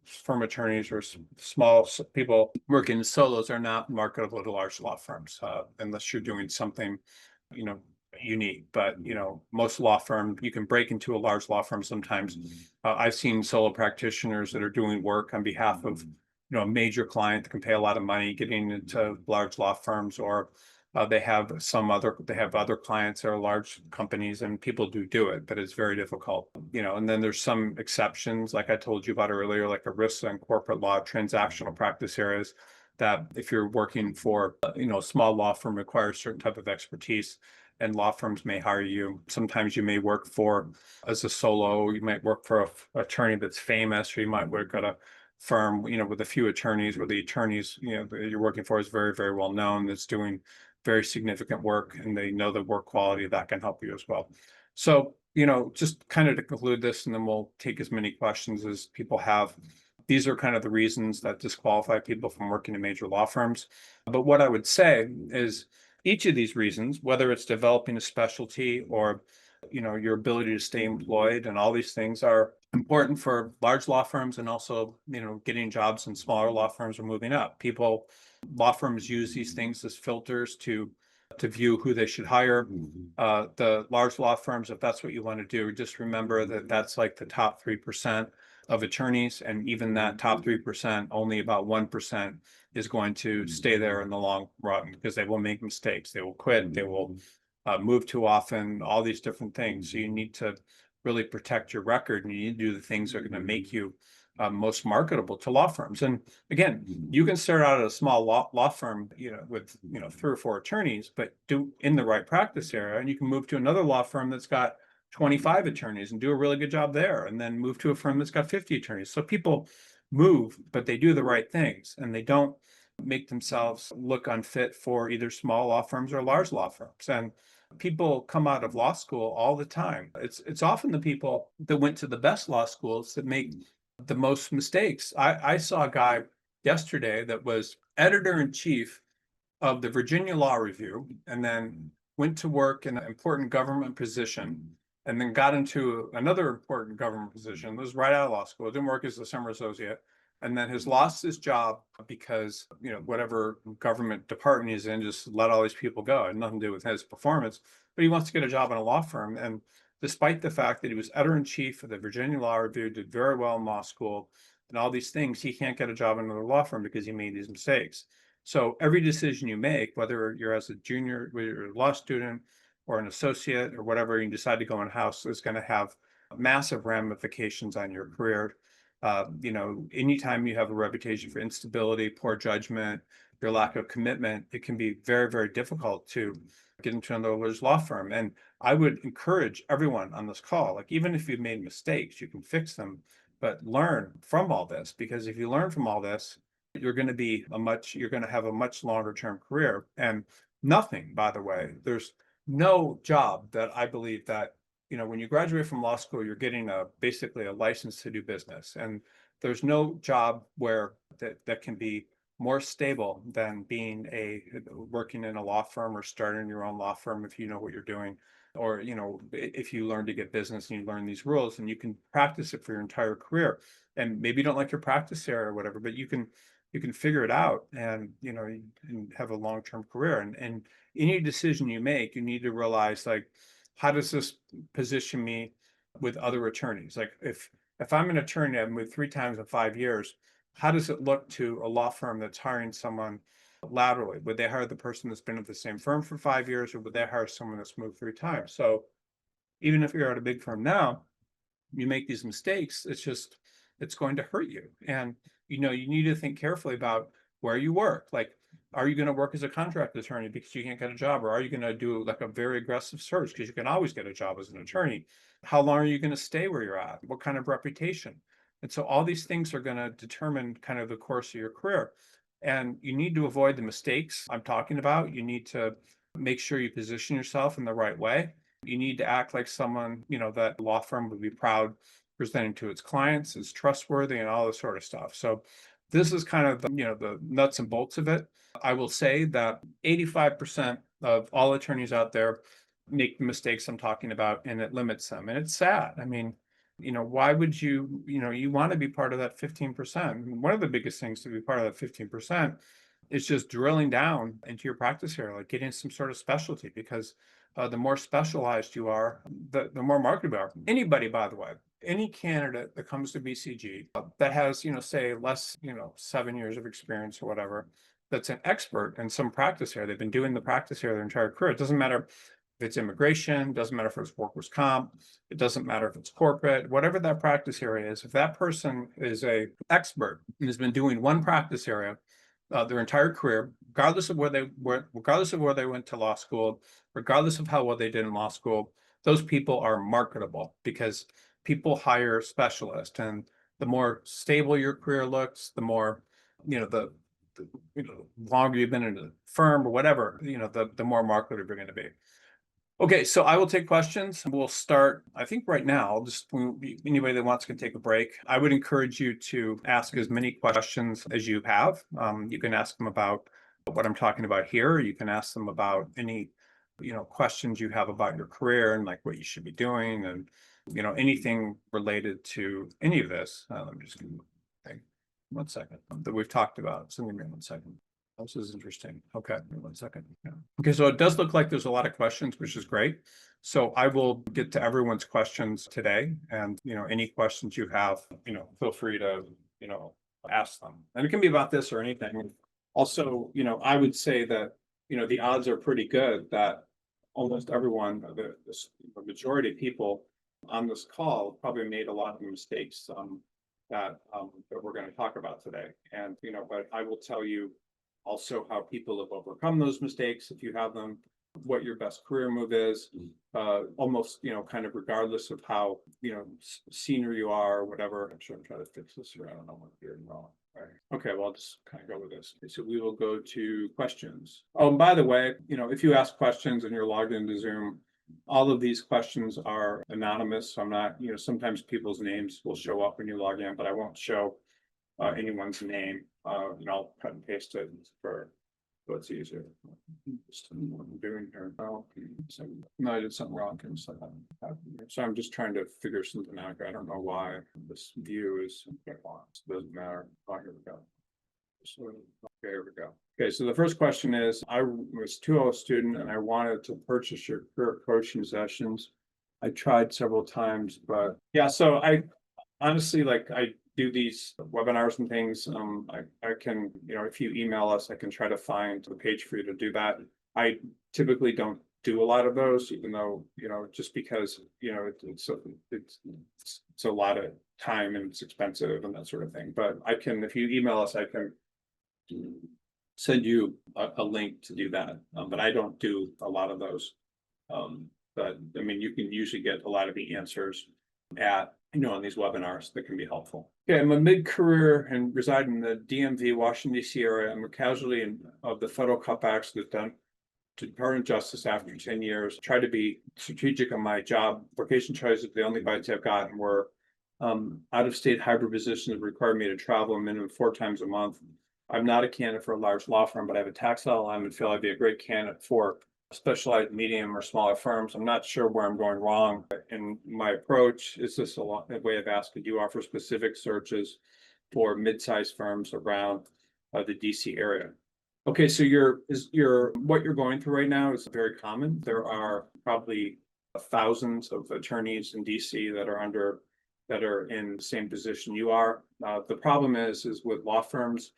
firm attorneys or small people working in solos are not marketable to large law firms unless you're doing something, unique. But most law firm, you can break into a large law firm sometimes. I've seen solo practitioners that are doing work on behalf of a major client that can pay a lot of money getting into large law firms, or they have other clients that are large companies, and people do it, but it's very difficult. And then there's some exceptions, like I told you about earlier, like ERISA and corporate law, transactional practice areas, that if you're working for a small law firm requires certain type of expertise, and law firms may hire you. Sometimes you may work as a solo, you might work for an attorney that's famous, or you might work at a firm, with a few attorneys, where the attorneys, that you're working for is very, very well known, that's doing very significant work, and they know the work quality that can help you as well. So, just kind of to conclude this, and then we'll take as many questions as people have. These are kind of the reasons that disqualify people from working in major law firms. But what I would say is each of these reasons, whether it's developing a specialty or, your ability to stay employed, and all these things are important for large law firms, and also, getting jobs in smaller law firms or moving up. Law firms use these things as filters to view who they should hire. The large law firms, if that's what you want to do, just remember that that's like the top 3% of attorneys, and even that top 3%, only about 1% is going to stay there in the long run, because they will make mistakes, they will quit, they will move too often, all these different things. So you need to really protect your record, and you need to do the things that are going to make you most marketable to law firms. And again, you can start out at a small law firm, with 3 or 4 attorneys, but do in the right practice area, and you can move to another law firm that's got 25 attorneys and do a really good job there, and then move to a firm that's got 50 attorneys. So people move, but they do the right things, and they don't make themselves look unfit for either small law firms or large law firms. And people come out of law school all the time. It's often the people that went to the best law schools that make the most mistakes. I saw a guy yesterday that was editor-in-chief of the Virginia Law Review, and then went to work in an important government position, and then got into another important government position. This was right out of law school, didn't work as a summer associate, and then has lost his job because, whatever government department he's in just let all these people go. It had nothing to do with his performance, but he wants to get a job in a law firm. And despite the fact that he was editor-in-chief of the Virginia Law Review, did very well in law school, and all these things, he can't get a job in another law firm because he made these mistakes. So every decision you make, whether you're as a junior, whether you're a law student or an associate or whatever, you decide to go in-house, is going to have massive ramifications on your career. Anytime you have a reputation for instability, poor judgment, your lack of commitment, it can be very, very difficult to get into another lawyer's law firm. And I would encourage everyone on this call, like, even if you've made mistakes, you can fix them, but learn from all this, because if you learn from all this, you're going to have a much longer term career. And nothing, by the way, there's no job that I believe that, when you graduate from law school, you're getting basically a license to do business. And there's no job where that can be more stable than working in a law firm or starting your own law firm, if you know what you're doing, or, if you learn to get business and you learn these rules, and you can practice it for your entire career. And maybe you don't like your practice area or whatever, but you can figure it out, and, and have a long-term career. And any decision you make, you need to realize, like, how does this position me with other attorneys? Like, if I'm an attorney, I've moved 3 times in 5 years, how does it look to a law firm that's hiring someone laterally? Would they hire the person that's been at the same firm for 5 years, or would they hire someone that's moved 3 times? So even if you're at a big firm now, you make these mistakes, it's going to hurt you. And, you need to think carefully about where you work. Like, are you going to work as a contract attorney because you can't get a job? Or are you going to do like a very aggressive search because you can always get a job as an attorney? How long are you going to stay where you're at? What kind of reputation? And so all these things are going to determine kind of the course of your career. And you need to avoid the mistakes I'm talking about. You need to make sure you position yourself in the right way. You need to act like someone, that law firm would be proud presenting to its clients, is trustworthy, and all this sort of stuff. So this is kind of the nuts and bolts of it. I will say that 85% of all attorneys out there make the mistakes I'm talking about, and it limits them. And it's sad. I mean, why would you want to be part of that 15%? One of the biggest things to be part of that 15% is just drilling down into your practice area, like getting some sort of specialty, because the more specialized you are, the more marketable you are. Anybody, by the way, any candidate that comes to BCG that has, say less, 7 years of experience or whatever, that's an expert in some practice area, they've been doing the practice area their entire career. It doesn't matter if it's immigration, doesn't matter if it's workers' comp, it doesn't matter if it's corporate, whatever that practice area is. If that person is a expert and has been doing one practice area their entire career, regardless of where they went to law school, regardless of how well they did in law school, those people are marketable, because people hire specialists. And the more stable your career looks, the more, the longer you've been in a firm or whatever, the more marketable you're going to be. Okay, so I will take questions. We'll start, I think right now, anybody that wants can take a break. I would encourage you to ask as many questions as you have. You can ask them about what I'm talking about here. You can ask them about any, questions you have about your career and like what you should be doing, and, anything related to any of this. Let me just give you a thing. 1 second that we've talked about. So give me 1 second. This is interesting. Okay, 1 second. Yeah. Okay, so it does look like there's a lot of questions, which is great. So I will get to everyone's questions today, and any questions you have, feel free to ask them. And it can be about this or anything. Also, I would say that the odds are pretty good that almost everyone, the majority of people on this call, probably made a lot of mistakes that we're going to talk about today. And but I will tell you also how people have overcome those mistakes, if you have them, what your best career move is, almost, kind of regardless of how, senior you are or whatever. I'm sure I'm trying to fix this here. I don't know what I'm doing wrong. Right. Okay, well, I'll just kind of go with this. Okay, so we will go to questions. Oh, and by the way, if you ask questions and you're logged into Zoom, all of these questions are anonymous. So I'm not, sometimes people's names will show up when you log in, but I won't show anyone's name. I'll cut and paste it for What's easier? Just what I'm doing here. Oh, so, no, I did something wrong. So I'm just trying to figure something out. I don't know why this view is. It doesn't matter. Oh, here we go. So, okay, here we go. Okay, so the first question is, I was 2L student and I wanted to purchase your career coaching sessions. I tried several times, but yeah, so I honestly, like, I do these webinars and things. I can, if you email us, I can try to find a page for you to do that. I typically don't do a lot of those, even though, just because, it's a lot of time and it's expensive and that sort of thing. But I can, if you email us, I can send you a link to do that. But I don't do a lot of those. But I mean, you can usually get a lot of the answers at, on these webinars that can be helpful. Okay, I'm a mid-career and reside in the DMV, Washington, D.C. area. I'm a casualty of the federal cutbacks that done to Department of Justice after 10 years. Try to be strategic on my job. Vocation choices, the only bites I've gotten were out-of-state hybrid positions that required me to travel a minimum 4 times a month. I'm not a candidate for a large law firm, but I have a tax LLM and feel I'd be a great candidate for specialized medium or smaller firms. I'm not sure where I'm going wrong in my approach. Is this a way of asking, do you offer specific searches for mid-sized firms around the DC area? Okay, so what you're going through right now is very common. There are probably thousands of attorneys in DC that are in the same position you are. The problem is with law firms,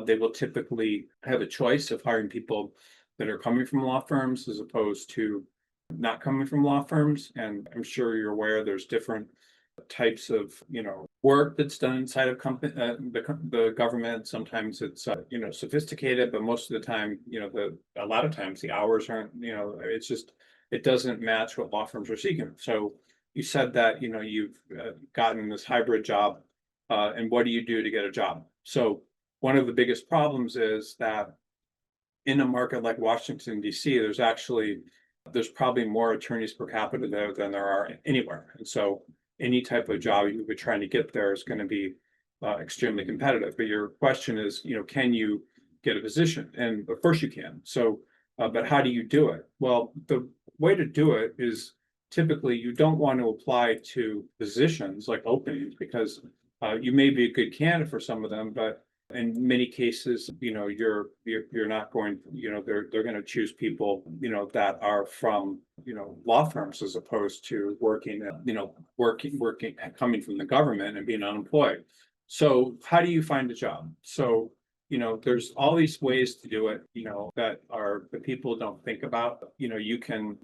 they will typically have a choice of hiring people that are coming from law firms as opposed to not coming from law firms. And I'm sure you're aware there's different types of work that's done inside of the government. Sometimes it's sophisticated, but most of the time, a lot of times the hours aren't, it's just, it doesn't match what law firms are seeking. So you said that you've gotten this hybrid job, and what do you do to get a job? So one of the biggest problems is that in a market like Washington, D.C., there's probably more attorneys per capita there than there are anywhere. And so any type of job you would trying to get there is going to be extremely competitive. But your question is, can you get a position? And of course you can. So, but how do you do it? Well, the way to do it is typically you don't want to apply to positions like openings because you may be a good candidate for some of them, but in many cases, you're not going, they're going to choose people, that are from, law firms as opposed to working, coming from the government and being unemployed. So how do you find a job? So, there's all these ways to do it, that people don't think about. You can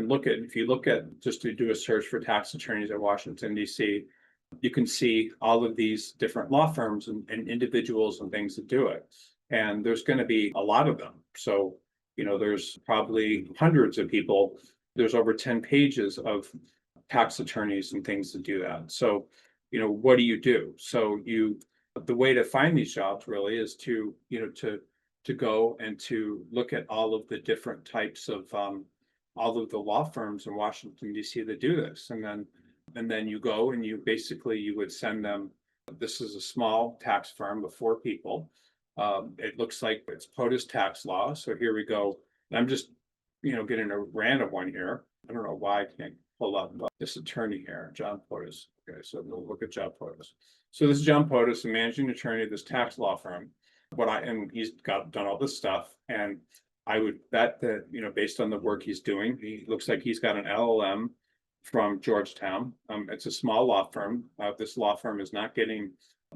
look at, if you look at just to do a search for tax attorneys at Washington, D.C., you can see all of these different law firms and individuals and things that do it. And there's going to be a lot of them. So, there's probably hundreds of people. There's over 10 pages of tax attorneys and things that do that. So, what do you do? So the way to find these jobs really is to go and to look at all of the different types of all of the law firms in Washington, D.C. that do this. And then you go and you would send them, this is a small tax firm of 4 people. It looks like it's POTUS tax law. So here we go. And I'm just, getting a random one here. I don't know why I can't pull up this attorney here, John POTUS. Okay, so we'll look at John POTUS. So this is John POTUS, the managing attorney of this tax law firm. And he's done all this stuff. And I would bet that, based on the work he's doing, he looks like he's got an LLM from Georgetown. It's a small law firm. This law firm is not getting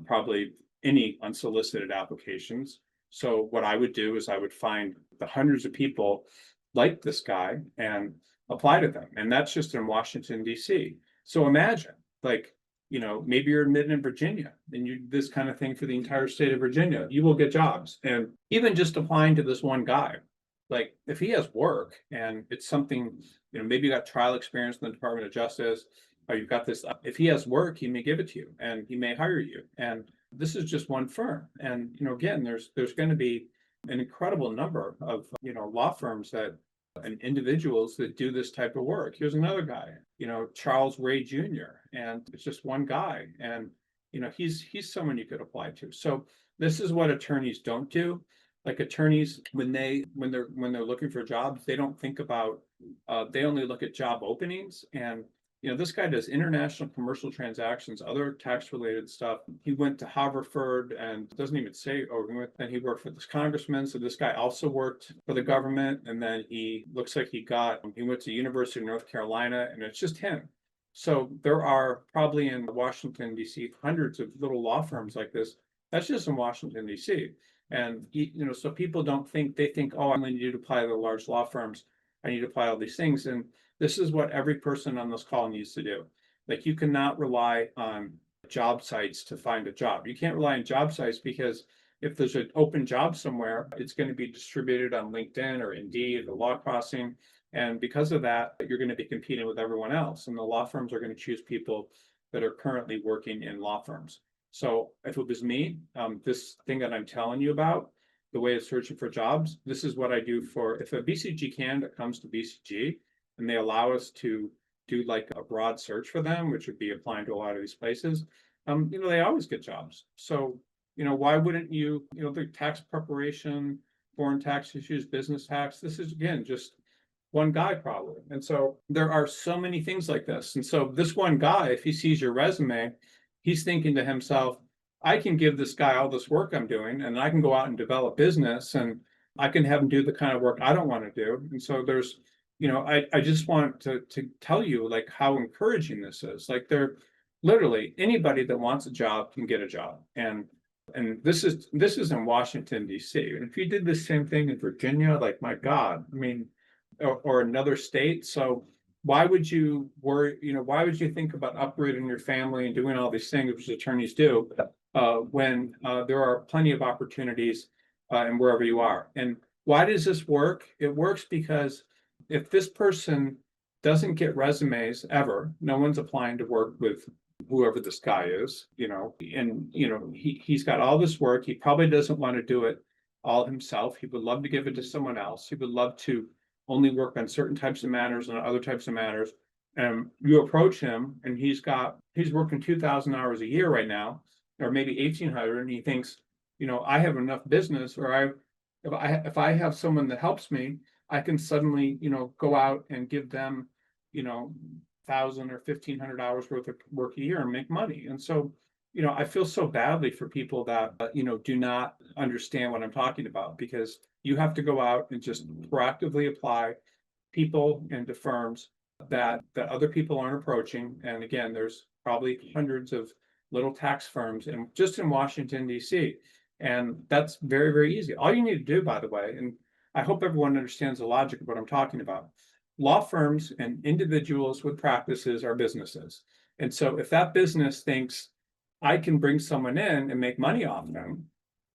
probably any unsolicited applications. So what I would do is I would find the hundreds of people like this guy and apply to them. And that's just in Washington, D.C. So imagine, maybe you're admitted in Virginia and you this kind of thing for the entire state of Virginia, you will get jobs. And even just applying to this one guy, if he has work and it's something, maybe you got trial experience in the Department of Justice, or you've got this, if he has work, he may give it to you and he may hire you. And this is just one firm. And, again, there's going to be an incredible number of, law firms and individuals that do this type of work. Here's another guy, Charles Ray Jr. And it's just one guy. And, he's someone you could apply to. So this is what attorneys don't do. like attorneys, when they're looking for jobs, they don't think about, they only look at job openings. And this guy does international commercial transactions, other tax related stuff. He went to Haverford and doesn't even say, oh, then he worked for this congressman. So this guy also worked for the government. And then he looks like he went to University of North Carolina, and it's just him. So there are probably in Washington, D.C., hundreds of little law firms like this. That's just in Washington, D.C. And so people don't think, they think, oh, I only need to apply to the large law firms. I need to apply all these things. And this is what every person on this call needs to do. Like, you cannot rely on job sites to find a job. You can't rely on job sites, because if there's an open job somewhere, it's going to be distributed on LinkedIn or Indeed or Law Crossing. And because of that, you're going to be competing with everyone else. And the law firms are going to choose people that are currently working in law firms. So if it was me, this thing that I'm telling you about, the way of searching for jobs, this is what I do if a BCG candidate comes to BCG and they allow us to do like a broad search for them, which would be applying to a lot of these places, they always get jobs. So, why wouldn't you, the tax preparation, foreign tax issues, business tax, this is, again, just one guy probably. And so there are so many things like this. And so this one guy, if he sees your resume, he's thinking to himself, I can give this guy all this work I'm doing, and I can go out and develop business, and I can have him do the kind of work I don't want to do. And so there's, I just want to tell you like how encouraging this is. Like, they're literally, anybody that wants a job can get a job. And this is in Washington, D.C. And if you did the same thing in Virginia, like, my God, I mean, or another state. So why would you worry? Why would you think about uprooting your family and doing all these things, which attorneys do, when there are plenty of opportunities and wherever you are? And why does this work? It works because if this person doesn't get resumes ever, no one's applying to work with whoever this guy is, and he's got all this work. He probably doesn't want to do it all himself. He would love to give it to someone else. He would love to only work on certain types of matters and other types of matters. And you approach him, and he's working 2,000 hours a year right now, or maybe 1,800, and he thinks, I have enough business, or if I have someone that helps me, I can suddenly, go out and give them, 1,000 or 1,500 hours worth of work a year and make money. And so, I feel so badly for people that, do not understand what I'm talking about, because you have to go out and just proactively apply people into firms that other people aren't approaching. And again, there's probably hundreds of little tax firms just in Washington, D.C. And that's very, very easy. All you need to do, by the way, and I hope everyone understands the logic of what I'm talking about. Law firms and individuals with practices are businesses. And so if that business thinks I can bring someone in and make money off them,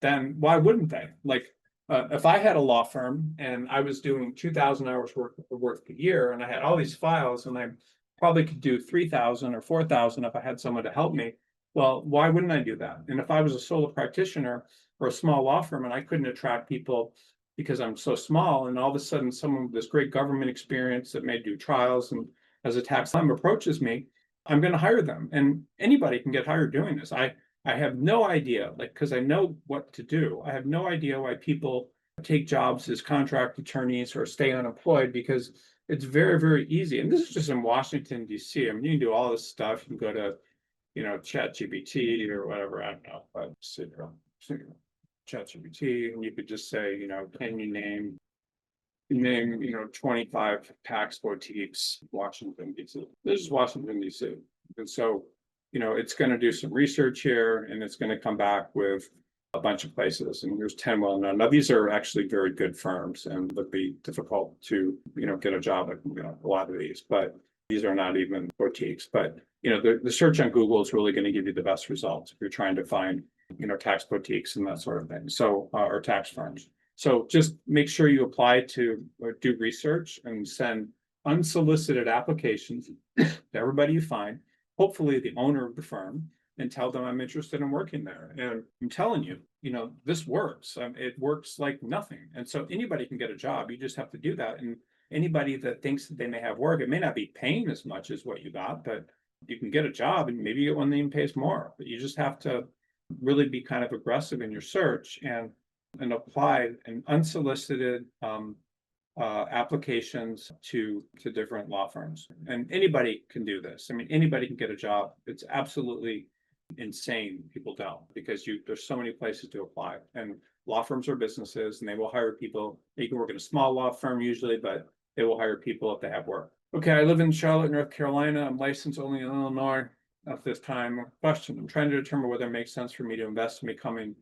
then why wouldn't they? Like, if I had a law firm and I was doing 2,000 hours work a year, and I had all these files, and I probably could do 3,000 or 4,000 if I had someone to help me. Well, why wouldn't I do that? And if I was a solo practitioner or a small law firm and I couldn't attract people because I'm so small, and all of a sudden someone with this great government experience that may do trials and as a tax firm approaches me, I'm going to hire them. And anybody can get hired doing this. I have no idea, like, because I know what to do. I have no idea why people take jobs as contract attorneys or stay unemployed, because it's very, very easy. And this is just in Washington, D.C. I mean, you can do all this stuff. You can go to, ChatGPT or whatever. I don't know, but ChatGPT, and you could just say, can you name 25 tax boutiques, Washington, D.C. This is Washington, D.C. And so, it's going to do some research here, and it's going to come back with a bunch of places. And there's 10 well-known. Now, these are actually very good firms, and would be difficult to, get a job at, a lot of these, but these are not even boutiques. But, the search on Google is really going to give you the best results if you're trying to find, tax boutiques and that sort of thing. So, or tax firms. So just make sure you apply to or do research and send unsolicited applications to everybody you find, hopefully the owner of the firm, and tell them I'm interested in working there. And I'm telling you, this works. It works like nothing. And so anybody can get a job. You just have to do that. And anybody that thinks that they may have work, it may not be paying as much as what you got, but you can get a job, and maybe you get one that even pays more. But you just have to really be kind of aggressive in your search. And and applied an unsolicited applications to different law firms. And anybody can do this. I mean, anybody can get a job. It's absolutely insane. People don't, because there's so many places to apply. And law firms are businesses, and they will hire people. You can work in a small law firm usually, but they will hire people if they have work. Okay, I live in Charlotte, North Carolina. I'm licensed only in Illinois at this time. Question: I'm trying to determine whether it makes sense for me to invest in becoming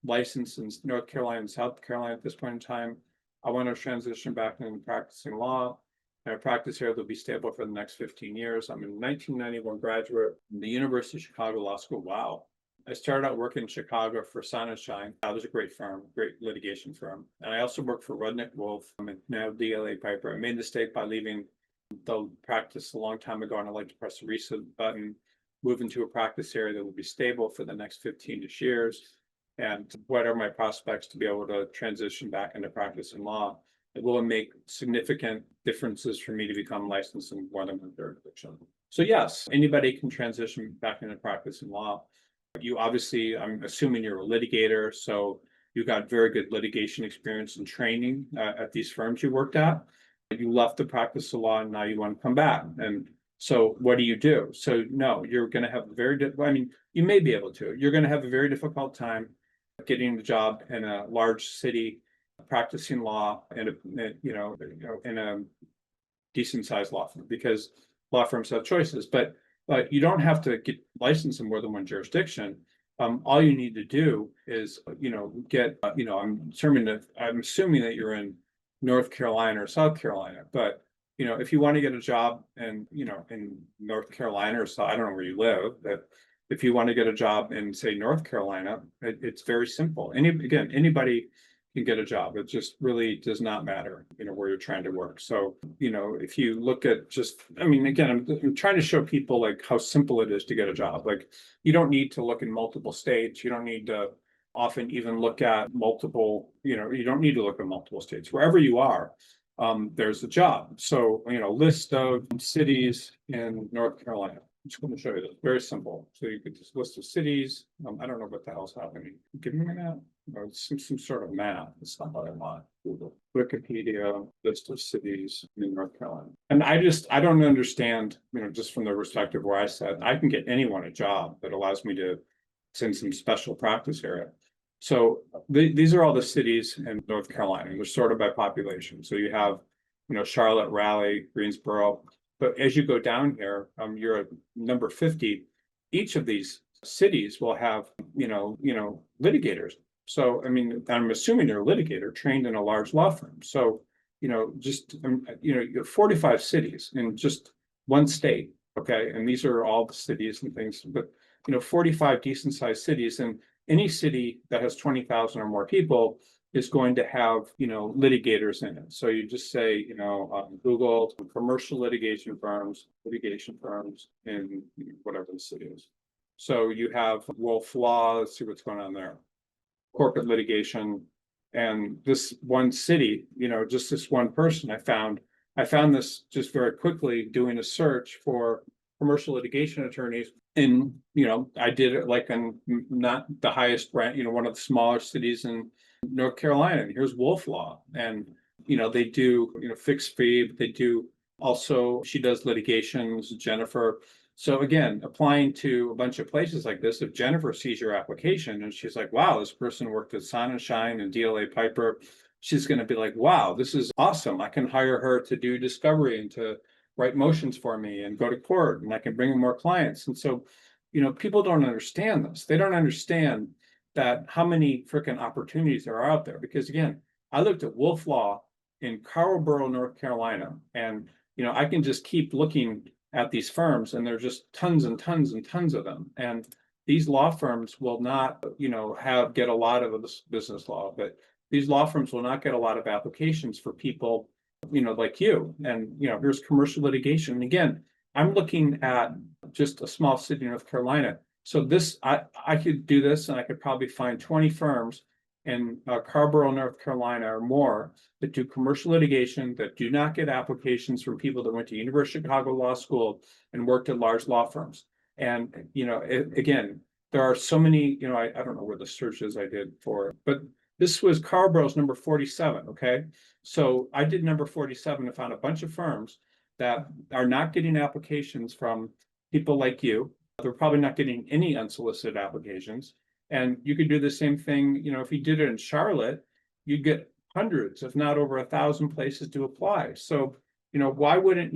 licensed in North Carolina and South Carolina at this point in time. I want to transition back into practicing law. My practice here will be stable for the next 15 years. I'm a 1991 graduate from the University of Chicago Law School. Wow. I started out working in Chicago for Sonnenschein. That was a great firm, great litigation firm. And I also worked for Rudnick Wolf and now DLA Piper. I made the mistake by leaving the practice a long time ago, and I'd like to press the reset button, move into a practice area that will be stable for the next 15-ish years. And what are my prospects to be able to transition back into practice in law? It will make significant differences for me to become licensed in more than one jurisdiction. So yes, anybody can transition back into practice in law. You obviously, I'm assuming you're a litigator, so you got very good litigation experience and training at these firms you worked at. You left the practice of law and now you want to come back. And so what do you do? So no, you're going to have a very, I mean, you may be able to. You're going to have a very difficult time getting the job in a large city, practicing law in a decent sized law firm, because law firms have choices. But you don't have to get licensed in more than one jurisdiction. All you need to do is get I'm assuming that you're in North Carolina or South Carolina, but if you want to get a job in North Carolina or South, I don't know where you live, but if you want to get a job in, say, North Carolina, it's very simple. Anybody can get a job. It just really does not matter, where you're trying to work. So, if you look at I'm trying to show people like how simple it is to get a job. Like, you don't need to look in multiple states. You don't need to often even look at multiple, you don't need to look at multiple states. Wherever you are, there's a job. So, list of cities in North Carolina. I'm just going to show you this. Very simple. So you could just list of cities. I don't know what the hell's happening. Give me a map. Or some sort of map. It's not what I want. Google. Wikipedia, list of cities in North Carolina. And I don't understand, just from the perspective where I said, I can get anyone a job that allows me to send some special practice area. So these are all the cities in North Carolina, and they're sorted by population. So you have, Charlotte, Raleigh, Greensboro. But as you go down here, you're at number 50. Each of these cities will have, litigators. So, I'm assuming you're a litigator trained in a large law firm. So, you have 45 cities in just one state. Okay. And these are all the cities and things, but, 45 decent sized cities, and any city that has 20,000 or more people is going to have, litigators in it. So you just say, Google commercial litigation firms in whatever the city is. So you have Wolf Law. Let's see what's going on there. Corporate litigation. And this one city, just this one person I found this just very quickly doing a search for commercial litigation attorneys. And, I did it like in not the highest rank, one of the smaller cities in North Carolina. Here's Wolf Law. And, they do, fixed fee, but they do also, she does litigations, Jennifer. So again, applying to a bunch of places like this, if Jennifer sees your application and she's like, wow, this person worked at Sonnenschein and DLA Piper, she's going to be like, wow, this is awesome. I can hire her to do discovery and to write motions for me and go to court, and I can bring in more clients. And so, people don't understand this. They don't understand that how many freaking opportunities there are out there. Because again, I looked at Wolf Law in Carlsboro, North Carolina, and I can just keep looking at these firms, and there's just tons and tons and tons of them. And these law firms will not, get a lot of this business law, but these law firms will not get a lot of applications for people, like you. And, here's commercial litigation. And again, I'm looking at just a small city in North Carolina. So this, I could do this, and I could probably find 20 firms in Carlsboro, North Carolina or more that do commercial litigation, that do not get applications from people that went to University of Chicago Law School and worked at large law firms. And, again, there are so many, I don't know where the searches I did for it, but This was Carborough's number 47, okay? So I did number 47 and found a bunch of firms that are not getting applications from people like you. They're probably not getting any unsolicited applications. And you could do the same thing, if you did it in Charlotte, you'd get hundreds, if not over 1,000 places to apply. So, why wouldn't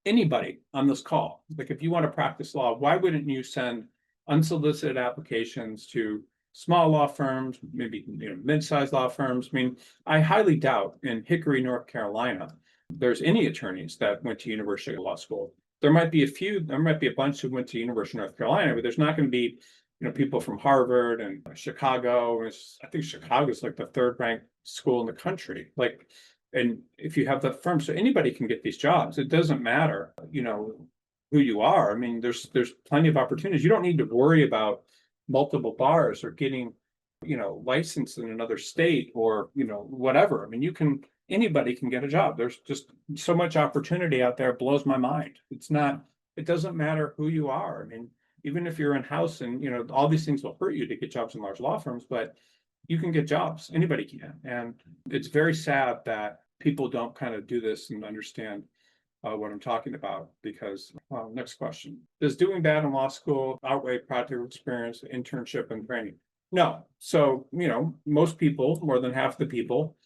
anybody on this call, like if you want to practice law, why wouldn't you send unsolicited applications to small law firms, maybe mid-sized law firms? I mean, I highly doubt in Hickory, North Carolina, there's any attorneys that went to University Law School. There might be a bunch who went to University of North Carolina, but there's not going to be, people from Harvard and Chicago. I think Chicago is like the third ranked school in the country. And if you have the firm, so anybody can get these jobs. It doesn't matter, who you are. I mean, there's plenty of opportunities. You don't need to worry about multiple bars or getting, licensed in another state or, whatever. I mean, anybody can get a job. There's just so much opportunity out there. It blows my mind. It doesn't matter who you are. I mean, even if you're in-house and, all these things will hurt you to get jobs in large law firms, but you can get jobs. Anybody can. And it's very sad that people don't kind of do this and understand what I'm talking about, because next question. Does doing bad in law school outweigh practical experience, internship, and training? No. So, most people, more than half the people,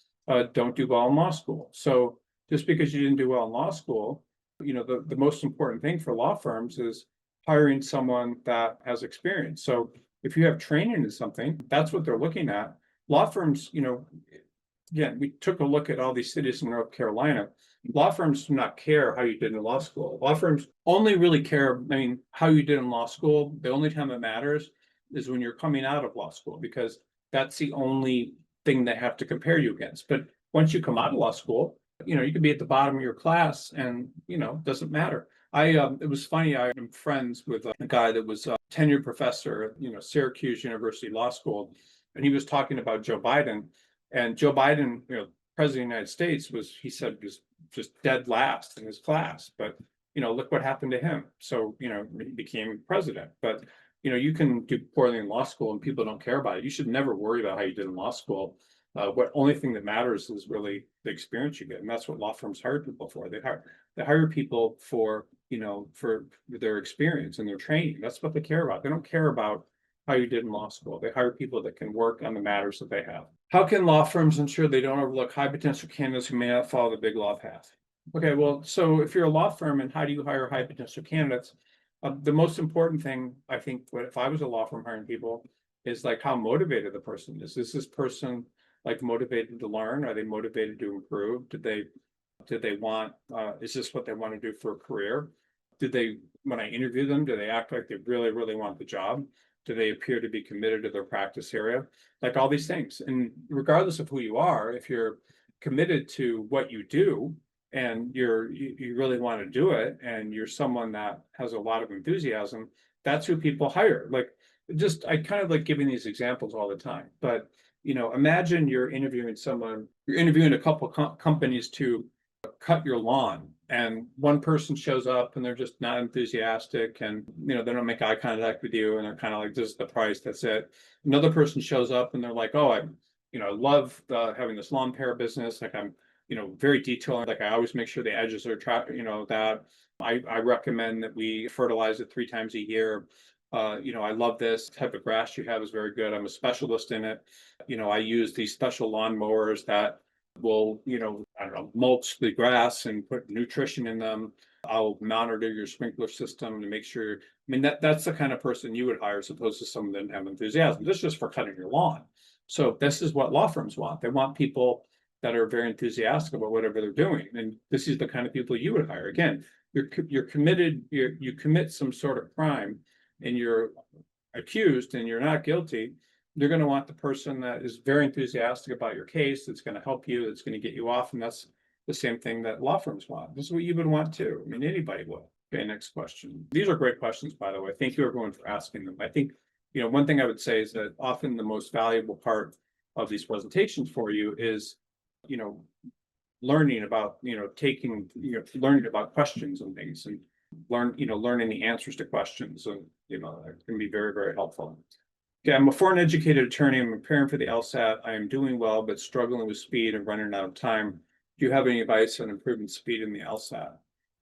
don't do well in law school. So just because you didn't do well in law school, the most important thing for law firms is hiring someone that has experience. So if you have training in something, that's what they're looking at. Law firms, again, we took a look at all these cities in North Carolina. Law firms do not care how you did in law school. Law firms only really care, how you did in law school. The only time it matters is when you're coming out of law school, because that's the only thing they have to compare you against. But once you come out of law school, you could be at the bottom of your class and, it doesn't matter. It was funny, I am friends with a guy that was a tenured professor at, Syracuse University Law School, and he was talking about Joe Biden. And Joe Biden, president of the United States, he said, was just dead last in his class. But, look what happened to him. So, he became president. But, you can do poorly in law school and people don't care about it. You should never worry about how you did in law school. Only thing that matters is really the experience you get. And that's what law firms hire people for. They hire people for, for their experience and their training. That's what they care about. They don't care about how you did in law school. They hire people that can work on the matters that they have. How can law firms ensure they don't overlook high potential candidates who may not follow the big law path? Okay, well, so if you're a law firm, and how do you hire high potential candidates? The most important thing, I think, if I was a law firm hiring people, is like how motivated the person is. Is this person motivated to learn? Are they motivated to improve? Did they want, is this what they want to do for a career? When I interview them, do they act like they really, really want the job? Do they appear to be committed to their practice area? Like all these things. And regardless of who you are, if you're committed to what you do and you really want to do it, and you're someone that has a lot of enthusiasm, that's who people hire. I kind of like giving these examples all the time, but imagine you're interviewing a couple companies to cut your lawn, and one person shows up and they're just not enthusiastic, and they don't make eye contact with you, and they're kind of like, this is the price, that's it. Another person shows up and they're like, oh, I love having this lawn care business. I'm very detailed. I always make sure the edges are that I recommend that we fertilize it 3 times a year. I love this type of grass you have is very good. I'm a specialist in it. I use these special lawn mowers that will, I don't know, mulch the grass and put nutrition in them. I'll monitor your sprinkler system to make sure. That's the kind of person you would hire, as opposed to someone that doesn't have enthusiasm. This is just for cutting your lawn. So this is what law firms want. They want people that are very enthusiastic about whatever they're doing. And this is the kind of people you would hire. Again, you're committed, you commit some sort of crime and you're accused and you're not guilty. You're going to want the person that is very enthusiastic about your case, that's going to help you, that's going to get you off. And that's the same thing that law firms want. This is what you would want too. Anybody would. Okay, next question. These are great questions, by the way. Thank you everyone for asking them. I think, one thing I would say is that often the most valuable part of these presentations for you is, learning about, learning about questions and things, and learning the answers to questions. And, it can be very, very helpful. Okay, I'm a foreign educated attorney. I'm preparing for the LSAT. I am doing well, but struggling with speed and running out of time. Do you have any advice on improving speed in the LSAT?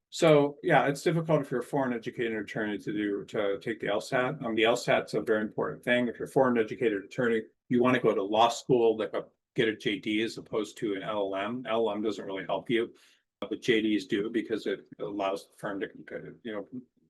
So yeah, it's difficult if you're a foreign educated attorney to take the LSAT. The LSAT's a very important thing. If you're a foreign educated attorney, you want to go to law school, get a JD as opposed to an LLM. LLM doesn't really help you, but JDs do because it allows the firm to compare,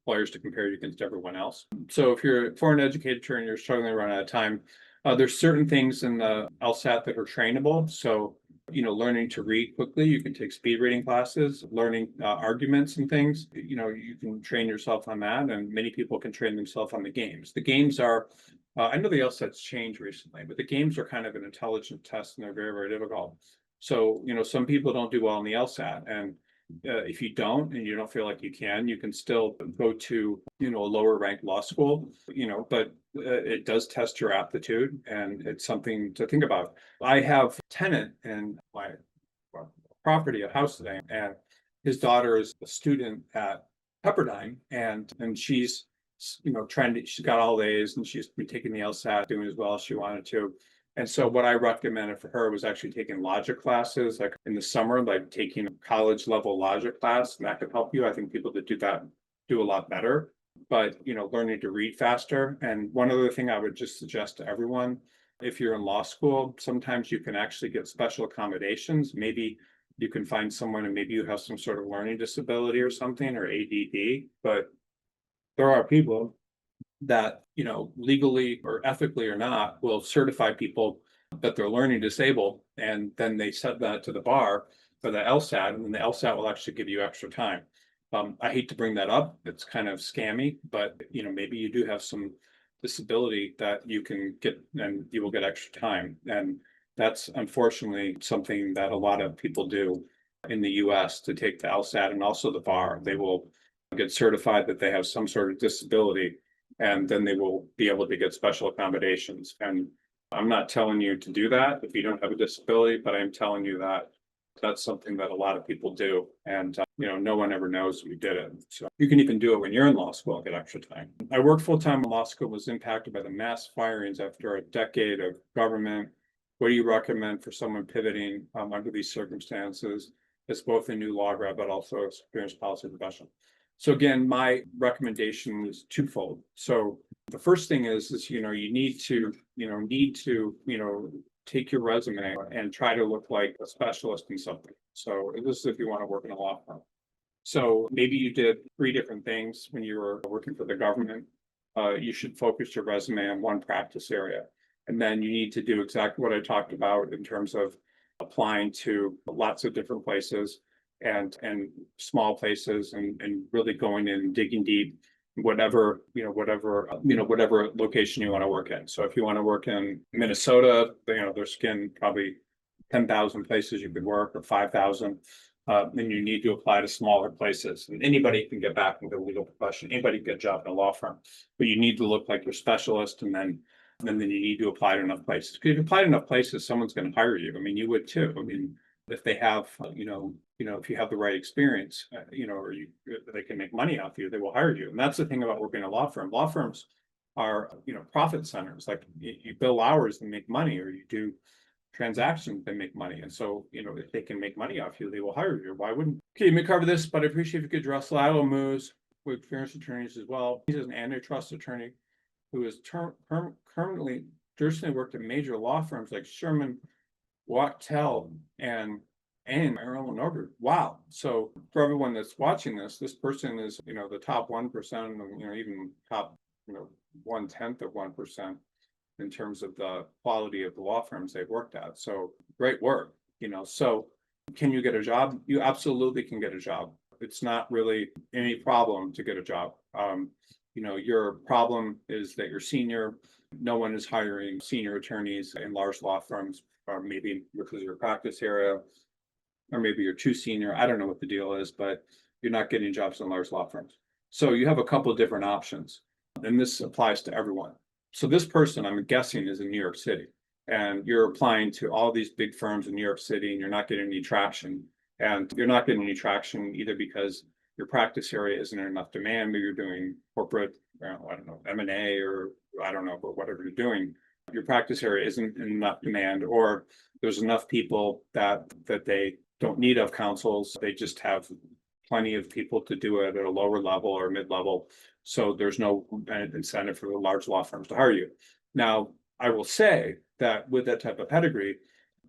employers to compare you against everyone else. So if you're a foreign educated attorney, you're struggling to run out of time. There's certain things in the LSAT that are trainable. So learning to read quickly, you can take speed reading classes, learning arguments and things. You can train yourself on that, and many people can train themselves on the games. The games are, I know the LSAT's changed recently, but the games are kind of an intelligent test, and they're very, very difficult. So, some people don't do well in the LSAT, and if you don't and you don't feel like you can still go to a lower ranked law school, but it does test your aptitude, and it's something to think about. I have a tenant in my property, a house today, and his daughter is a student at Pepperdine, and she's she's got all A's, and she's been taking the LSAT, doing as well as she wanted to. And so what I recommended for her was actually taking logic classes, like in the summer, like taking a college level logic class, and that could help you. I think people that do that do a lot better. But learning to read faster. And one other thing I would just suggest to everyone, if you're in law school, sometimes you can actually get special accommodations. Maybe you can find someone and maybe you have some sort of learning disability or something, or ADD, but there are people that, legally or ethically or not, will certify people that they're learning disabled. And then they set that to the bar for the LSAT, and then the LSAT will actually give you extra time. I hate to bring that up. It's kind of scammy, but maybe you do have some disability that you can get and you will get extra time. And that's unfortunately something that a lot of people do in the US to take the LSAT and also the bar. They will get certified that they have some sort of disability, and then they will be able to get special accommodations. And I'm not telling you to do that if you don't have a disability, but I'm telling you that that's something that a lot of people do. And, no one ever knows you did it. So you can even do it when you're in law school, get extra time. I worked full time in law school, was impacted by the mass firings after a decade of government. What do you recommend for someone pivoting under these circumstances? It's both a new law grad, but also experienced policy professional. So again, my recommendation is twofold. So the first thing is you need to take your resume and try to look like a specialist in something. So this is if you want to work in a law firm. So maybe you did 3 different things when you were working for the government. You should focus your resume on one practice area. And then you need to do exactly what I talked about in terms of applying to lots of different places and small places, and really going in and digging deep, whatever location you want to work in. So if you want to work in Minnesota, there's probably 10,000 places you could work, or 5,000. And you need to apply to smaller places. And anybody can get back into the legal profession. Anybody can get a job in a law firm, but you need to look like you're specialist, and then you need to apply to enough places. Because if you apply to enough places, someone's going to hire you. I mean, you would too. I mean, if they have, if you have the right experience, or they can make money off you, they will hire you. And that's the thing about working in a law firm. Law firms are, profit centers. Like you bill hours and make money, or you do transactions that make money. And so, if they can make money off you, they will hire you. Why wouldn't? Okay, you may cover this, but I appreciate if you could address lateral moves with experienced attorneys as well. He's an antitrust attorney who has currently traditionally worked at major law firms like Sherman, Wachtell, and Maryland Norwood. Wow. So for everyone that's watching this person is, the top 1%, even top, 1/10 of 1% in terms of the quality of the law firms they've worked at. So great work, so can you get a job? You absolutely can get a job. It's not really any problem to get a job. Your problem is that you're senior. No one is hiring senior attorneys in large law firms, or maybe because of your practice area, or maybe you're too senior. I don't know what the deal is, but you're not getting jobs in large law firms. So you have a couple of different options, and this applies to everyone. So this person, I'm guessing, is in New York City, and you're applying to all these big firms in New York City, and you're not getting any traction. And you're not getting any traction either because your practice area isn't enough demand, maybe you're doing corporate well, I don't know, M&A, or I don't know, but whatever you're doing, your practice area isn't in enough demand, or there's enough people that they don't need of counsels. They just have plenty of people to do it at a lower level or mid-level. So there's no incentive for the large law firms to hire you. Now, I will say that with that type of pedigree,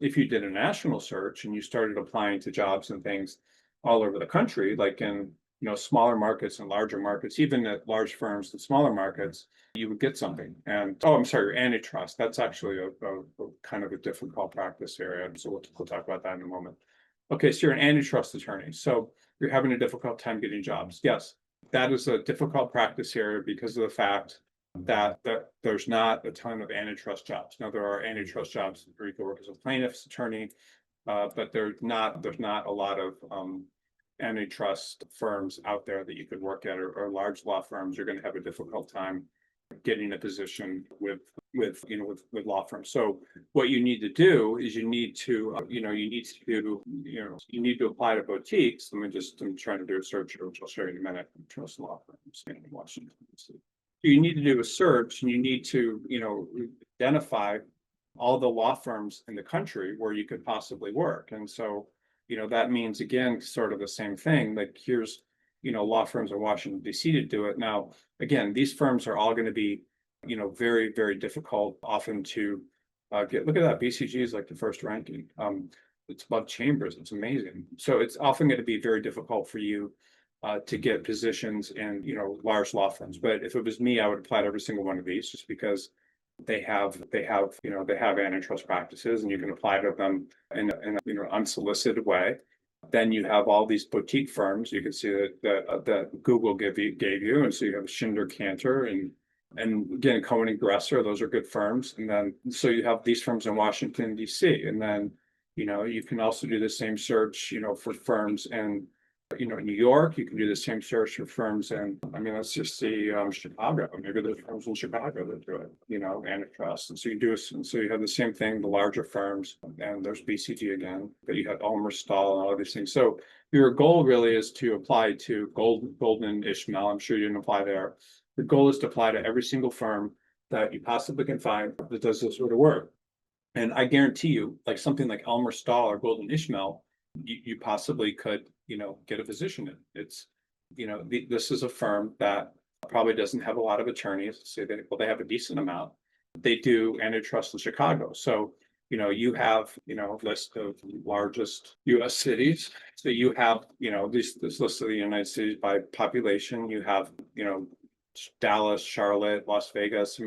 if you did a national search and you started applying to jobs and things all over the country, like in smaller markets and larger markets, even at large firms and smaller markets, you would get something. And oh, I'm sorry, your antitrust. That's actually a kind of a difficult practice area. So we'll talk about that in a moment. Okay, so you're an antitrust attorney. So you're having a difficult time getting jobs. Yes, that is a difficult practice area because of the fact that there's not a ton of antitrust jobs. Now, there are antitrust jobs where you can work as a plaintiff's attorney, but there's not a lot of antitrust firms out there that you could work at, or large law firms. You're going to have a difficult time getting a position with law firms. So what you need to do is you need to apply to boutiques. I'm trying to do a search here, which I'll show you in a minute. Trust law firms in Washington, D.C. You need to do a search, and you need to identify all the law firms in the country where you could possibly work. And so that means, again, sort of the same thing. Like, here's law firms in Washington, D.C. to do it. Now, again, these firms are all going to be very, very difficult often to get. Look at that, BCG is like the first ranking. It's above Chambers. It's amazing. So it's often going to be very difficult for you to get positions in large law firms. But if it was me, I would apply to every single one of these, just because they have antitrust practices, and you can apply to them in an unsolicited way. Then you have all these boutique firms. You can see that Google gave you, and so you have Schindler, Cantor, and again, Cohen and Gresser. Those are good firms. And then so you have these firms in Washington, D.C. And then you can also do the same search for firms in New York. You can do the same search for firms in, let's just see, Chicago. Maybe there's firms in Chicago that do it, antitrust. And so you have the same thing, the larger firms, and there's BCG again, but you have Ulmer Stahl and all these things. So your goal really is to apply to Goldman, Ishmael. I'm sure you didn't apply there. The goal is to apply to every single firm that you possibly can find that does this sort of work. And I guarantee you, like something like Elmer Stahl or Goldman Ishmael, you possibly could get a position in. It's this is a firm that probably doesn't have a lot of attorneys. Say they have a decent amount. They do antitrust in Chicago. So you have a list of largest U.S. cities. So you have this list of the United States by population. You have Dallas, Charlotte, Las Vegas.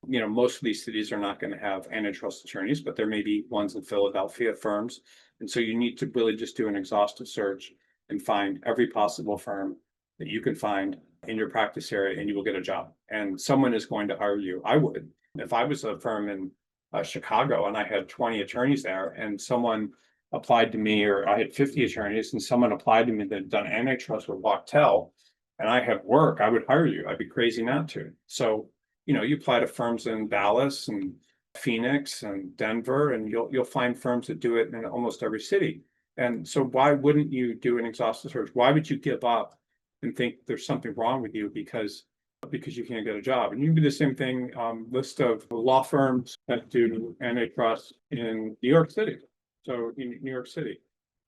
Most of these cities are not going to have antitrust attorneys, but there may be ones in Philadelphia, firms. And so you need to really just do an exhaustive search and find every possible firm that you can find in your practice area, and you will get a job. And someone is going to hire you. I would. If I was a firm in Chicago and I had 20 attorneys there, and someone applied to me, or I had 50 attorneys and someone applied to me that had done antitrust with Wachtell, and I had work, I would hire you. I'd be crazy not to. So you apply to firms in Dallas and Phoenix and Denver, and you'll find firms that do it in almost every city. And so why wouldn't you do an exhaustive search? Why would you give up and think there's something wrong with you because you can't get a job? And you can do the same thing, list of law firms that do antitrust in New York City. So in New York City.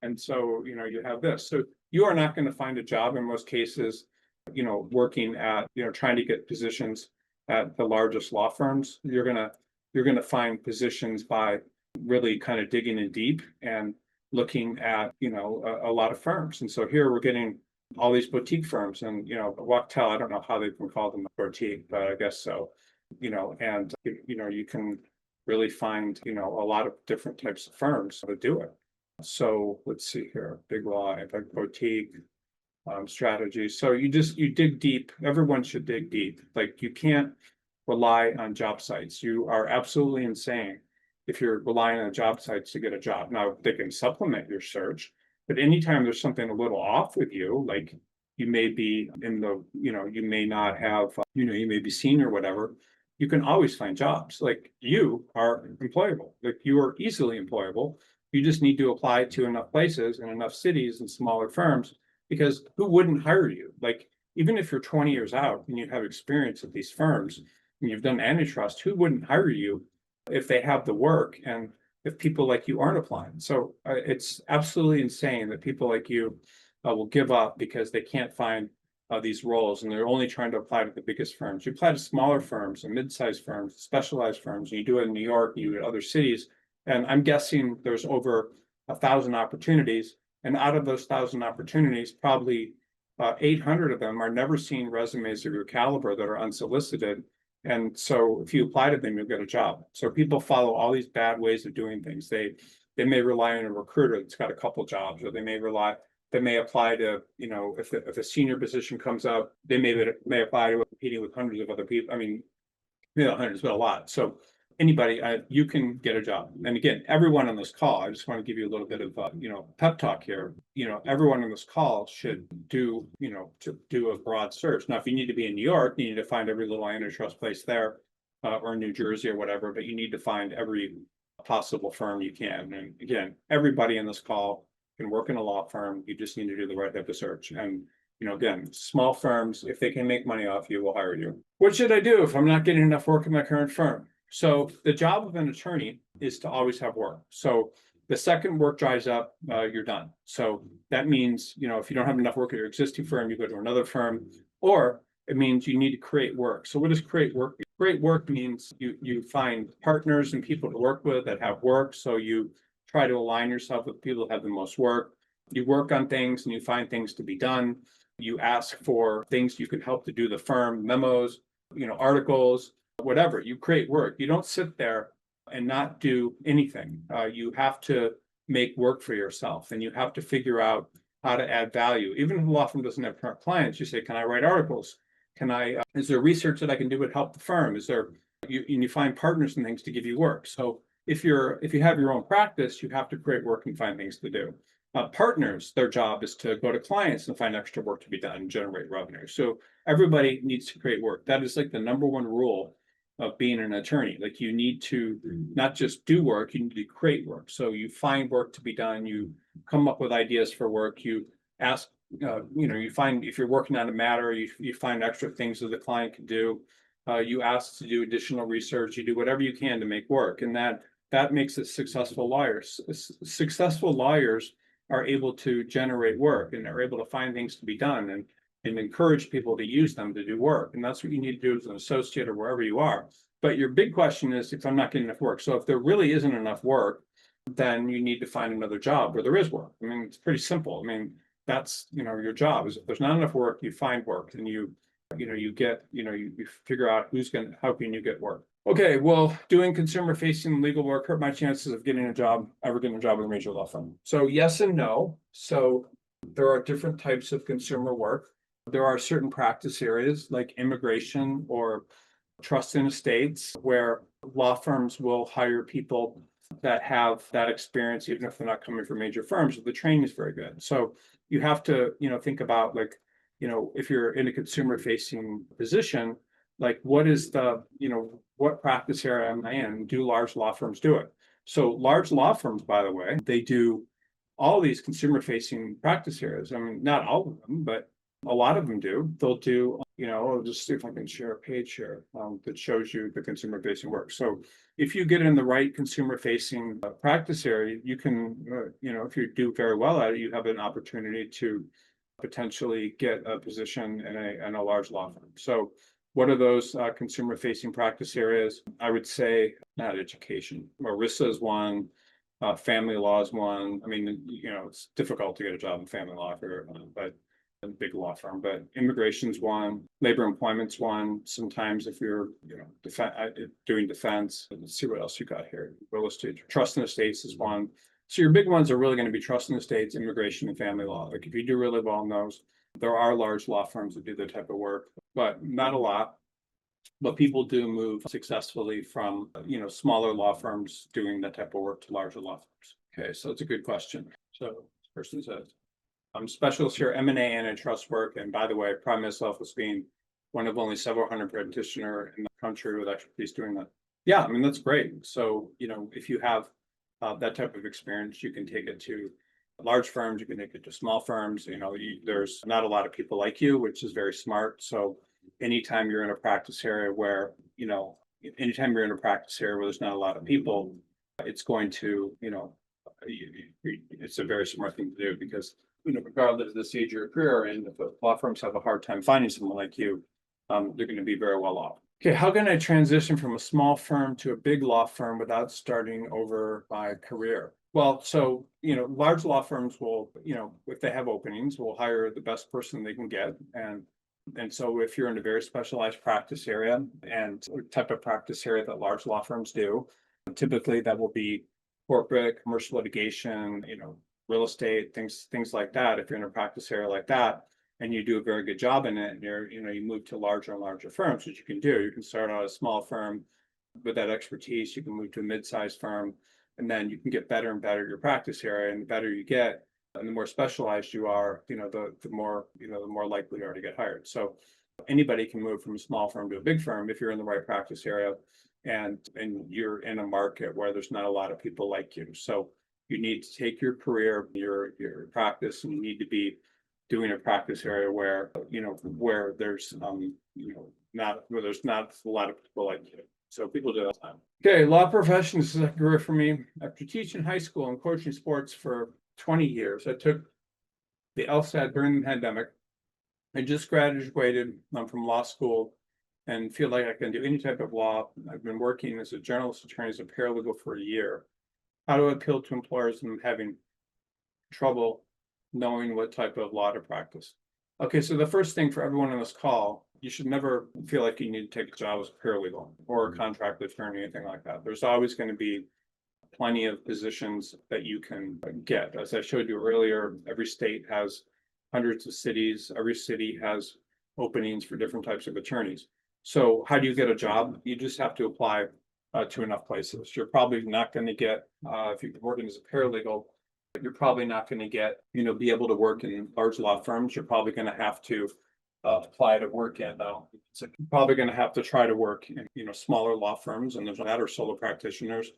And so, you have this. So you are not going to find a job in most cases, working at, trying to get positions at the largest law firms. You're going to find positions by really kind of digging in deep and looking at, a lot of firms. And so here we're getting all these boutique firms, and, Wachtell, I don't know how they can call them a boutique, but I guess so, and, you can really find, a lot of different types of firms to do it. So let's see here, big law, like boutique, strategy. So you dig deep. Everyone should dig deep. Like, you can't rely on job sites. You are absolutely insane if you're relying on job sites to get a job. Now, they can supplement your search, but anytime there's something a little off with you, like you may be in the, you may not have, you may be senior or whatever, you can always find jobs. Like, you are employable. Like, you are easily employable. You just need to apply to enough places and enough cities and smaller firms, because who wouldn't hire you? Like, even if you're 20 years out and you have experience at these firms and you've done antitrust, who wouldn't hire you if they have the work and if people like you aren't applying? So it's absolutely insane that people like you will give up because they can't find these roles and they're only trying to apply to the biggest firms. You apply to smaller firms and mid-sized firms, specialized firms, and you do it in New York, you do it in other cities. And I'm guessing there's over 1,000 opportunities. And out of those 1,000 opportunities, probably 800 of them are never seeing resumes of your caliber that are unsolicited. And so if you apply to them, you'll get a job. So people follow all these bad ways of doing things. They may rely on a recruiter that's got a couple jobs, or they may apply to, if a senior position comes up, they may apply to competing with hundreds of other people. I mean, hundreds, but a lot. So anybody, you can get a job. And again, everyone on this call, I just want to give you a little bit of, pep talk here. Everyone on this call should do, to do a broad search. Now, if you need to be in New York, you need to find every little antitrust place there, or New Jersey or whatever, but you need to find every possible firm you can. And again, everybody in this call can work in a law firm. You just need to do the right type of search. And again, small firms, if they can make money off you, will hire you. What should I do if I'm not getting enough work in my current firm? So the job of an attorney is to always have work. So the second work dries up, you're done. So that means, if you don't have enough work at your existing firm, you go to another firm, or it means you need to create work. So what does create work mean? Create work means you find partners and people to work with that have work. So you try to align yourself with people that have the most work. You work on things and you find things to be done. You ask for things you can help to do the firm, memos, articles, whatever. You create work. You don't sit there and not do anything. You have to make work for yourself, and you have to figure out how to add value. Even if the law firm doesn't have current clients, you say, can I write articles? Is there research that I can do to help the firm? You find partners and things to give you work. So if you have your own practice, you have to create work and find things to do. Partners, their job is to go to clients and find extra work to be done and generate revenue. So everybody needs to create work. That is like the number one rule of being an attorney. Like, you need to not just do work, you need to create work. So you find work to be done, you come up with ideas for work, you ask, you find, if you're working on a matter, you find extra things that the client can do. You ask to do additional research, you do whatever you can to make work. And that makes us successful lawyers. Successful lawyers are able to generate work, and they're able to find things to be done and encourage people to use them to do work. And that's what you need to do as an associate or wherever you are. But your big question is, if I'm not getting enough work. So if there really isn't enough work, then you need to find another job where there is work. I mean, it's pretty simple. I mean, that's, your job is, if there's not enough work, you find work, and you figure out how can you get work. Okay, well, doing consumer facing legal work hurt my chances of getting a job with a major law firm. So yes and no. So there are different types of consumer work. There are certain practice areas like immigration or trust in estates where law firms will hire people that have that experience, even if they're not coming from major firms. The training is very good. So you have to, think about, like, if you're in a consumer facing position, like, what is what practice area am I in? Do large law firms do it? So large law firms, by the way, they do all these consumer facing practice areas. I mean, not all of them, but a lot of them do. They'll do, I'll just see if I can share a page here that shows you the consumer facing work. So if you get in the right consumer facing practice area, you can, if you do very well at it, you have an opportunity to potentially get a position in a large law firm. So what are those consumer facing practice areas? I would say not education. ERISA is one. Family law is one. I mean, it's difficult to get a job in family law but a big law firm, but immigration's one, labor employment's one. Sometimes if you're, doing defense, let's see what else you got here. Real estate, trust and estates is one. So your big ones are really going to be trust and estates, immigration, and family law. Like, if you do really well in those, there are large law firms that do that type of work, but not a lot. But people do move successfully from, smaller law firms doing that type of work to larger law firms. Okay, so it's a good question. So this person says, I'm specialist here, M&A antitrust work. And by the way, I pride myself as being one of only several hundred practitioners in the country with expertise doing that. Yeah, I mean, that's great. So, if you have that type of experience, you can take it to large firms, you can take it to small firms. There's not a lot of people like you, which is very smart. So anytime you're in a practice area where, anytime you're in a practice area where there's not a lot of people, it's going to, it's a very smart thing to do because, regardless of the stage of your career, and if the law firms have a hard time finding someone like you, they're going to be very well off. Okay, how can I transition from a small firm to a big law firm without starting over my career? Well, so, large law firms will, if they have openings, will hire the best person they can get. And so if you're in a very specialized practice area and type of practice area that large law firms do, typically that will be corporate, commercial litigation, real estate, things like that. If you're in a practice area like that, and you do a very good job in it, and you move to larger and larger firms, which you can do. You can start out a small firm with that expertise. You can move to a mid-sized firm, and then you can get better and better at your practice area. And the better you get, and the more specialized you are, the more likely you are to get hired. So anybody can move from a small firm to a big firm if you're in the right practice area, and you're in a market where there's not a lot of people like you. So you need to take your career, your practice, and you need to be doing a practice area where where there's not a lot of people like you. So people do that all the time. Okay, law profession is a career for me. After teaching high school and coaching sports for 20 years, I took the LSAT during the pandemic. I just graduated from law school and feel like I can do any type of law. I've been working as a generalist attorney, as a paralegal for a year. How do I appeal to employers and having trouble knowing what type of law to practice? Okay, so the first thing for everyone on this call, you should never feel like you need to take a job as a paralegal or a contract attorney, anything like that. There's always going to be plenty of positions that you can get. As I showed you earlier, every state has hundreds of cities. Every city has openings for different types of attorneys. So how do you get a job? You just have to apply to enough places. You're probably not going to get, if you're working as a paralegal, you're probably not going to get, be able to work in large law firms. You're probably going to have to apply to work in, so you're probably going to have to try to work in, smaller law firms, and there's that, or solo practitioners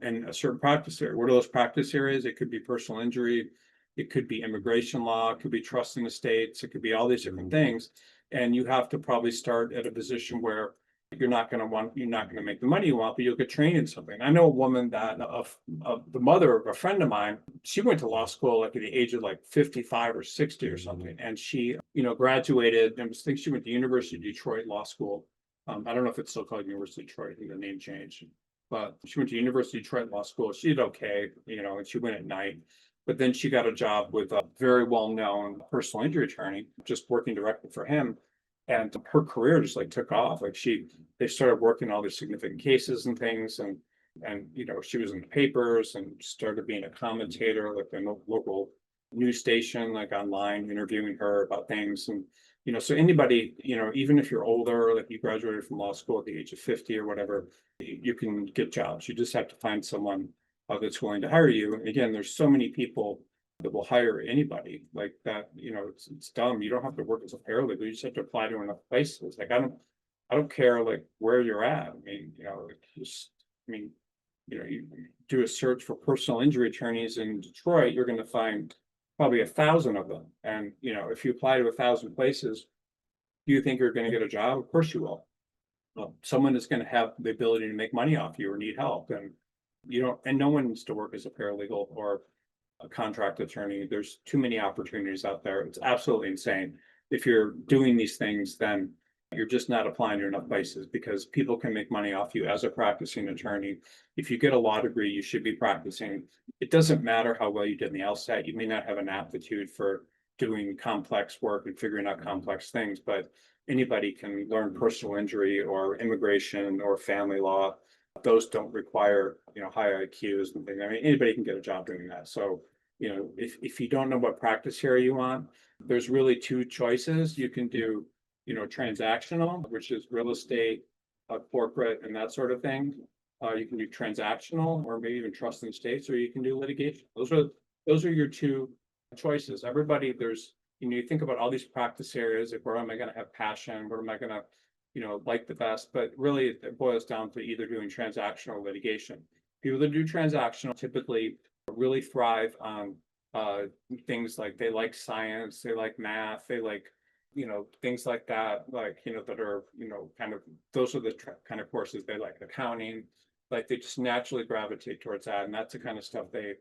in a certain practice area. What are those practice areas? It could be personal injury, it could be immigration law, it could be trust in estates, it could be all these different things. And you have to probably start at a position where you're not going to make the money you want, but you'll get trained in something. I know a woman that of the mother of a friend of mine, she went to law school like at the age of like 55 or 60 or something. And she, graduated, and I think she went to University of Detroit Law School. I don't know if it's still called University of Detroit, I think the name changed, but she went to University of Detroit Law School. She did okay, and she went at night. But then she got a job with a very well-known personal injury attorney, just working directly for him. And her career just like took off. Like they started working all these significant cases and things, and she was in the papers and started being a commentator, like in a local news station, like online, interviewing her about things. And so anybody, even if you're older, like you graduated from law school at the age of 50 or whatever, you can get jobs. You just have to find someone that's willing to hire you. And again, there's so many people that will hire anybody like that. It's dumb. You don't have to work as a paralegal. You just have to apply to enough places. Like I don't care like where you're at. I mean, you do a search for personal injury attorneys in Detroit, you're going to find probably 1,000 of them. And if you apply to 1,000 places, do you think you're going to get a job? Of course you will. Someone is going to have the ability to make money off you or need help, and no one needs to work as a paralegal or a contract attorney. There's too many opportunities out there. It's absolutely insane. If you're doing these things, then you're just not applying to enough places, because people can make money off you as a practicing attorney. If you get a law degree, you should be practicing. It doesn't matter how well you did in the LSAT. You may not have an aptitude for doing complex work and figuring out complex things, but anybody can learn personal injury or immigration or family law. Those don't require, high IQs and things. I mean, anybody can get a job doing that. So, if you don't know what practice area you want, there's really two choices. You can do, transactional, which is real estate, corporate, and that sort of thing. You can do transactional, or maybe even trust in estates, or you can do litigation. Those are your two choices. Everybody, you think about all these practice areas, like where am I going to have passion? Where am I going to like the best? But really it boils down to either doing transactional or litigation. People that do transactional typically really thrive on uh, things like they like science, they like math, they like, things like that, like, that are, kind of, those are the kind of courses they like, accounting, like they just naturally gravitate towards that. And that's the kind of stuff they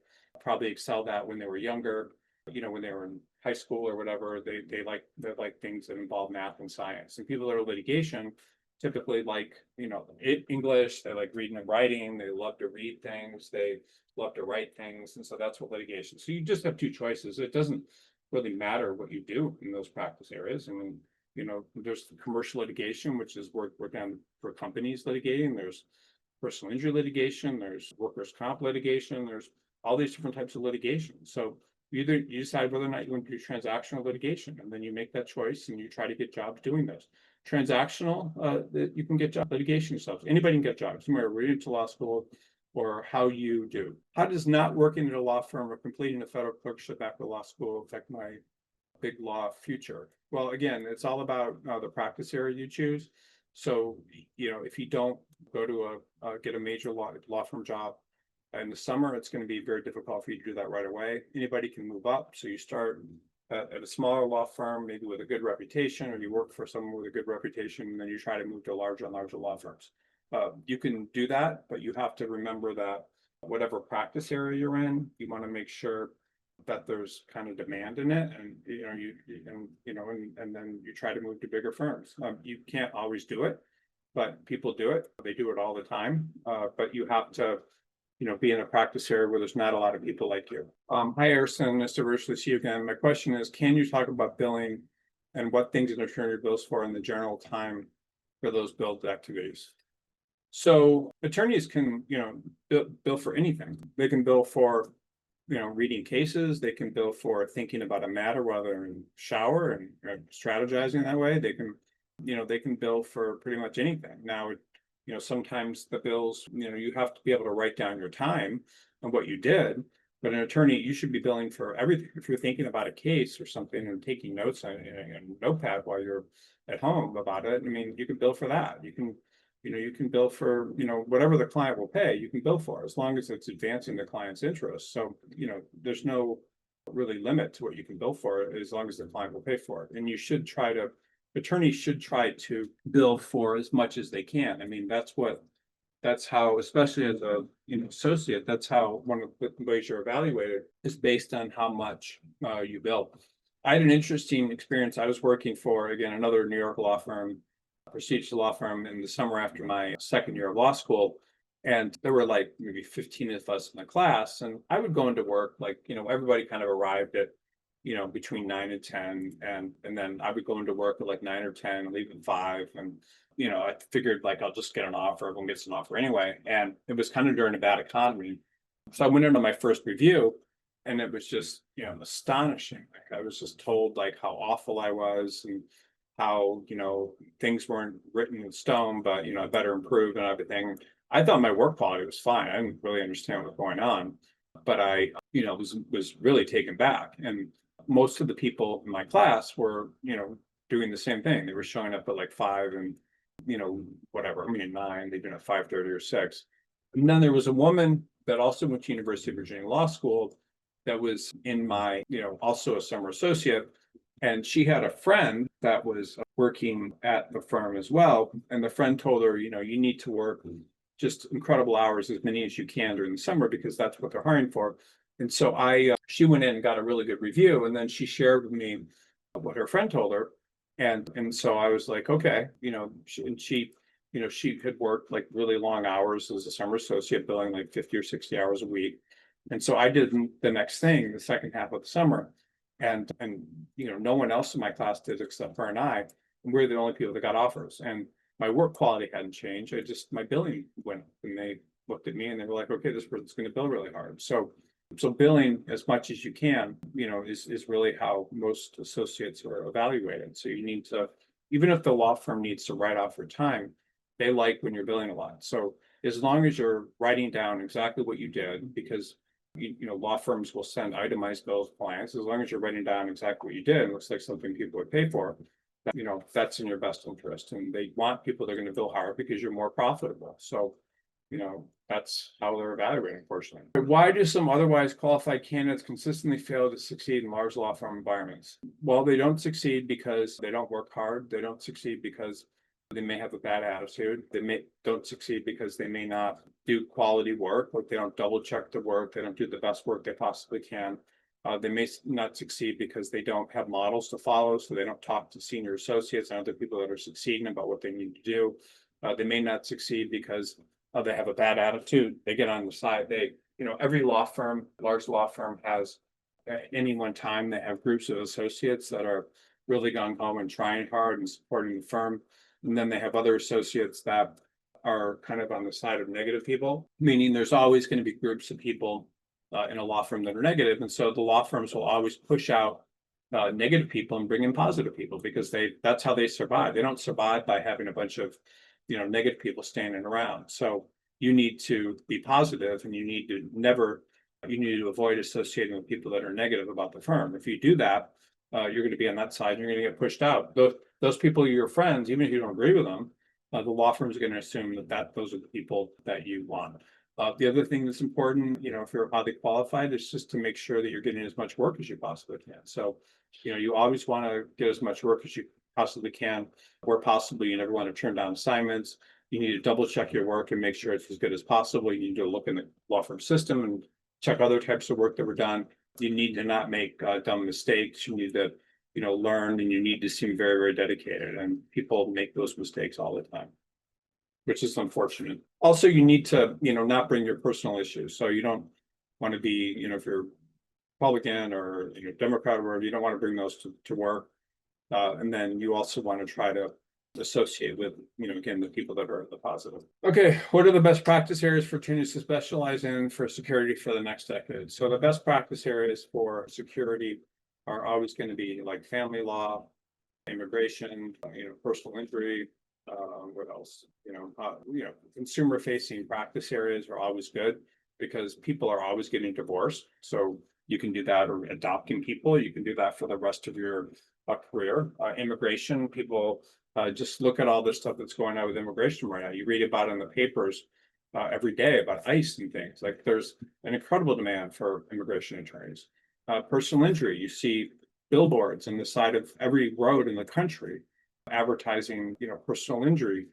probably excelled at when they were younger, when they were in high school or whatever. They like things that involve math and science. And people that are litigation typically like, English, they like reading and writing, they love to read things, they love to write things. And so that's what litigation. So you just have two choices. It doesn't really matter what you do in those practice areas. I mean, there's commercial litigation, which is work on for companies litigating. There's personal injury litigation, there's workers' comp litigation, there's all these different types of litigation. So you decide whether or not you want to do transactional litigation, and then you make that choice and you try to get jobs doing those. Transactional, you can get job litigation yourself. Anybody can get jobs, no matter where you to law school or how you do. How does not working at a law firm or completing a federal clerkship after law school affect my big law future? Well, again, it's all about the practice area you choose. So, if you don't go to get a major law firm job in the summer, it's going to be very difficult for you to do that right away. Anybody can move up. So you start at a smaller law firm, maybe with a good reputation, or you work for someone with a good reputation, and then you try to move to larger and larger law firms. You can do that, but you have to remember that whatever practice area you're in, you want to make sure that there's kind of demand in it, and and then you try to move to bigger firms. You can't always do it, but people do it. They do it all the time. But you have to, be in a practice area where there's not a lot of people like you. Hi, Harrison. Nice to virtually see you again. My question is, can you talk about billing and what things an attorney bills for in the general time for those billed activities? So attorneys can, bill for anything. They can bill for, reading cases. They can bill for thinking about a matter while they're in shower and strategizing that way. They can, they can bill for pretty much anything. Now, sometimes the bills, you have to be able to write down your time and what you did. But an attorney, you should be billing for everything. If you're thinking about a case or something and taking notes on a notepad while you're at home about it, I mean, you can bill for that. You can bill for, whatever the client will pay, you can bill for, as long as it's advancing the client's interest. So, there's no really limit to what you can bill for, as long as the client will pay for it. And attorneys should try to bill for as much as they can. I mean, that's how, especially as a associate, that's how one of the ways you're evaluated is based on how much you bill. I had an interesting experience. I was working for, again, another New York law firm, prestigious law firm, in the summer after my second year of law school. And there were like maybe 15 of us in the class. And I would go into work, like, everybody kind of arrived at, between 9 and 10. And then I would go into work at like 9 or 10, leave at 5. And, I figured like, I'll just get an offer. Everyone gets an offer anyway. And it was kind of during a bad economy. So I went into my first review, and it was just, astonishing. Like, I was just told like how awful I was, and how, things weren't written in stone, but, I better improve and everything. I thought my work quality was fine. I didn't really understand what was going on, but I, was really taken back. And most of the people in my class were, doing the same thing. They were showing up at like 5 and, whatever, I mean, 9, they'd been at 5:30 or 6. And then there was a woman that also went to University of Virginia Law School that was in my, also a summer associate. And she had a friend that was working at the firm as well. And the friend told her, you need to work just incredible hours, as many as you can during the summer, because that's what they're hiring for. And so she went in and got a really good review. And then she shared with me what her friend told her. And so I was like, okay, she had worked like really long hours as a summer associate, billing like 50 or 60 hours a week. And so I did the next thing, the second half of the summer. And no one else in my class did except for her and I. And we're the only people that got offers. And my work quality hadn't changed. My billing went up, and they looked at me and they were like, okay, this person's going to bill really hard. So billing as much as you can, is really how most associates are evaluated. So you need to, even if the law firm needs to write off your time, they like when you're billing a lot. So as long as you're writing down exactly what you did, because law firms will send itemized bills to clients, as long as you're writing down exactly what you did, it looks like something people would pay for, that's in your best interest. And they want people that are going to bill hard because you're more profitable. So, That's how they're evaluated, unfortunately. Why do some otherwise qualified candidates consistently fail to succeed in large law firm environments? Well, they don't succeed because they don't work hard. They don't succeed because they may have a bad attitude. Don't succeed because they may not do quality work, like they don't double check the work. They don't do the best work they possibly can. They may not succeed because they don't have models to follow, so they don't talk to senior associates and other people that are succeeding about what they need to do. They may not succeed because they have a bad attitude. They get on the side. Every law firm, large law firm, has at any one time they have groups of associates that are really gung ho and trying hard and supporting the firm, and then they have other associates that are kind of on the side of negative people. Meaning, there's always going to be groups of people in a law firm that are negative, and so the law firms will always push out negative people and bring in positive people because that's how they survive. They don't survive by having a bunch of negative people standing around. So you need to be positive, and you need to avoid associating with people that are negative about the firm. If you do that, you're going to be on that side and you're going to get pushed out. Those people are your friends, even if you don't agree with them. The law firms are going to assume that those are the people that you want. The other thing that's important, if you're highly qualified, is just to make sure that you're getting as much work as you possibly can. So, you always want to get as much work as you possibly can. Where possible, you never want to turn down assignments. You need to double check your work and make sure it's as good as possible. You need to look in the law firm system and check other types of work that were done. You need to not make dumb mistakes. You need to, learn, and you need to seem very, very dedicated. And people make those mistakes all the time, which is unfortunate. Also, you need to, not bring your personal issues. So you don't want to be, if you're Republican or Democrat or whatever, you don't want to bring those to work. And then you also want to try to associate with, again, the people that are the positive. Okay, what are the best practice areas for attorneys to specialize in for security for the next decade? So the best practice areas for security are always going to be like family law, immigration, personal injury. What else? Consumer facing practice areas are always good because people are always getting divorced. So you can do that, or adopting people. You can do that for the rest of your career. Immigration, people just look at all this stuff that's going on with immigration right now. You read about it in the papers every day about ICE and things. Like, there's an incredible demand for immigration attorneys. Personal injury, you see billboards on the side of every road in the country advertising, personal injury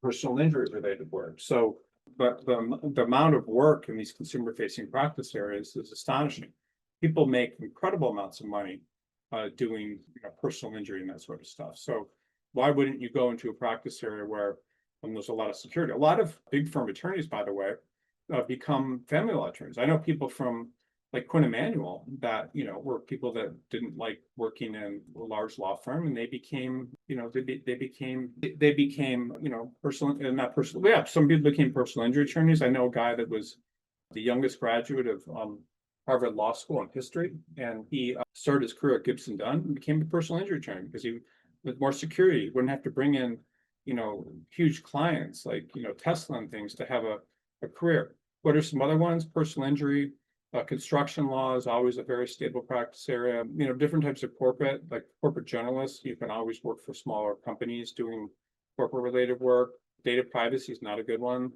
related work. So, but the amount of work in these consumer facing practice areas is astonishing. People make incredible amounts of money doing personal injury and that sort of stuff. So why wouldn't you go into a practice area where there's a lot of security? A lot of big firm attorneys, by the way, become family law attorneys. I know people from like Quinn Emanuel that were people that didn't like working in a large law firm, and they became personal, not personal. Yeah, some people became personal injury attorneys. I know a guy that was the youngest graduate of Harvard Law School in history, and he started his career at Gibson Dunn and became a personal injury attorney because he, with more security, wouldn't have to bring in huge clients like Tesla and things to have a career. What are some other ones? Personal injury. Construction law is always a very stable practice area. Different types of corporate, like corporate journalists. You can always work for smaller companies doing corporate related work. Data privacy is not a good one.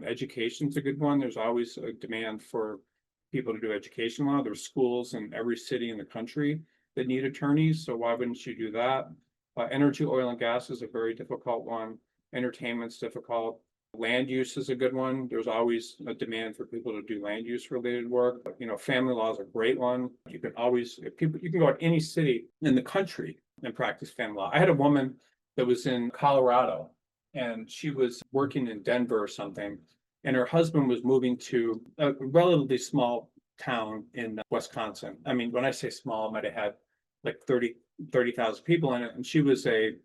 Education is a good one. There's always a demand for people to do education law. There's schools in every city in the country that need attorneys. So why wouldn't you do that? Energy, oil, and gas is a very difficult one. Entertainment's difficult. Land use is a good one. There's always a demand for people to do land use related work. Family law is a great one. You can go to any city in the country and practice family law. I had a woman that was in Colorado, and she was working in Denver or something, and her husband was moving to a relatively small town in Wisconsin. I mean, when I say small, it might have had like 30,000 people in it, and she was a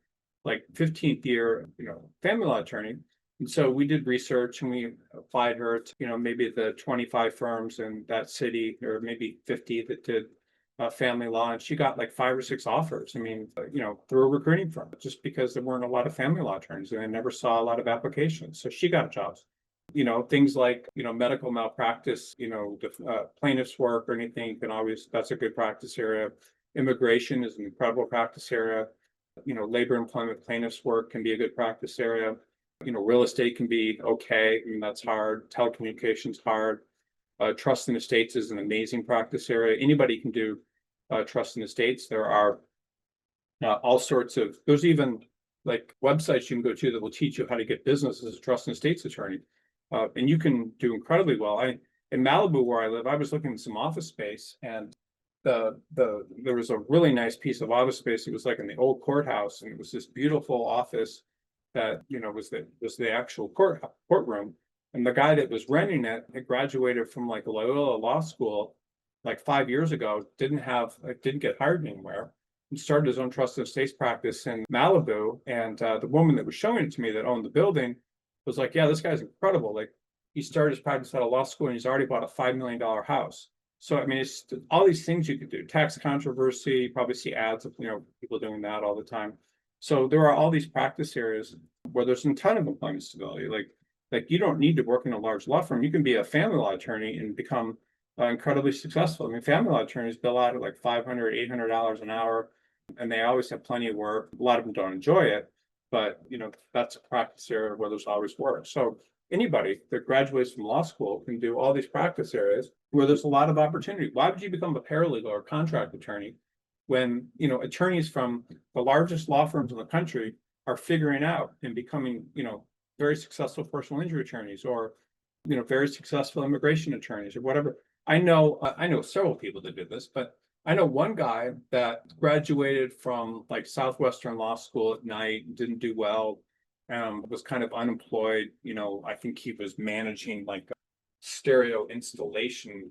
15th year family law attorney. And so we did research, and we applied her to, maybe the 25 firms in that city, or maybe 50 that did family law. And she got like 5 or 6 offers. I mean, through a recruiting firm, just because there weren't a lot of family law attorneys and they never saw a lot of applications. So she got jobs. Things like, medical malpractice, plaintiff's work or anything that's a good practice area. Immigration is an incredible practice area. Labor employment plaintiff's work can be a good practice area. Real estate can be okay. I mean, that's hard. Telecommunications hard. Trust in estates is an amazing practice area. Anybody can do trust in estates. There are all sorts of, there's even like websites you can go to that will teach you how to get business as a trust and estates attorney. And you can do incredibly well. In Malibu, where I live, I was looking at some office space, and there was a really nice piece of office space. It was like in the old courthouse, and it was this beautiful office that was the actual courtroom. And the guy that was renting it had graduated from like Loyola Law School like 5 years ago, didn't get hired anywhere, and started his own trust and estates practice in Malibu. And the woman that was showing it to me that owned the building was like, yeah, this guy's incredible. Like, he started his practice out of law school and he's already bought a $5 million house. So, I mean, it's all these things you could do. Tax controversy, you probably see ads of, people doing that all the time. So there are all these practice areas where there's a ton of employment stability. Like you don't need to work in a large law firm. You can be a family law attorney and become incredibly successful. I mean, family law attorneys bill out at like $500, $800 an hour, and they always have plenty of work. A lot of them don't enjoy it, but that's a practice area where there's always work. So anybody that graduates from law school can do all these practice areas where there's a lot of opportunity. Why would you become a paralegal or contract attorney when attorneys from the largest law firms in the country are figuring out and becoming very successful personal injury attorneys, or very successful immigration attorneys, or whatever? I know several people that did this, but I know one guy that graduated from like Southwestern Law School at night, didn't do well, was kind of unemployed. I think he was managing like a stereo installation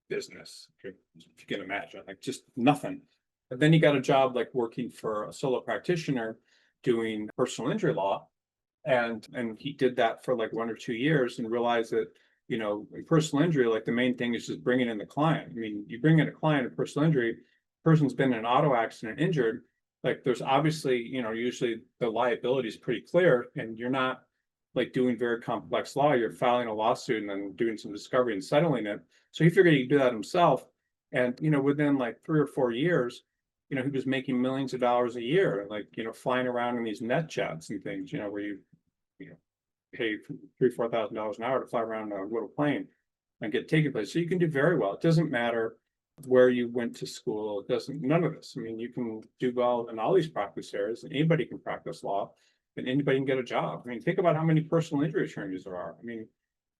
business, if you can imagine, like just nothing. But then he got a job like working for a solo practitioner doing personal injury law. And he did that for like 1 or 2 years and realized that, in personal injury, like the main thing is just bringing in the client. I mean, you bring in a client in personal injury, person's been in an auto accident, injured, like there's obviously, usually the liability is pretty clear, and you're not like doing very complex law. You're filing a lawsuit and then doing some discovery and settling it. So he figured he'd do that himself. And, within like 3 or 4 years, he was making millions of dollars a year, like, flying around in these net jets and things, where you pay $3,000-4,000 an hour to fly around a little plane and get taken place. So you can do very well. It doesn't matter where you went to school. It doesn't, none of this. I mean, you can do well in all these practice areas, and anybody can practice law, and anybody can get a job. I mean, think about how many personal injury attorneys there are. I mean,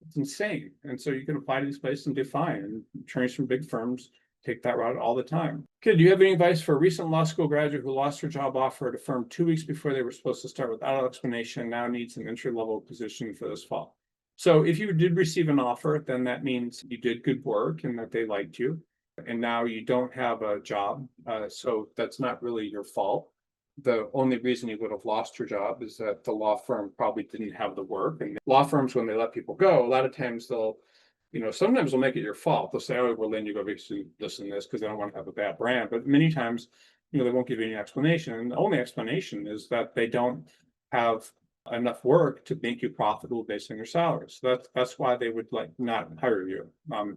it's insane. And so you can apply to these places and do fine. And attorneys from big firms take that route all the time. Okay, do you have any advice for a recent law school graduate who lost her job offer at a firm 2 weeks before they were supposed to start without explanation, and now needs an entry-level position for this fall? So if you did receive an offer, then that means you did good work and that they liked you, and now you don't have a job. So that's not really your fault. The only reason you would have lost your job is that the law firm probably didn't have the work. And law firms, when they let people go, a lot of times sometimes they'll make it your fault. They'll say, oh, well, then you go basically this and this, because they don't want to have a bad brand. But many times, they won't give you any explanation. And the only explanation is that they don't have enough work to make you profitable based on your salary. So that's why they would like not hire you,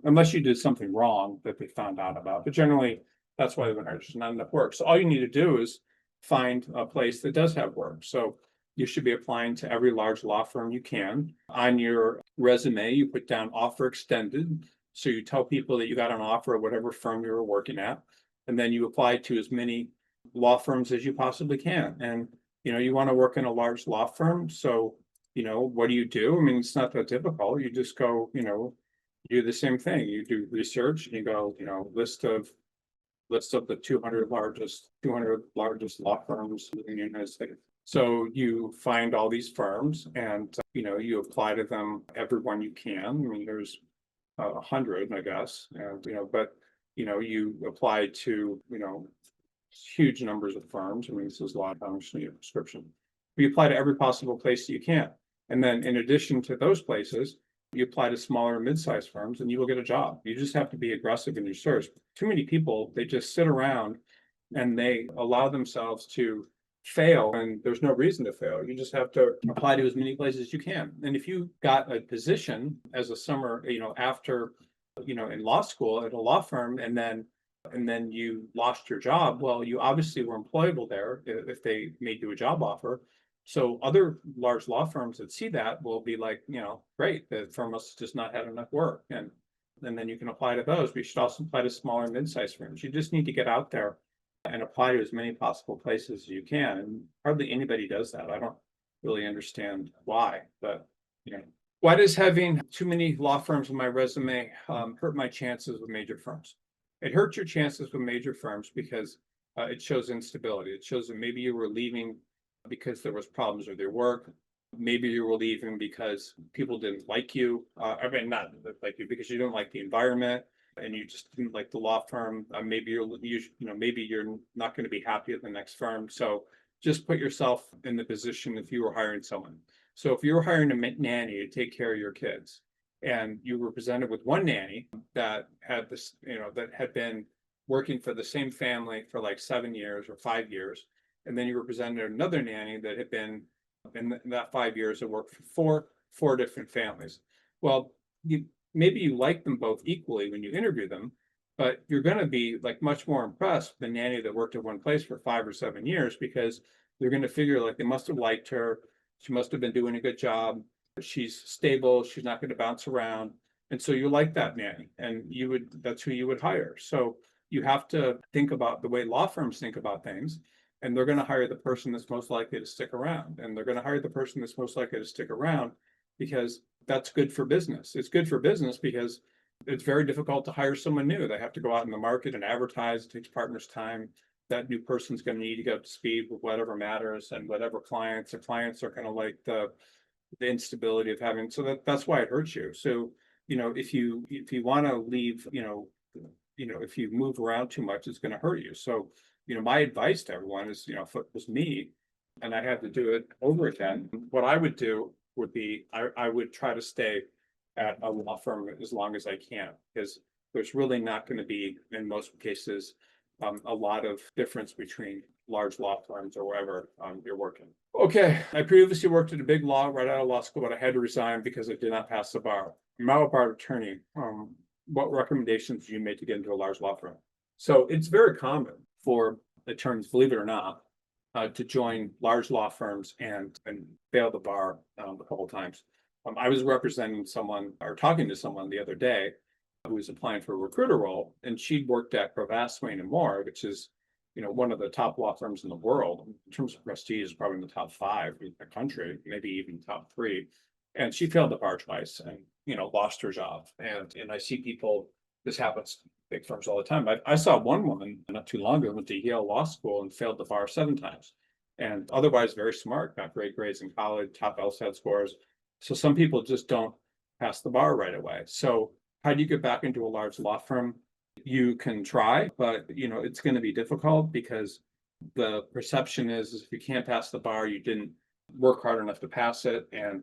unless you did something wrong that they found out about. But generally, that's why they would hire you. There's not enough work. So all you need to do is find a place that does have work. So you should be applying to every large law firm you can. On your resume, you put down offer extended. So you tell people that you got an offer at whatever firm you were working at, and then you apply to as many law firms as you possibly can. And, you want to work in a large law firm. So, what do you do? I mean, it's not that difficult. You just go, you do the same thing. You do research and you go, list of the 200 largest law firms in the United States. So you find all these firms, and you apply to them, everyone you can. I mean, there's 100, I guess, and but you apply to huge numbers of firms. I mean, this is a lot of times you need a prescription. You apply to every possible place you can, and then in addition to those places, you apply to smaller and mid-sized firms, and you will get a job. You just have to be aggressive in your search. Too many people, they just sit around and they allow themselves to fail, and there's no reason to fail. You just have to apply to as many places as you can. And if you got a position as a summer, after, in law school at a law firm, and then you lost your job, well, you obviously were employable there if they made you a job offer. So other large law firms that see that will be like, great, the firm must have just not had enough work. And then you can apply to those. We should also apply to smaller and mid-sized firms. You just need to get out there and apply to as many possible places as you can. And hardly anybody does that. I don't really understand why, but you know, why does having too many law firms on my resume hurt my chances with major firms? It hurts your chances with major firms because it shows instability. It shows that maybe you were leaving because there was problems with your work. Maybe you were leaving because people didn't like you. I mean, not like you because you didn't like the environment and you just didn't like the law firm. Maybe maybe you're not going to be happy at the next firm. So just put yourself in the position if you were hiring someone. So if you were hiring a nanny to take care of your kids, and you were presented with one nanny that had this, that had been working for the same family for like 7 years or 5 years, and then you were presented another nanny that had been in that 5 years that worked for four different families. Well, maybe you like them both equally when you interview them, but you're going to be like much more impressed with the nanny that worked at one place for 5 or 7 years because they're going to figure like they must have liked her. She must have been doing a good job. She's stable. She's not going to bounce around. And so you like that nanny and that's who you would hire. So you have to think about the way law firms think about things, and they're going to hire the person that's most likely to stick around. And they're going to hire the person that's most likely to stick around because that's good for business. It's good for business because it's very difficult to hire someone new. They have to go out in the market and advertise. It takes partners time. That new person's going to need to get up to speed with whatever matters and whatever clients. The clients are kind of like the instability of having. So that's why it hurts you. So if you want to leave, if you move around too much, it's going to hurt you. So my advice to everyone is, if it was me and I had to do it over again, what I would do would be I would try to stay at a law firm as long as I can, because there's really not going to be, in most cases, a lot of difference between large law firms or wherever you're working. Okay, I previously worked at a big law right out of law school, but I had to resign because I did not pass the bar. I'm now a bar attorney. What recommendations do you make to get into a large law firm? So it's very common for attorneys, believe it or not, to join large law firms and fail the bar a couple of times. I was representing someone or talking to someone the other day who was applying for a recruiter role, and she'd worked at Cravath, Swaine and Moore, which is one of the top law firms in the world in terms of prestige, probably in the top 5 in the country, maybe even top 3. And she failed the bar twice and lost her job. And I see people, this happens big firms all the time. I saw one woman not too long ago went to Yale Law School and failed the bar 7 times, and otherwise very smart, got great grades in college, top LSAT scores. So some people just don't pass the bar right away. So how do you get back into a large law firm? You can try, but it's going to be difficult because the perception is if you can't pass the bar, you didn't work hard enough to pass it, and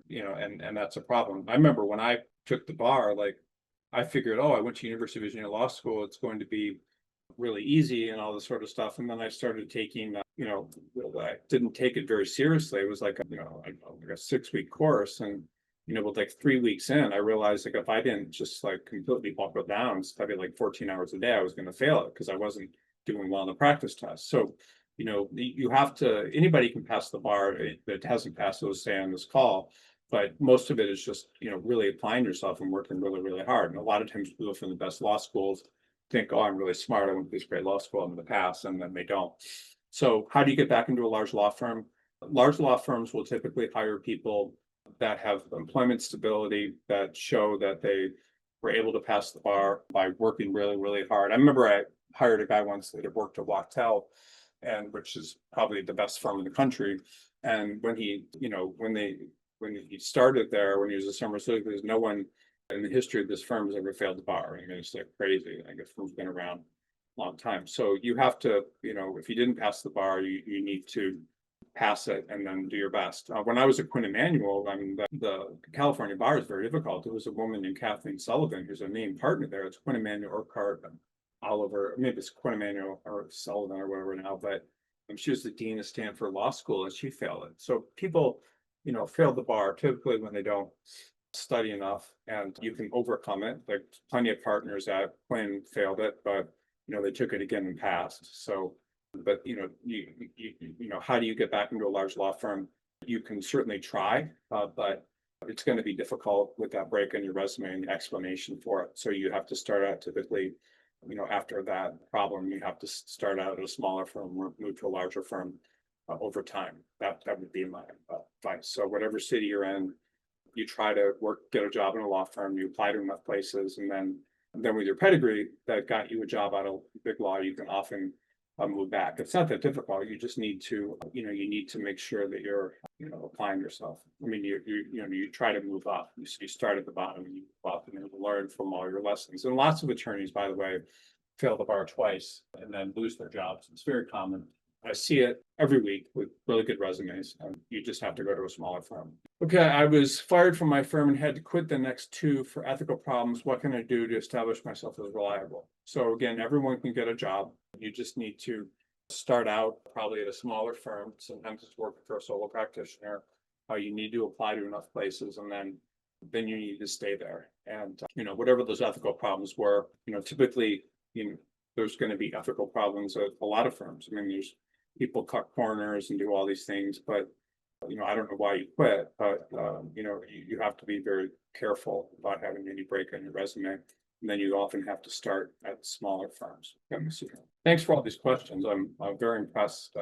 that's a problem. I remember when I took the bar, like I figured, oh, I went to University of Virginia Law School, it's going to be really easy and all this sort of stuff. And then I started taking, I didn't take it very seriously. It was like, like a 6-week course. And, with like 3 weeks in, I realized like if I didn't just like completely buckle down, study like 14 hours a day, I was going to fail it because I wasn't doing well in the practice test. So, you have to, anybody can pass the bar that hasn't passed, those say on this call. But most of it is just, really applying yourself and working really, really hard. And a lot of times people from the best law schools think, oh, I'm really smart, I went to this great law school, I'm going to pass, and then they don't. So how do you get back into a large law firm? Large law firms will typically hire people that have employment stability, that show that they were able to pass the bar by working really, really hard. I remember I hired a guy once that had worked at Wachtell, and which is probably the best firm in the country. And when he, when he started there, when he was a summer associate, there's no one in the history of this firm has ever failed the bar. I mean, it's like crazy. I guess firm's been around a long time. So you have to, if you didn't pass the bar, you need to pass it and then do your best. When I was at Quinn Emanuel, I mean, the California bar is very difficult. There was a woman named Kathleen Sullivan, who's a named partner there. It's Quinn Emanuel, Urquhart, Oliver, maybe it's Quinn Emanuel or Sullivan or whatever now, but she was the dean of Stanford Law School and she failed it. So people, fail the bar typically when they don't study enough, and you can overcome it. Like plenty of partners at Quinn failed it, but they took it again and passed. So, but how do you get back into a large law firm? You can certainly try, but it's going to be difficult with that break in your resume and the explanation for it. So you have to start out typically, after that problem, you have to start out at a smaller firm or move to a larger firm over time. That would be my advice. So whatever city you're in, you try to get a job in a law firm, you apply to enough places, and then with your pedigree that got you a job out of big law, you can often move back. It's not that difficult. You just need to, you need to make sure that you're, applying yourself. I mean, you try to move up. You start at the bottom and you move up, and then learn from all your lessons. And lots of attorneys, by the way, fail the bar twice and then lose their jobs. It's very common. I see it every week with really good resumes. You just have to go to a smaller firm. Okay, I was fired from my firm and had to quit the next two for ethical problems. What can I do to establish myself as reliable? So again, everyone can get a job. You just need to start out probably at a smaller firm. Sometimes it's working for a solo practitioner. You need to apply to enough places, and then you need to stay there. And whatever those ethical problems were, typically, there's going to be ethical problems at a lot of firms. I mean, there's people cut corners and do all these things, but I don't know why you quit, but you have to be very careful about having any break on your resume. And then you often have to start at smaller firms. Thanks for all these questions. I'm very impressed.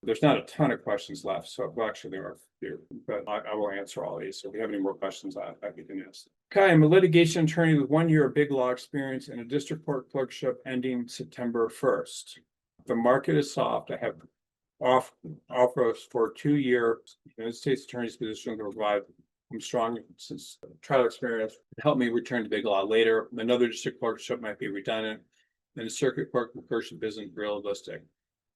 There's not a ton of questions left, so well, actually there are a few, but I will answer all these. So if you have any more questions, I can ask. Okay, I'm a litigation attorney with 1 year of big law experience and a district court clerkship ending September 1st. The market is soft. I have offers for 2-year United States attorney's position to provide some strong trial experience to help me return to big law later. Another district clerkship might be redundant, and the circuit clerkship isn't realistic.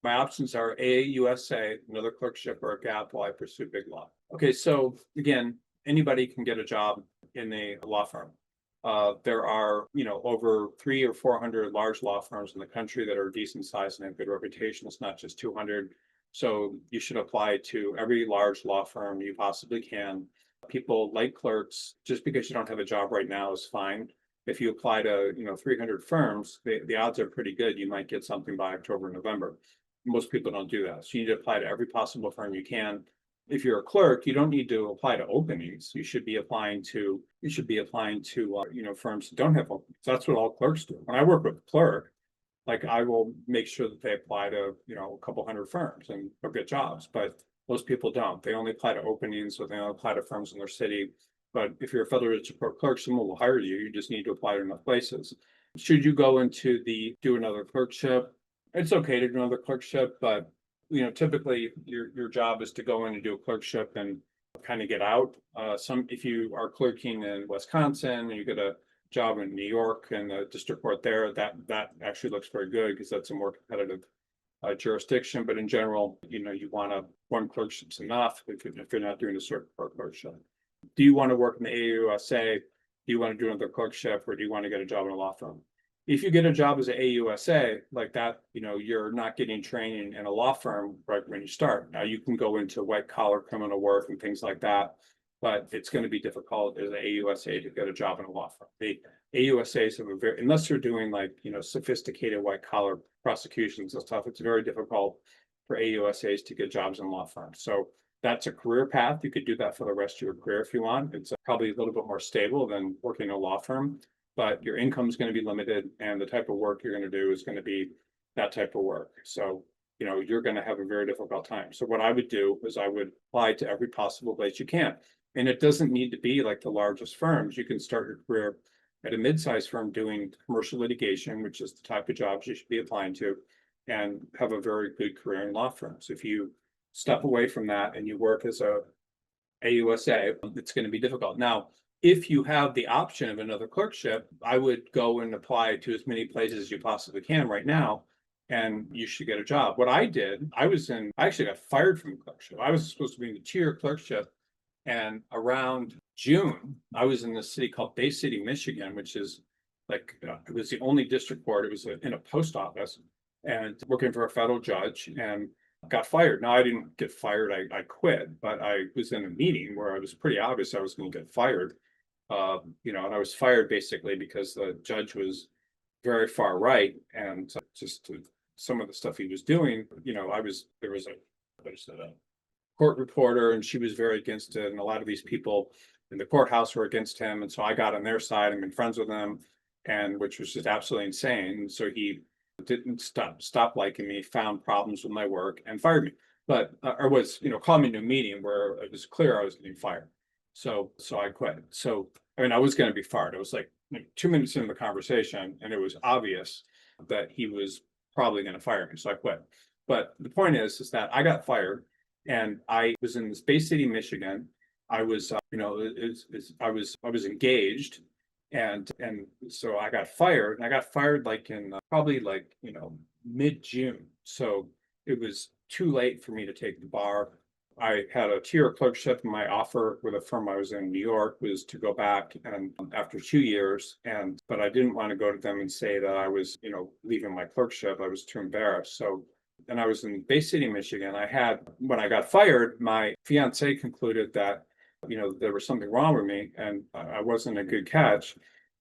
My options are AUSA, another clerkship, or a gap while I pursue big law. Okay, so again, anybody can get a job in a law firm. There are, over 300 or 400 large law firms in the country that are decent size and have good reputation. It's not just 200. So you should apply to every large law firm you possibly can. People like clerks. Just because you don't have a job right now is fine. If you apply to, 300 firms, the odds are pretty good you might get something by October, November. Most people don't do that. So you need to apply to every possible firm you can. If you're a clerk, you don't need to apply to openings. You should be applying to firms that don't have openings. That's what all clerks do. When I work with a clerk, like I will make sure that they apply to, a couple hundred firms and they'll get jobs, but most people don't. They only apply to openings, or they only apply to firms in their city. But if you're a federal district court clerk, someone will hire you. You just need to apply to enough places. Should you go into do another clerkship? It's okay to do another clerkship, but typically your job is to go in and do a clerkship and kind of get out. If you are clerking in Wisconsin and you get a job in New York and the district court there, that actually looks very good because that's a more competitive jurisdiction. But in general, you want one clerkship's enough if you're not doing a circuit court clerkship. Do you want to work in the AUSA? Do you want to do another clerkship, or do you want to get a job in a law firm? If you get a job as an AUSA like that, you're not getting training in a law firm right when you start. Now you can go into white collar criminal work and things like that, but it's going to be difficult as an AUSA to get a job in a law firm. The AUSAs have unless they're doing sophisticated white collar prosecutions and stuff, it's very difficult for AUSAs to get jobs in law firms. So that's a career path. You could do that for the rest of your career if you want. It's probably a little bit more stable than working in a law firm, but your income is going to be limited, and the type of work you're going to do is going to be that type of work. So, you're going to have a very difficult time. So what I would do is I would apply to every possible place you can. And it doesn't need to be like the largest firms. You can start your career at a mid-sized firm doing commercial litigation, which is the type of jobs you should be applying to, and have a very good career in law firms. If you step away from that and you work as a AUSA, it's going to be difficult. Now, if you have the option of another clerkship, I would go and apply to as many places as you possibly can right now, and you should get a job. What I did, I actually got fired from the clerkship. I was supposed to be in the 2-year clerkship, and around June, I was in this city called Bay City, Michigan, which is it was the only district court. It was in a post office, and working for a federal judge, and got fired. Now, I didn't get fired. I quit, but I was in a meeting where it was pretty obvious I was going to get fired. And I was fired basically because the judge was very far right, and some of the stuff he was doing, there was a court reporter, and she was very against it. And a lot of these people in the courthouse were against him. And so I got on their side and been friends with them, and which was just absolutely insane. So he didn't stop liking me, found problems with my work, and fired me. But or was, called me to a meeting where it was clear I was getting fired. So I quit. So I mean, I was going to be fired. It was like 2 minutes into the conversation, and it was obvious that he was probably going to fire me. So I quit. But the point is that I got fired, and I was in Bay City, Michigan. I was, I was engaged, and so I got fired, and I got fired like in probably like mid-June. So it was too late for me to take the bar. I had a tier clerkship. My offer with a firm I was in New York was to go back, and after 2 years, but I didn't want to go to them and say that I was leaving my clerkship. I was too embarrassed. So, and I was in Bay City, Michigan. When I got fired, my fiance concluded that there was something wrong with me, and I wasn't a good catch,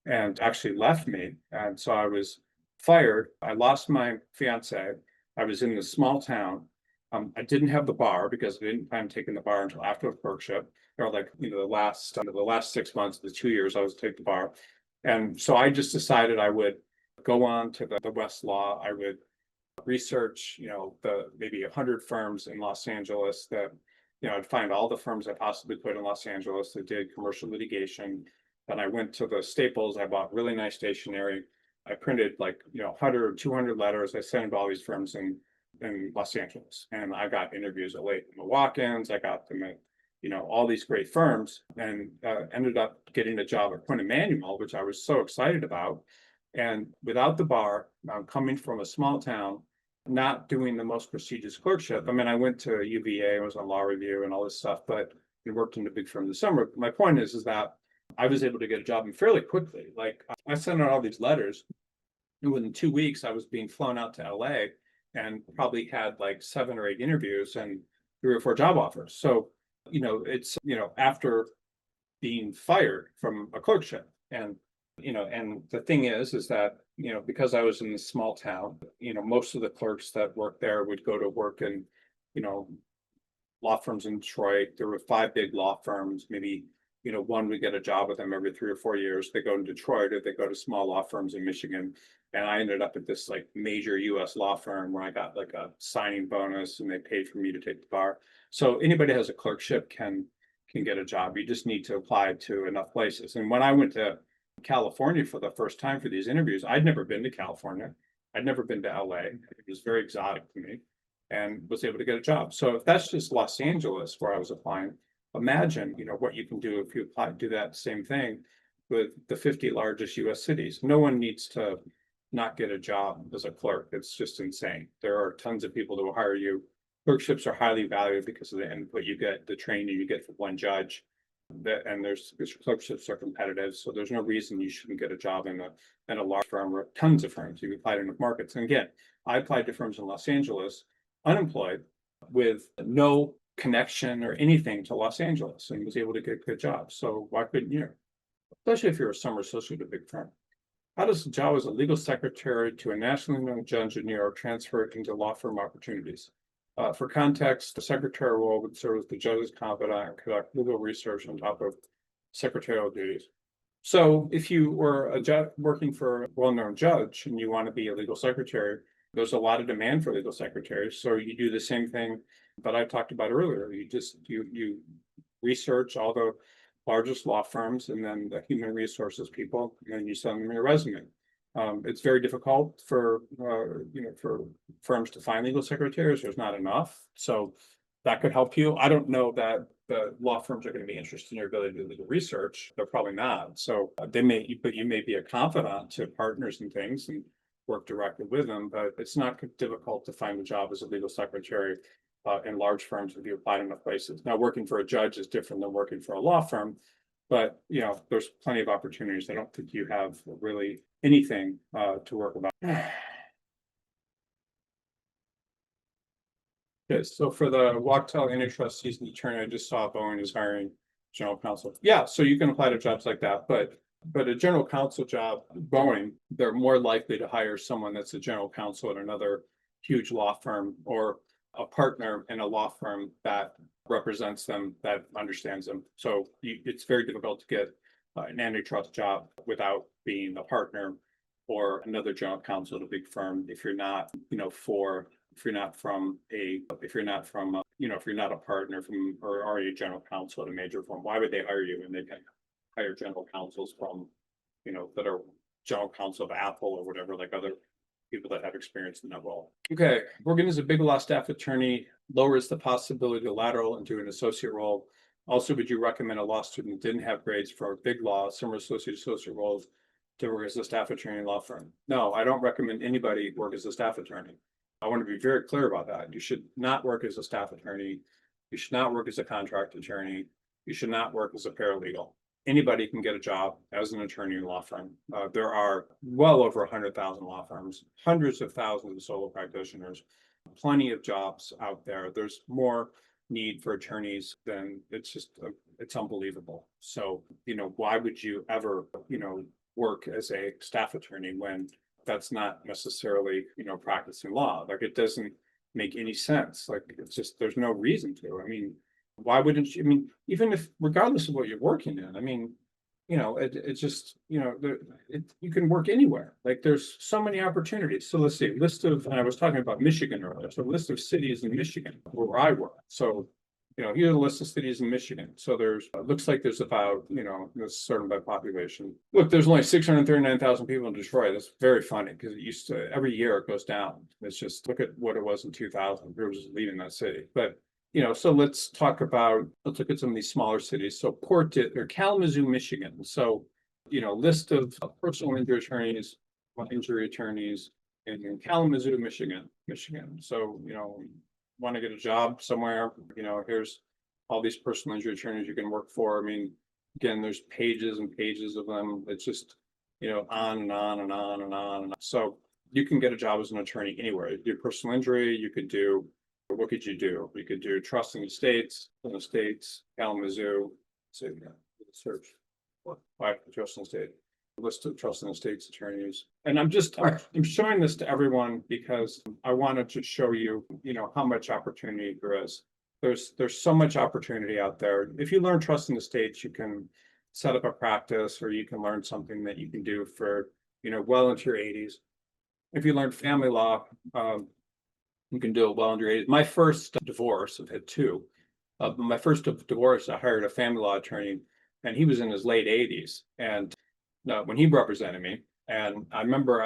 and actually left me. And so I was fired. I lost my fiance. I was in this small town. I didn't have the bar because I didn't plan on taking the bar until after the clerkship, or like the last 6 months of the 2 years I was to take the bar. And so I just decided I would go on to the Westlaw. I would research the maybe 100 firms in Los Angeles that I'd find all the firms I possibly could in Los Angeles that did commercial litigation. Then I went to the Staples. I bought really nice stationery. I printed like 100 or 200 letters. I sent them to all these firms in Los Angeles, and I got interviews at Walk-ins. I got them at all these great firms, and ended up getting a job at Quinn Emanuel, which I was so excited about. And without the bar, I'm coming from a small town, not doing the most prestigious clerkship. I mean, I went to UVA, I was on law review and all this stuff, but I worked in a big firm in the summer. My point is that I was able to get a job fairly quickly. Like, I sent out all these letters, and within 2 weeks, I was being flown out to LA and probably had like 7 or 8 interviews and 3 or 4 job offers. So, it's, after being fired from a clerkship. And the thing is that, because I was in this small town, most of the clerks that worked there would go to work in, law firms in Detroit. There were 5 big law firms. Maybe, one would get a job with them every 3 or 4 years. They go to Detroit, or they go to small law firms in Michigan. And I ended up at this like major US law firm where I got like a signing bonus, and they paid for me to take the bar. So anybody who has a clerkship can get a job. You just need to apply to enough places. And when I went to California for the first time for these interviews, I'd never been to California. I'd never been to LA. It was very exotic to me, and was able to get a job. So if that's just Los Angeles where I was applying, imagine, what you can do if you do that same thing with the 50 largest US cities. No one needs to not get a job as a clerk. It's just insane. There are tons of people that will hire you. Clerkships are highly valued because of the input you get, the training you get from one judge. And clerkships are competitive, so there's no reason you shouldn't get a job in a large firm or tons of firms. You apply to enough markets. And again, I applied to firms in Los Angeles, unemployed, with no connection or anything to Los Angeles, and was able to get good jobs. So why couldn't you? Especially if you're a summer associate at a big firm. How does a job as a legal secretary to a nationally known judge in New York transfer into law firm opportunities? For context, the secretary role would serve as the judge's confidant and conduct legal research on top of secretarial duties. So if you were a judge working for a well-known judge and you want to be a legal secretary, there's a lot of demand for legal secretaries. So you do the same thing that I talked about earlier. You research all the largest law firms and then the human resources people, and then you send them your resume. It's very difficult for firms to find legal secretaries. There's not enough, so that could help you. I don't know that the law firms are going to be interested in your ability to do legal research. They're probably not. So but you may be a confidant to partners and things and work directly with them. But it's not difficult to find a job as a legal secretary in large firms if you apply enough places. Now, working for a judge is different than working for a law firm. But there's plenty of opportunities. I don't think you have really anything to work about. Okay, so for the Wachtell antitrust season attorney, I just saw Boeing is hiring general counsel. Yeah, so you can apply to jobs like that, but a general counsel job, Boeing, they're more likely to hire someone that's a general counsel at another huge law firm, or a partner in a law firm that represents them, that understands them. So it's very difficult to get an antitrust job without being a partner or another general counsel at a big firm if you're not, if you're not from a, if you're not from, if you're not a partner from or already a general counsel at a major firm. Why would they hire you when they can hire general counsels from, that are general counsel of Apple or whatever, like other people that have experience in that role. Okay, working as a big law staff attorney lowers the possibility to lateral into an associate role. Also, would you recommend a law student that didn't have grades for a big law, similar associate roles to work as a staff attorney in a law firm? No, I don't recommend anybody work as a staff attorney. I want to be very clear about that. You should not work as a staff attorney. You should not work as a contract attorney. You should not work as a paralegal. Anybody can get a job as an attorney in a law firm. There are well over 100,000 law firms, hundreds of thousands of solo practitioners, plenty of jobs out there. There's more need for attorneys than it's unbelievable. So, why would you ever, work as a staff attorney when that's not necessarily, practicing law? Like, it doesn't make any sense. Like, it's just, there's no reason to. I mean, why wouldn't you? I mean, even if, regardless of what you're working in, I mean, it's just, you can work anywhere. Like, there's so many opportunities. So let's see, list of, and I was talking about Michigan earlier. So list of cities in Michigan where I work. So, here's a list of cities in Michigan. So there's, looks like there's about, it's sorted by population. Look, there's only 639,000 people in Detroit. That's very funny because it used to, every year it goes down. It's just, look at what it was in 2000. Who was leaving that city? But so let's look at some of these smaller cities. So Kalamazoo, Michigan. So, list of personal injury attorneys in Kalamazoo, Michigan. So, want to get a job somewhere, here's all these personal injury attorneys you can work for. I mean, again, there's pages and pages of them. It's just, on and on and on and on and on. So you can get a job as an attorney anywhere. You do personal injury, you could do, what could you do? You could do trust in the states, Kalamazoo. So search. Why trust in the state? List of trust in the states attorneys. And I'm showing this to everyone because I wanted to show you, how much opportunity there is. There's so much opportunity out there. If you learn trust in the states, you can set up a practice, or you can learn something that you can do for, well into your 80s. If you learn family law, you can do it well into your 80s. My first divorce, I've had two. My first divorce, I hired a family law attorney, and he was in his late 80s. And when he represented me, and I remember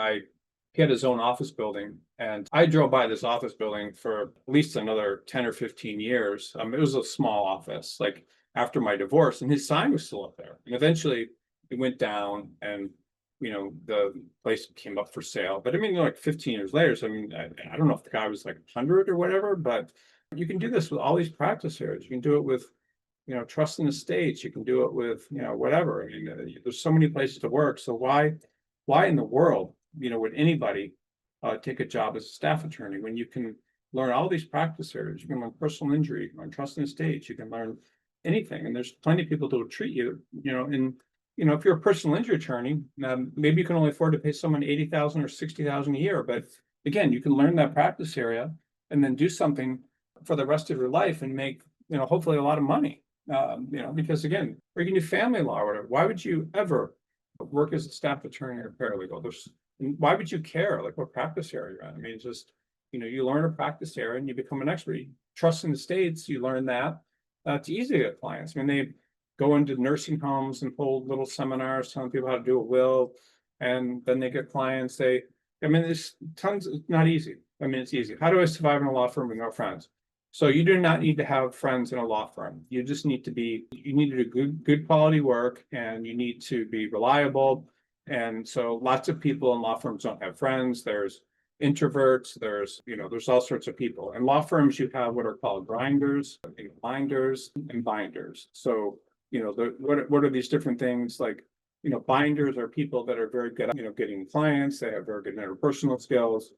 he had his own office building, and I drove by this office building for at least another 10 or 15 years. It was a small office, like after my divorce, and his sign was still up there. And eventually it went down, and the place came up for sale. But I mean, like 15 years later, so I mean, I don't know if the guy was like 100 or whatever, but you can do this with all these practice areas. You can do it with trust in the states. You can do it with, whatever. I mean, there's so many places to work. So why in the world, would anybody take a job as a staff attorney when you can learn all these practice areas? You can learn personal injury, you can learn trust in the states, you can learn anything. And there's plenty of people that will treat you, and, if you're a personal injury attorney, maybe you can only afford to pay someone 80,000 or 60,000 a year. But again, you can learn that practice area and then do something for the rest of your life and make, hopefully a lot of money. Because again, or you can do family law or whatever. Why would you ever work as a staff attorney or paralegal? Why would you care like what practice area you're in? I mean, it's just, you learn a practice area and you become an expert. Trust in the states, you learn that. It's easy to get clients. I mean, they go into nursing homes and hold little seminars telling people how to do a will, and then they get clients. There's tons. It's not easy. I mean, it's easy. How do I survive in a law firm with no friends? So you do not need to have friends in a law firm. You just need to do good quality work, and you need to be reliable. And so lots of people in law firms don't have friends. There's introverts, there's all sorts of people. In law firms, you have what are called grinders, binders, and binders. So, what are these different things? Like, binders are people that are very good at, getting clients. They have very good interpersonal skills.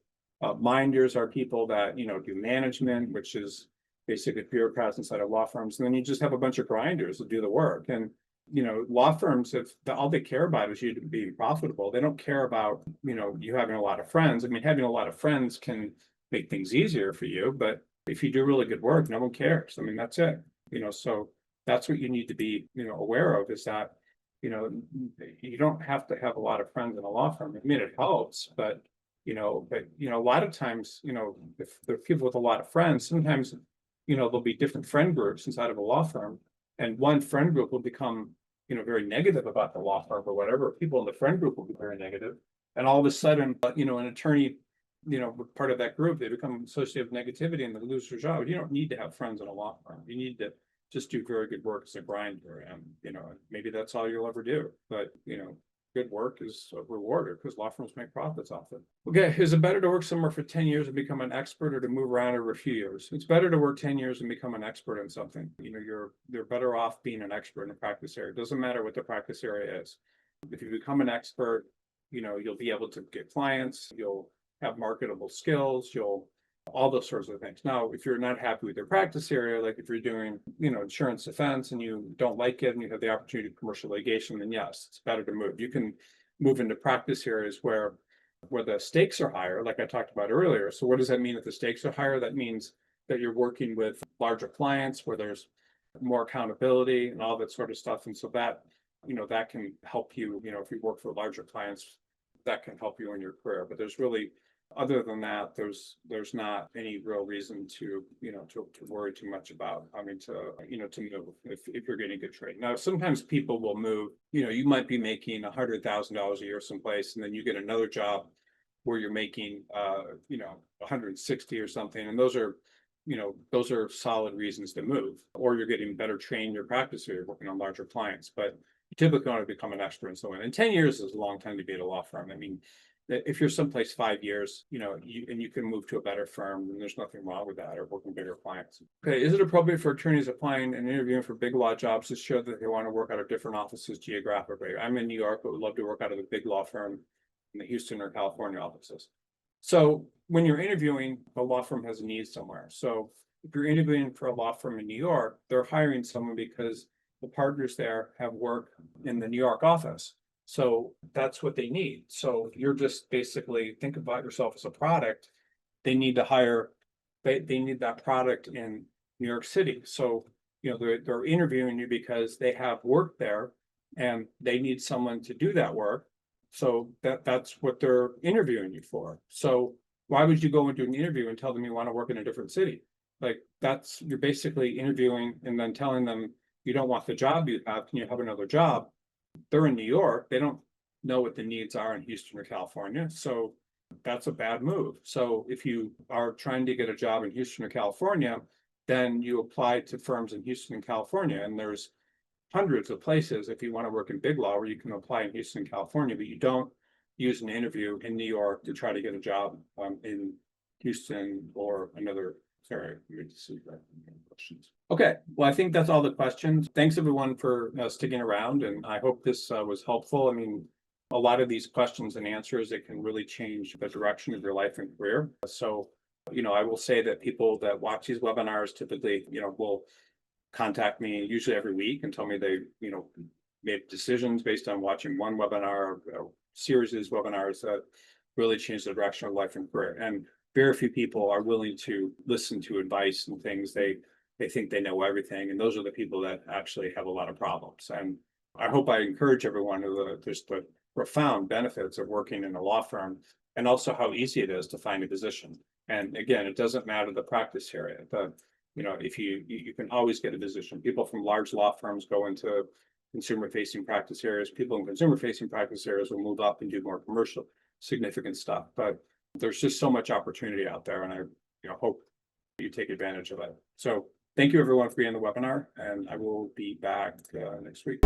Minders are people that, do management, which is basically bureaucrats inside of law firms. And then you just have a bunch of grinders that do the work. And, law firms, all they care about is you being profitable. They don't care about, you having a lot of friends. I mean, having a lot of friends can make things easier for you, but if you do really good work, no one cares. I mean, that's it. So that's what you need to be, aware of, is that, you don't have to have a lot of friends in a law firm. I mean, it helps, but a lot of times, if there are people with a lot of friends, sometimes, there'll be different friend groups inside of a law firm, and one friend group will become, very negative about the law firm or whatever. People in the friend group will be very negative, and all of a sudden, an attorney, part of that group, they become associated with negativity and they lose their job. You don't need to have friends in a law firm. You need to just do very good work as a grinder, and maybe that's all you'll ever do. But good work is rewarded because law firms make profits off it. Okay, is it better to work somewhere for 10 years and become an expert, or to move around over a few years? It's better to work 10 years and become an expert in something. You're better off being an expert in a practice area. It doesn't matter what the practice area is. If you become an expert, you'll be able to get clients, you'll have marketable skills, all those sorts of things. Now, if you're not happy with your practice area, like if you're doing, insurance defense and you don't like it and you have the opportunity of commercial litigation, then yes, it's better to move. You can move into practice areas where the stakes are higher, like I talked about earlier. So what does that mean if the stakes are higher? That means that you're working with larger clients where there's more accountability and all that sort of stuff. And so that, that can help you, if you work for larger clients, that can help you in your career. But there's really, other than that, there's not any real reason to worry too much about. I mean, to move if you're getting good trade. Now, sometimes people will move. You might be making $100,000 a year someplace, and then you get another job where you're making 160 or something, and those are solid reasons to move. Or you're getting better trained in your practice, or you're working on larger clients. But you typically want to become an expert in something. And 10 years is a long time to be at a law firm. I mean, if you're someplace 5 years, you can move to a better firm, then there's nothing wrong with that, or working bigger clients. Okay, is it appropriate for attorneys applying and interviewing for big law jobs to show that they want to work out of different offices geographically? I'm in New York, but would love to work out of a big law firm in the Houston or California offices. So when you're interviewing, the law firm has a need somewhere. So if you're interviewing for a law firm in New York, they're hiring someone because the partners there have work in the New York office. So that's what they need. So you're just basically, think about yourself as a product. They need to hire, they need that product in New York City. So, they're interviewing you because they have work there and they need someone to do that work. So that's what they're interviewing you for. So why would you go into an interview and tell them you want to work in a different city? Like, you're basically interviewing and then telling them you don't want the job you have. Can you have another job? They're in New York. They don't know what the needs are in Houston or California. So that's a bad move. So if you are trying to get a job in Houston or California, then you apply to firms in Houston and California. And there's hundreds of places, if you want to work in big law, where you can apply in Houston and California, but you don't use an interview in New York to try to get a job in Houston or another. Sorry, let me just see if I have any questions. Okay, well, I think that's all the questions. Thanks everyone for sticking around, and I hope this was helpful. I mean, a lot of these questions and answers, it can really change the direction of your life and career. So, I will say that people that watch these webinars typically, will contact me usually every week and tell me they, made decisions based on watching one webinar, a series of these webinars that really changed the direction of life and career. And very few people are willing to listen to advice and things. They think they know everything, and those are the people that actually have a lot of problems. And I hope I encourage everyone to just the profound benefits of working in a law firm, and also how easy it is to find a position. And again, it doesn't matter the practice area, but if you can always get a position. People from large law firms go into consumer-facing practice areas. People in consumer-facing practice areas will move up and do more commercial, significant stuff. But there's just so much opportunity out there, and I hope you take advantage of it. So thank you everyone for being on the webinar, and I will be back next week.